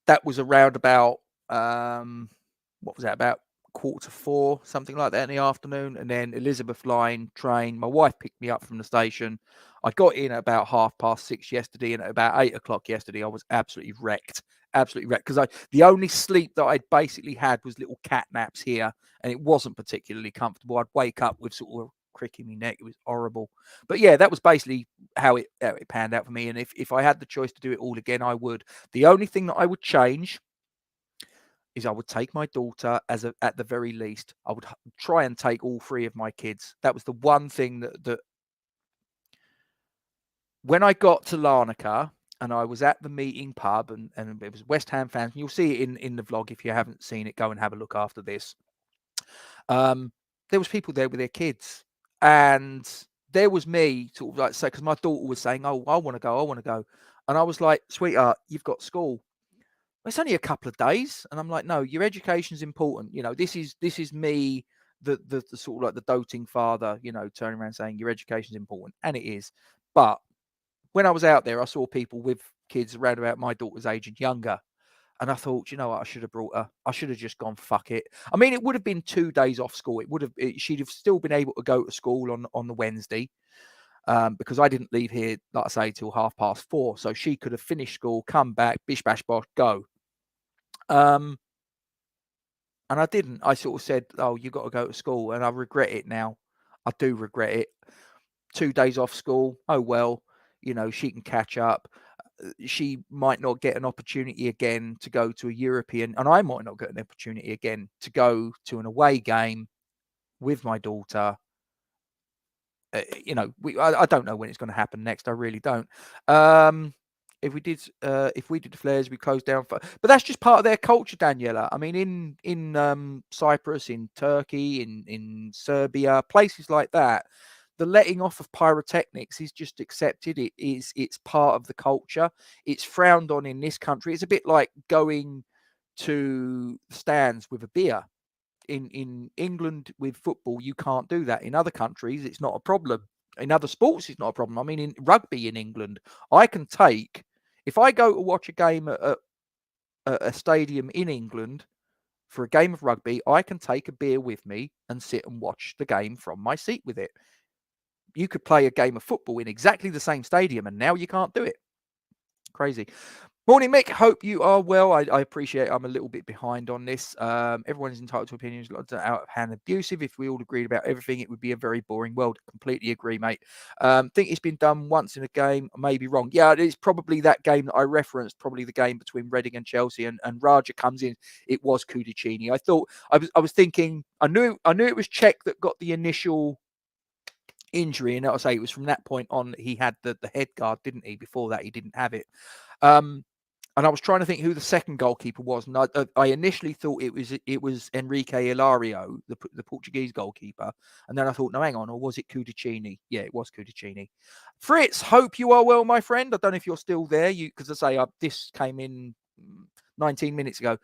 That was around about what was that, about 3:45, something like that in the afternoon. And then Elizabeth Line train, my wife picked me up from the station. I got in at about 6:30 yesterday, and at about 8:00 yesterday I was absolutely wrecked, because the only sleep that I'd basically had was little cat naps here, and it wasn't particularly comfortable. I'd wake up with sort of a crick in my neck. It was horrible. But yeah, that was basically how it panned out for me. And if I had the choice to do it all again, I would. The only thing that I would change is I would take my daughter at the very least. I would try and take all three of my kids. That was the one thing that when I got to Larnaca and I was at the meeting pub, and it was West Ham fans, and you'll see it in the vlog. If you haven't seen it, go and have a look after this. There was people there with their kids, and there was me sort of like, so, because my daughter was saying, oh, I want to go. And I was like, sweetheart, you've got school. It's only a couple of days. And I'm like, no, your education's important. You know, this is me, the sort of like the doting father, you know, turning around saying your education's important. And it is. But when I was out there, I saw people with kids around about my daughter's age and younger. And I thought, you know what, I should have brought her. I should have just gone, fuck it. I mean, it would have been 2 days off school. She'd have still been able to go to school on the Wednesday. Because I didn't leave here, like I say, till 4:30. So she could have finished school, come back, bish, bash, bosh, go. And I didn't. I sort of said, oh, you got to go to school. And I regret it now. I do regret it. 2 days off school. Oh, well, you know, she can catch up. She might not get an opportunity again to go to a European, and I might not get an opportunity again to go to an away game with my daughter. You know, I don't know when it's going to happen next. I really don't. If we did the flares, we closed down. But that's just part of their culture, Daniela. I mean, in Cyprus, in Turkey, in Serbia, places like that, the letting off of pyrotechnics is just accepted. It's part of the culture. It's frowned on in this country. It's a bit like going to the stands with a beer. In England with football, you can't do that. In other countries, it's not a problem. In other sports, it's not a problem. I mean, in rugby in England, I can take, if I go to watch a game at a stadium in England for a game of rugby, I can take a beer with me and sit and watch the game from my seat with it. You could play a game of football in exactly the same stadium, and now you can't do it. Crazy. Morning, Mick. Hope you are well. I appreciate I'm a little bit behind on this. Everyone is entitled to opinions, out of hand abusive. If we all agreed about everything, it would be a very boring world. Completely agree, mate. Think it's been done once in a game. I may be wrong. Yeah, it's probably that game that I referenced, probably the game between Reading and Chelsea, and Raja comes in. It was Kudicini. I was thinking, I knew it was Czech that got the initial injury. And I'll say it was from that point on that he had the head guard, didn't he? Before that, he didn't have it. And I was trying to think who the second goalkeeper was, and I initially thought it was Enrique Ilario, the Portuguese goalkeeper, and then I thought, no, hang on, or was it Cudicini? Yeah, it was Cudicini. Fritz, hope you are well, my friend. I don't know if you're still there, because I say this came in 19 minutes ago.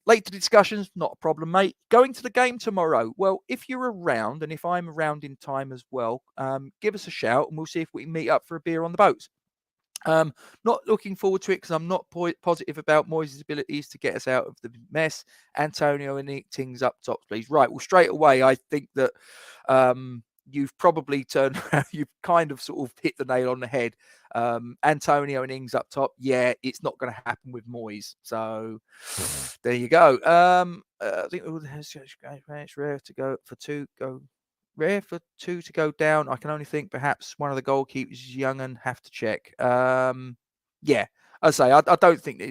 Late to discussions, not a problem, mate. Going to the game tomorrow. Well, if you're around, and if I'm around in time as well, give us a shout, and we'll see if we can meet up for a beer on the boats. Not looking forward to it because I'm not positive about Moyes' abilities to get us out of the mess. Antonio and things up top, please. Right. Well, straight away, I think that you've probably turned around. You've kind of sort of hit the nail on the head. Antonio and Ings up top. Yeah, it's not going to happen with Moyes. So there you go. I think it's rare to go for two. Rare for two to go down. I can only think perhaps one of the goalkeepers is young and have to check. Yeah, I say I don't think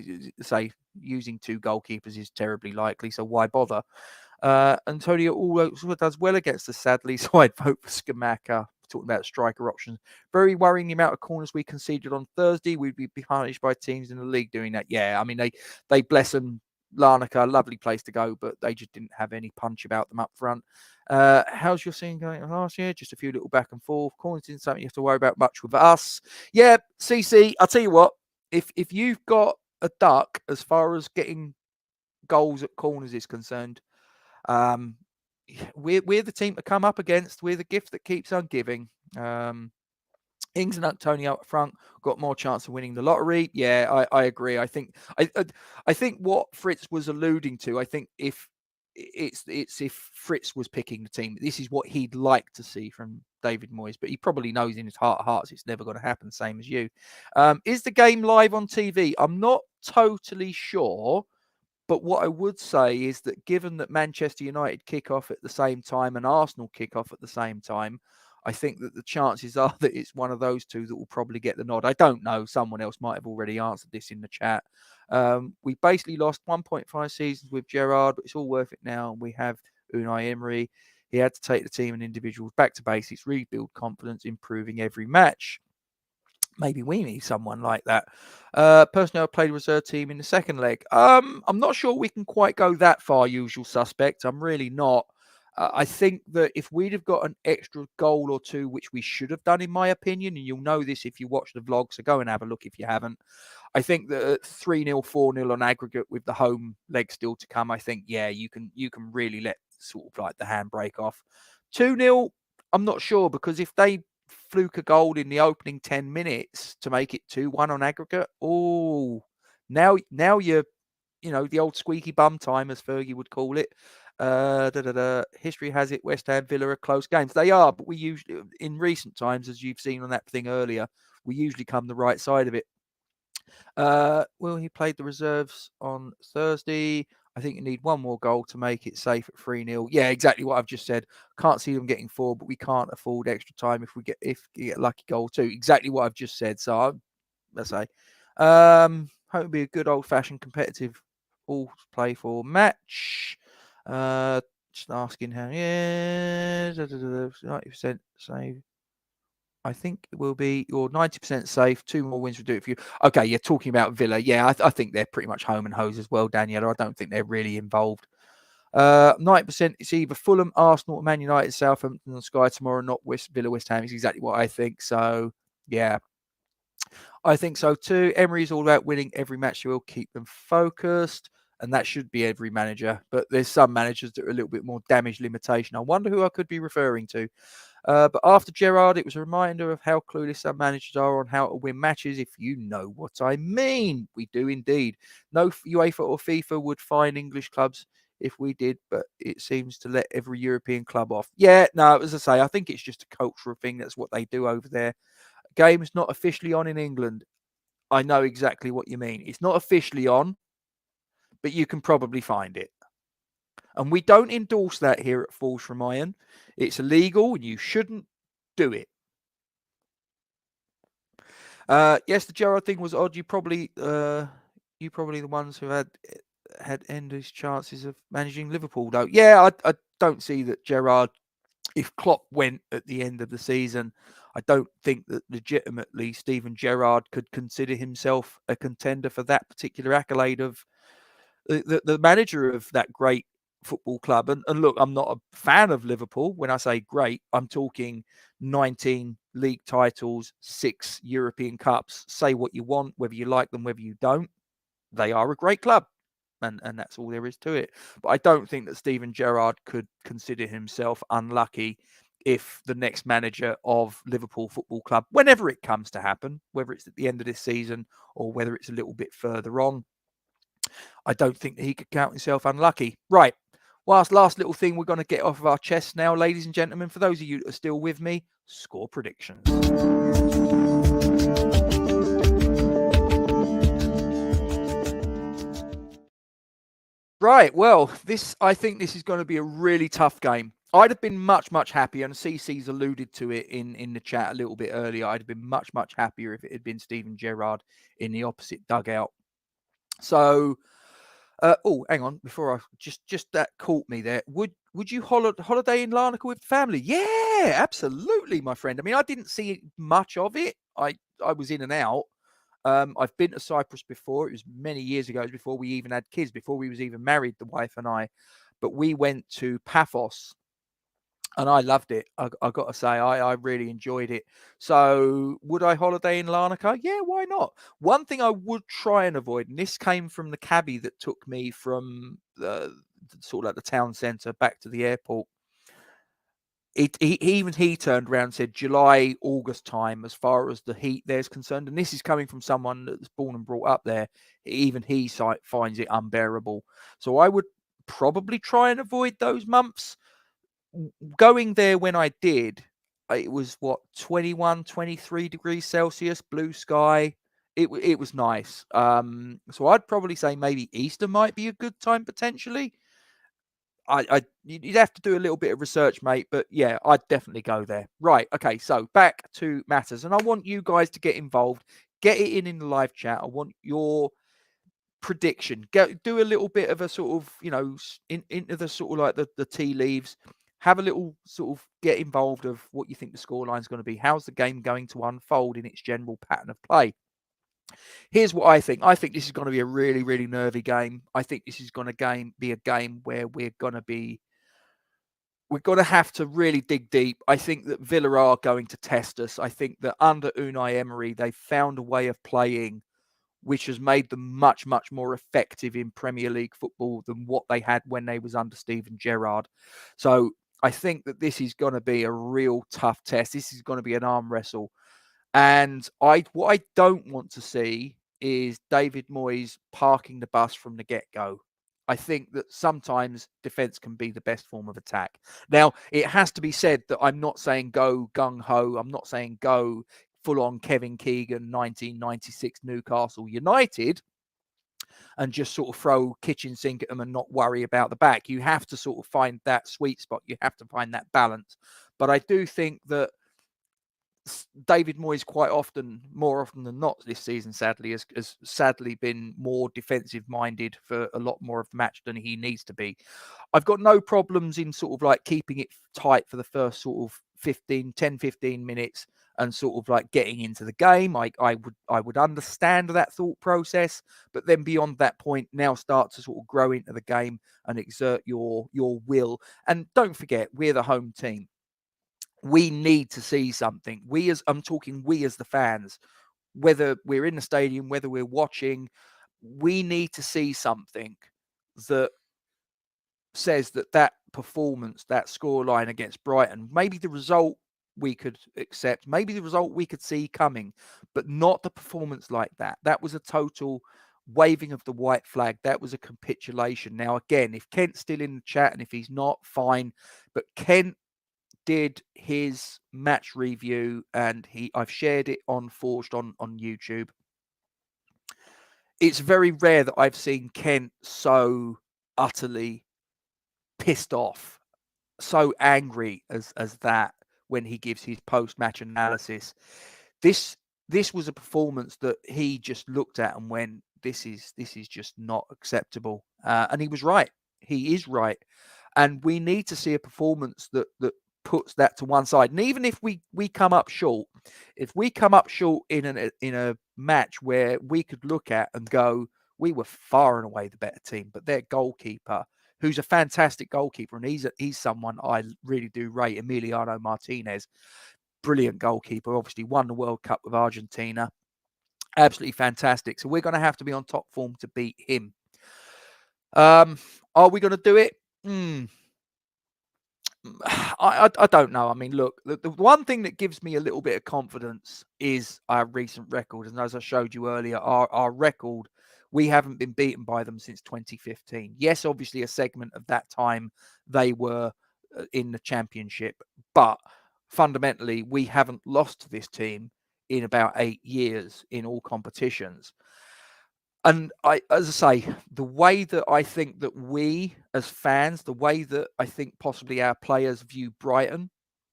using two goalkeepers is terribly likely. So why bother? Antonio also does well against us, sadly. So I'd vote for Skamaka. Talking about striker options, very worrying the amount of corners we conceded on Thursday. We'd be punished by teams in the league doing that. Yeah, I mean they bless them. Larnaca, lovely place to go, but they just didn't have any punch about them up front. How's your scene going last year? Just a few little back and forth. Corners isn't something you have to worry about much with us. Yeah, CC, I'll tell you what, if you've got a duck as far as getting goals at corners is concerned, we're the team to come up against. We're the gift that keeps on giving. Ings and Antonio up front got more chance of winning the lottery. Yeah, I agree. I think what Fritz was alluding to, I think if Fritz was picking the team, this is what he'd like to see from David Moyes, but he probably knows in his heart of hearts it's never going to happen, same as you. Is the game live on TV? I'm not totally sure, but what I would say is that given that Manchester United kick off at the same time and Arsenal kick off at the same time, I think that the chances are that it's one of those two that will probably get the nod. I don't know. Someone else might have already answered this in the chat. We basically lost 1.5 seasons with Gerrard, but it's all worth it now. We have Unai Emery. He had to take the team and individuals back to basics, rebuild confidence, improving every match. Maybe we need someone like that. Personally, I played a reserve team in the second leg. I'm not sure we can quite go that far, usual suspect. I'm really not. I think that if we'd have got an extra goal or two, which we should have done, in my opinion, and you'll know this if you watch the vlog, so go and have a look if you haven't. I think that 3-0, 4-0 on aggregate with the home leg still to come, I think, yeah, you can really let sort of like the handbrake off. 2-0, I'm not sure, because if they fluke a goal in the opening 10 minutes to make it 2-1 on aggregate, now you're, the old squeaky bum time, as Fergie would call it. History has it West Ham Villa are close games. They are, but we usually, in recent times, as you've seen on that thing earlier, we usually come the right side of it. Well, he played the reserves on Thursday. I think you need one more goal to make it safe at 3-0. Yeah, exactly what I've just said. Can't see them getting 4, but we can't afford extra time if you get a lucky goal too. Exactly what I've just said. So let's say, hope it'll be a good old fashioned competitive all play for match. Just asking how, 90% save. I think it will be your 90% safe. 2 more wins will do it for you. Okay, you're talking about Villa. Yeah, I think they're pretty much home and hose as well, Daniela. I don't think they're really involved. 90%, it's either Fulham, Arsenal, Man United, Southampton on Sky tomorrow, not Villa, West Ham. Is exactly what I think. So, yeah, I think so too. Emery's all about winning every match. He will keep them focused. And that should be every manager. But there's some managers that are a little bit more damage limitation. I wonder who I could be referring to. But after Gerrard, it was a reminder of how clueless some managers are on how to win matches, if you know what I mean. We do indeed. No UEFA or FIFA would fine English clubs if we did, but it seems to let every European club off. Yeah, no, as I say, I think it's just a cultural thing. That's what they do over there. Game's not officially on in England. I know exactly what you mean. It's not officially on, but you can probably find it. And we don't endorse that here at Falls from Iron. It's illegal and you shouldn't do it. Yes, the Gerrard thing was odd. You probably the ones who had endless chances of managing Liverpool, though. Yeah, I don't see that Gerrard if Klopp went at the end of the season, I don't think that legitimately Steven Gerrard could consider himself a contender for that particular accolade of the manager of that great football club. And look, I'm not a fan of Liverpool. When I say great, I'm talking 19 league titles, 6 European Cups. Say what you want, whether you like them, whether you don't. They are a great club. And that's all there is to it. But I don't think that Steven Gerrard could consider himself unlucky if the next manager of Liverpool Football Club, whenever it comes to happen, whether it's at the end of this season or whether it's a little bit further on, I don't think that he could count himself unlucky. Right. Last little thing we're going to get off of our chest now, ladies and gentlemen, for those of you that are still with me, score predictions. Right, well, I think this is going to be a really tough game. I'd have been much happier, and CC's alluded to it in the chat a little bit earlier. I'd have been much happier if it had been Steven Gerrard in the opposite dugout. So, hang on, before I just that caught me there. Would you holiday in Larnaca with family? Yeah, absolutely, my friend. I mean, I didn't see much of it. I was in and out. I've been to Cyprus before. It was many years ago, before we even had kids, before we was even married, the wife and I. But we went to Paphos, and I loved it. I got to say, I really enjoyed it. So would I holiday in Larnaca? Yeah, why not? One thing I would try and avoid, and this came from the cabbie that took me from sort of like the town centre back to the airport. Even he turned around and said July, August time, as far as the heat there's concerned. And this is coming from someone that's born and brought up there. Even he finds it unbearable. So I would probably try and avoid those months. Going there when I did, it was 21, 23 degrees Celsius, blue sky. It was nice. So I'd probably say maybe Easter might be a good time potentially. You'd have to do a little bit of research, mate, but yeah, I'd definitely go there. Right, okay, so back to matters, and I want you guys to get involved. Get it in the live chat. I want your prediction. Do a little bit of a sort of, into the sort of like the tea leaves. Have a little sort of get involved of what you think the scoreline is going to be. How's the game going to unfold in its general pattern of play? Here's what I think. I think this is going to be a really, really nervy game. I think this is going to be a game where we're going to have to really dig deep. I think that Villa are going to test us. I think that under Unai Emery, they found a way of playing which has made them much more effective in Premier League football than what they had when they was under Steven Gerrard. So I think that this is going to be a real tough test. This is going to be an arm wrestle. And what I don't want to see is David Moyes parking the bus from the get-go. I think that sometimes defense can be the best form of attack. Now, it has to be said that I'm not saying go gung-ho. I'm not saying go full-on Kevin Keegan, 1996 Newcastle United, and just sort of throw kitchen sink at them and not worry about the back. You have to sort of find that sweet spot. You have to find that balance. But I do think that David Moyes more often than not this season, sadly, has sadly been more defensive minded for a lot more of the match than he needs to be. I've got no problems in sort of like keeping it tight for the first sort of 15 minutes and sort of like getting into the game. I would understand that thought process, but then beyond that point, now start to sort of grow into the game and exert your will. And don't forget, we're the home team. We need to see something. I'm talking we as the fans, whether we're in the stadium, whether we're watching, we need to see something that says that performance, that scoreline against Brighton, maybe the result we could accept, maybe the result we could see coming, but not the performance like that. That was a total waving of the white flag. That was a capitulation. Now, again, if Kent's still in the chat and if he's not, fine. But Kent did his match review and I've shared it on Forged on YouTube. It's very rare that I've seen Kent so utterly pissed off, so angry as that when he gives his post-match analysis. This was a performance that he just looked at and went, this is just not acceptable. And he was right. He is right. And we need to see a performance that puts that to one side. And even if we come up short, if we come up short in a match where we could look at and go, we were far and away the better team, but their goalkeeper, who's a fantastic goalkeeper, and he's someone I really do rate, Emiliano Martinez, brilliant goalkeeper, obviously won the World Cup with Argentina, absolutely fantastic. So we're going to have to be on top form to beat him. Are we going to do it? I don't know. I mean, look, the one thing that gives me a little bit of confidence is our recent record. And as I showed you earlier, our record, we haven't been beaten by them since 2015. Yes, obviously a segment of that time they were in the championship, but fundamentally we haven't lost to this team in about 8 years in all competitions. And as I say, the way that I think that we as fans, the way that I think possibly our players view Brighton,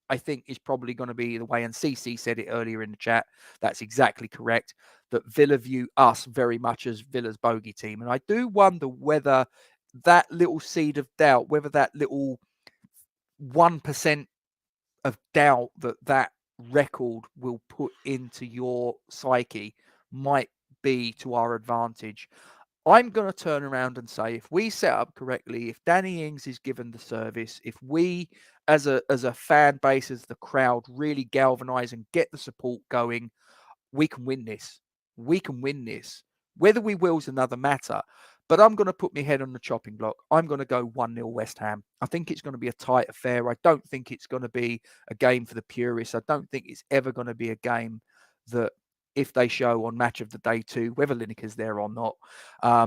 I think is probably going to be the way, and CC said it earlier in the chat, that's exactly correct, that Villa view us very much as Villa's bogey team. And I do wonder whether that little seed of doubt, whether that little 1% of doubt that record will put into your psyche might be to our advantage. I'm going to turn around and say, if we set up correctly, if Danny Ings is given the service, if we as a fan base, as the crowd, really galvanize and get the support going, we can win this. We can win this. Whether we will is another matter. But I'm going to put my head on the chopping block. I'm going to go 1-0 West Ham. I think it's going to be a tight affair. I don't think it's going to be a game for the purists. I don't think it's ever going to be a game that, if they show on Match of the Day 2, whether Lineker's there or not, I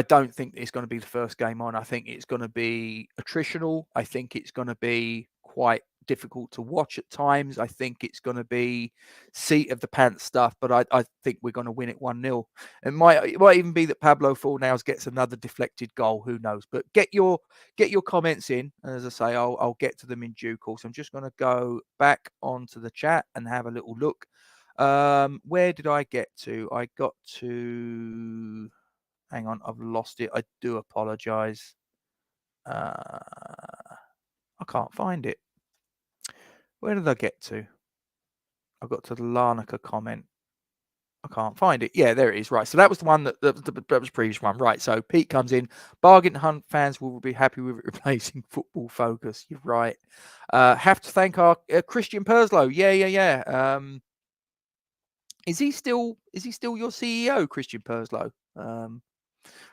don't think it's going to be the first game on. I think it's going to be attritional. I think it's going to be quite difficult to watch at times. I think it's going to be seat of the pants stuff, but I think we're going to win it 1-0. It might even be that Pablo Fornals gets another deflected goal. Who knows? But get your comments in. As I say, I'll get to them in due course. I'm just going to go back onto the chat and have a little look. Where did I get to? I got to... Hang on, I've lost it. I do apologise. I can't find it. Where did I get to? I got to the Larnaca comment. I can't find it. Yeah, there it is. Right. So that was the one that was the previous one. Right. So Pete comes in. Bargain Hunt fans will be happy with it replacing Football Focus. You're right. Have to thank our Christian Perslow. Yeah. Is he still your CEO, Christian Perslow?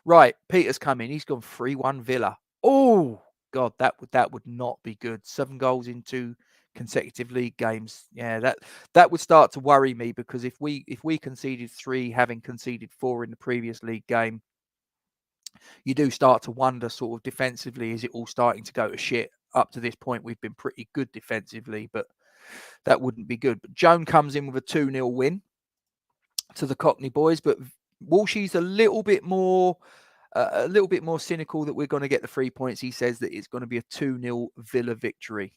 Right, Peter's coming. He's gone 3-1 Villa. Oh God, that would not be good. 7 goals in 2 consecutive league games. Yeah, that would start to worry me, because if we conceded 3, having conceded 4 in the previous league game, you do start to wonder, sort of defensively, is it all starting to go to shit? Up to this point, we've been pretty good defensively, but that wouldn't be good. But Joan comes in with a 2-0 win to the Cockney boys, but Walshy's a little bit more cynical that we're going to get the 3 points. He says that it's going to be a 2-0 Villa victory.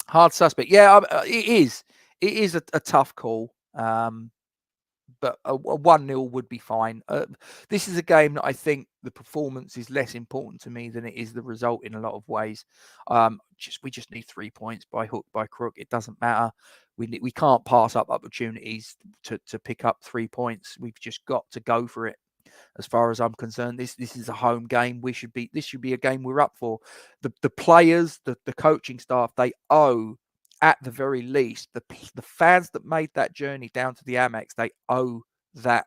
Hard suspect. Yeah, it is. It is a tough call, but a 1-0 would be fine. This is a game that I think the performance is less important to me than it is the result in a lot of ways. We just need 3 points by hook, by crook. It doesn't matter. We can't pass up opportunities to pick up 3 points. We've just got to go for it. As far as I'm concerned, this is a home game. This should be a game we're up for. The players, the coaching staff, they owe, at the very least, the fans that made that journey down to the Amex, they owe that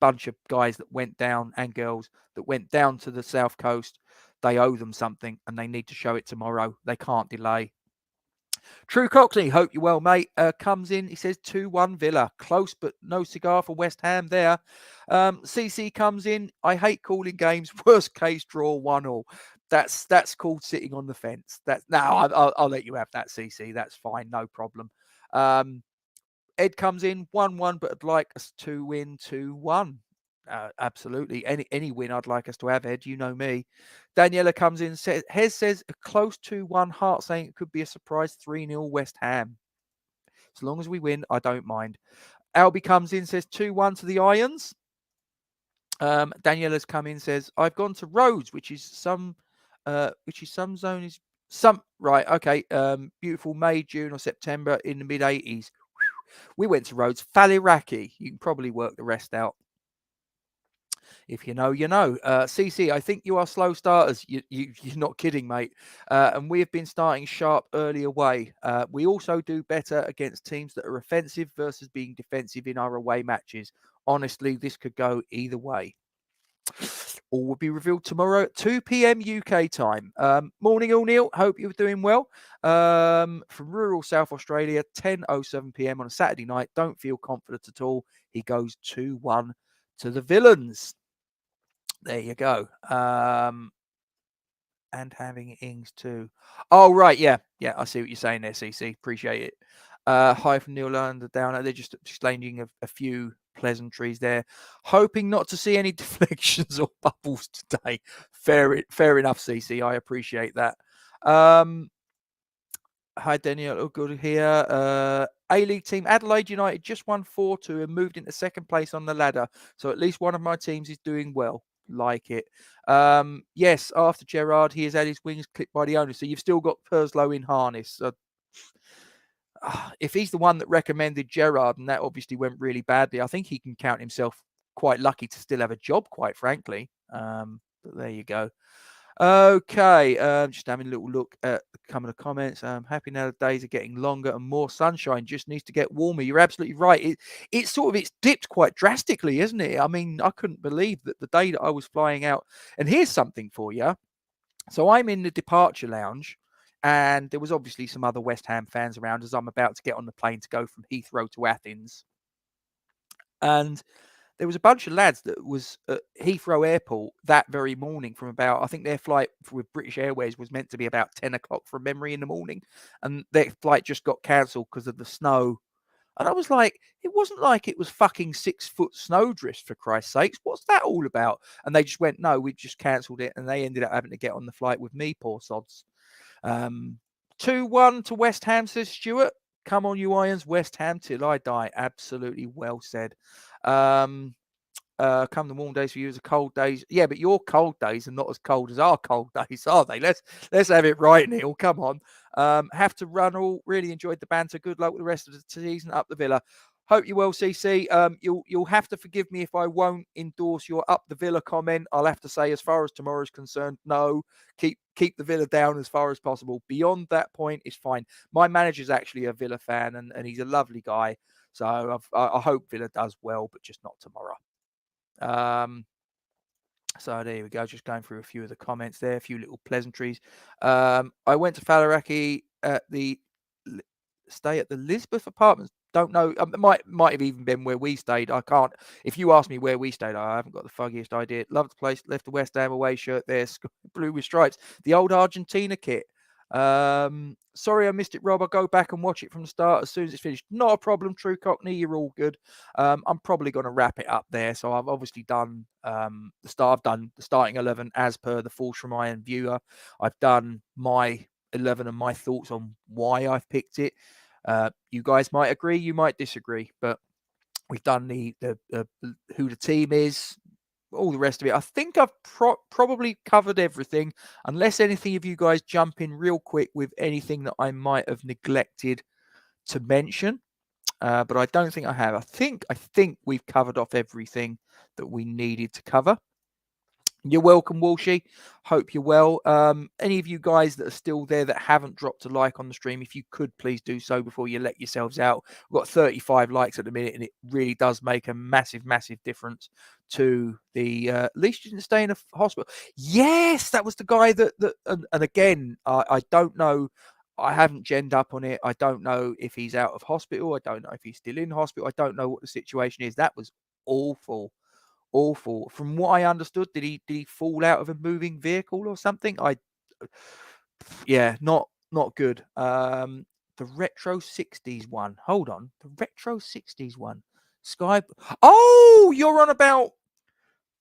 bunch of guys that went down, and girls that went down to the South Coast. They owe them something, and they need to show it tomorrow. They can't delay. True Coxley, hope you're well, mate. Comes in, he says 2-1 Villa. Close, but no cigar for West Ham there. CC comes in. I hate calling games. Worst case draw 1-1. That's called sitting on the fence. I'll let you have that, CC. That's fine, no problem. Ed comes in 1-1, but I'd like us to win 2-1. Absolutely. Any win I'd like us to have, Ed. You know me. Daniela comes in, Hez says a close 2-1. Hart saying it could be a surprise 3-0 West Ham. As long as we win, I don't mind. Albie comes in, says 2-1 to the Irons. Daniela's come in, says I've gone to Rhodes, which is some zone is Right, okay. Beautiful May, June, or September in the mid 80s. We went to Rhodes, Faliraki. You can probably work the rest out. If you know, you know. CC, I think you are slow starters. You're not kidding, mate. And we have been starting sharp early away. We also do better against teams that are offensive versus being defensive in our away matches. Honestly, this could go either way. All will be revealed tomorrow at 2 p.m. UK time. Morning, all, Neil. Hope you're doing well. From rural South Australia, 10:07 p.m. on a Saturday night. Don't feel confident at all. He goes 2-1 to the Villains. There you go. And having Ings too. Oh, right. Yeah. Yeah. I see what you're saying there, CC. Appreciate it. Hi from Neil Lander down. They're just explaining a few pleasantries there. Hoping not to see any deflections or bubbles today. Fair enough, CC. I appreciate that. Hi, Daniel. All good here. A-League team Adelaide United just won 4-2 and moved into second place on the ladder. So at least one of my teams is doing well. Like it. Yes, after Gerrard, he has had his wings clipped by the owner. So you've still got Perslow in harness. If he's the one that recommended Gerrard, and that obviously went really badly, I think he can count himself quite lucky to still have a job, quite frankly. But there you go. Okay, just having a little look at some of the comments. Happy now the days are getting longer and more sunshine. Just needs to get warmer. You're absolutely right. It's dipped quite drastically, isn't it? I mean, I couldn't believe that the day that I was flying out. And here's something for you. So I'm in the departure lounge, and there was obviously some other West Ham fans around as I'm about to get on the plane to go from Heathrow to Athens. And there was a bunch of lads that was at Heathrow Airport that very morning from about, I think their flight with British Airways was meant to be about 10 o'clock from memory in the morning. And their flight just got cancelled because of the snow. And I was like, it wasn't like it was fucking 6-foot snowdrift, for Christ's sakes. What's that all about? And they just went, no, we just cancelled it. And they ended up having to get on the flight with me, poor sods. 2-1 to West Ham, says Stuart. Come on, you Irons, West Ham till I die. Absolutely well said. Come the warm days for you as the cold days. Yeah, but your cold days are not as cold as our cold days, are they? Let's have it right, Neil. Come on. Have to run all. Really enjoyed the banter. Good luck with the rest of the season up the Villa. Hope you well, CC. You'll have to forgive me if I won't endorse your up the Villa comment. I'll have to say, as far as tomorrow's concerned, no. Keep the Villa down as far as possible. Beyond that point, it's fine. My manager's actually a Villa fan, and he's a lovely guy. So I hope Villa does well, but just not tomorrow. So there we go. Just going through a few of the comments there, a few little pleasantries. I went to Faliraki at the stay at the Lisbeth Apartments. Don't know. It might have even been where we stayed. I can't. If you ask me where we stayed, I haven't got the foggiest idea. Loved the place. Left the West Ham away shirt there, blue with stripes. The old Argentina kit. Sorry I missed it, Rob. I'll go back and watch it from the start as soon as it's finished. Not a problem, True Cockney. You're all good. I'm probably going to wrap it up there. So I've obviously done I've done the starting 11 as per the Force from Iron viewer. I've done my 11 and my thoughts on why I've picked it. You guys might agree, you might disagree, but we've done the who the team is, all the rest of it. I think I've probably covered everything, unless anything of you guys jump in real quick with anything that I might have neglected to mention. But I don't think I have. I think we've covered off everything that we needed to cover. You're welcome, Walshy. Hope you're well. Any of you guys that are still there that haven't dropped a like on the stream, if you could please do so before you let yourselves out. We've got 35 likes at the minute, and it really does make a massive, massive difference to the at least you didn't stay in a hospital. Yes, that was the guy that and again, I don't know. I haven't genned up on it. I don't know if he's out of hospital. I don't know if he's still in hospital. I don't know what the situation is. That was awful. Awful. From what I understood, did he fall out of a moving vehicle or something? Yeah, not good. The retro 60s one. Hold on. The retro 60s one. Sky. Oh, you're on about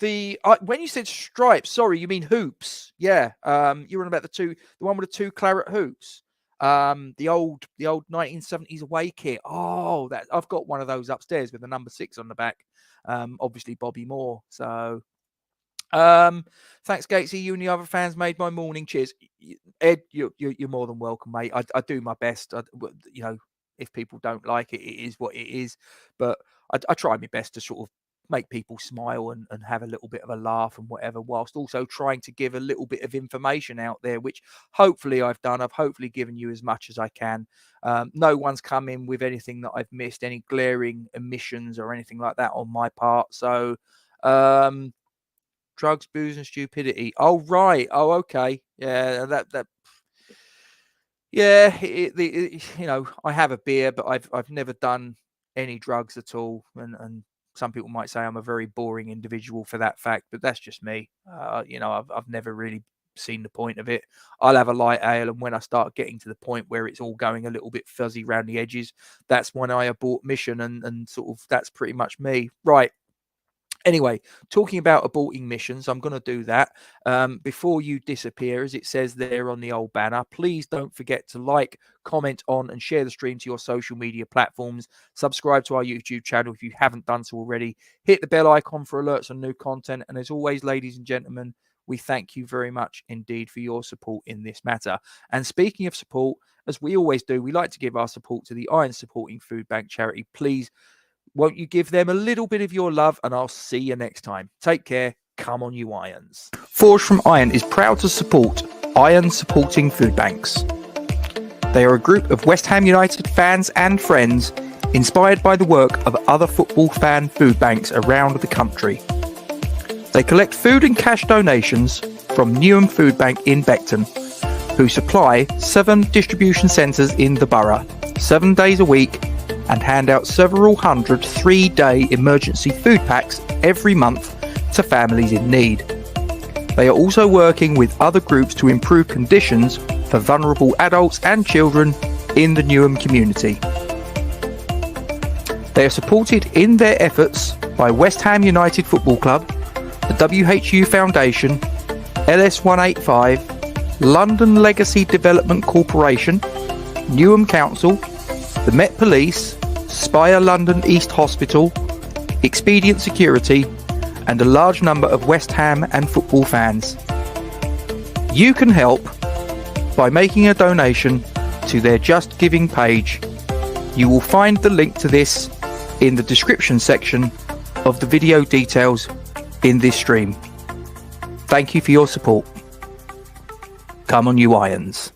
the when you said stripes, sorry, you mean hoops. Yeah. You're on about the one with the 2 claret hoops. The old 1970s away kit. Oh, that I've got one of those upstairs with the number 6 on the back. Obviously Bobby Moore. So thanks, Gatesy. You and the other fans made my morning. Cheers. Ed, you're more than welcome, mate. I do my best. If people don't like it, it is what it is. But I try my best to sort of make people smile and have a little bit of a laugh and whatever, whilst also trying to give a little bit of information out there, which hopefully I've done. I've hopefully given you as much as I can. No one's come in with anything that I've missed, any glaring omissions or anything like that on my part. So, drugs, booze, and stupidity. Oh, right. Oh, okay. Yeah, yeah, I have a beer, but I've never done any drugs at all, and some people might say I'm a very boring individual for that fact, but that's just me. I've never really seen the point of it. I'll have a light ale, and when I start getting to the point where it's all going a little bit fuzzy around the edges, that's when I abort mission, and sort of that's pretty much me. Right. Anyway, talking about aborting missions, I'm going to do that. Before you disappear, as it says there on the old banner, please don't forget to like, comment on, and share the stream to your social media platforms. Subscribe to our YouTube channel if you haven't done so already. Hit the bell icon for alerts on new content. And as always, ladies and gentlemen, we thank you very much indeed for your support in this matter. And speaking of support, as we always do, we like to give our support to the Iron Supporting Food Bank charity. Please, won't you give them a little bit of your love, and I'll see you next time. Take care. Come on, you Irons. Forged from Iron is proud to support Iron Supporting Food Banks. They are a group of West Ham United fans and friends inspired by the work of other football fan food banks around the country. They collect food and cash donations from Newham Food Bank in Beckton, who supply 7 distribution centres in the borough, 7 days a week, and hand out several hundred 3-day emergency food packs every month to families in need. They are also working with other groups to improve conditions for vulnerable adults and children in the Newham community. They are supported in their efforts by West Ham United Football Club, the WHU Foundation, LS185, London Legacy Development Corporation, Newham Council, the Met Police, Spire London East Hospital, Expedient Security, and a large number of West Ham and football fans. You can help by making a donation to their Just Giving page. You will find the link to this in the description section of the video details in this stream. Thank you for your support. Come on, you Irons.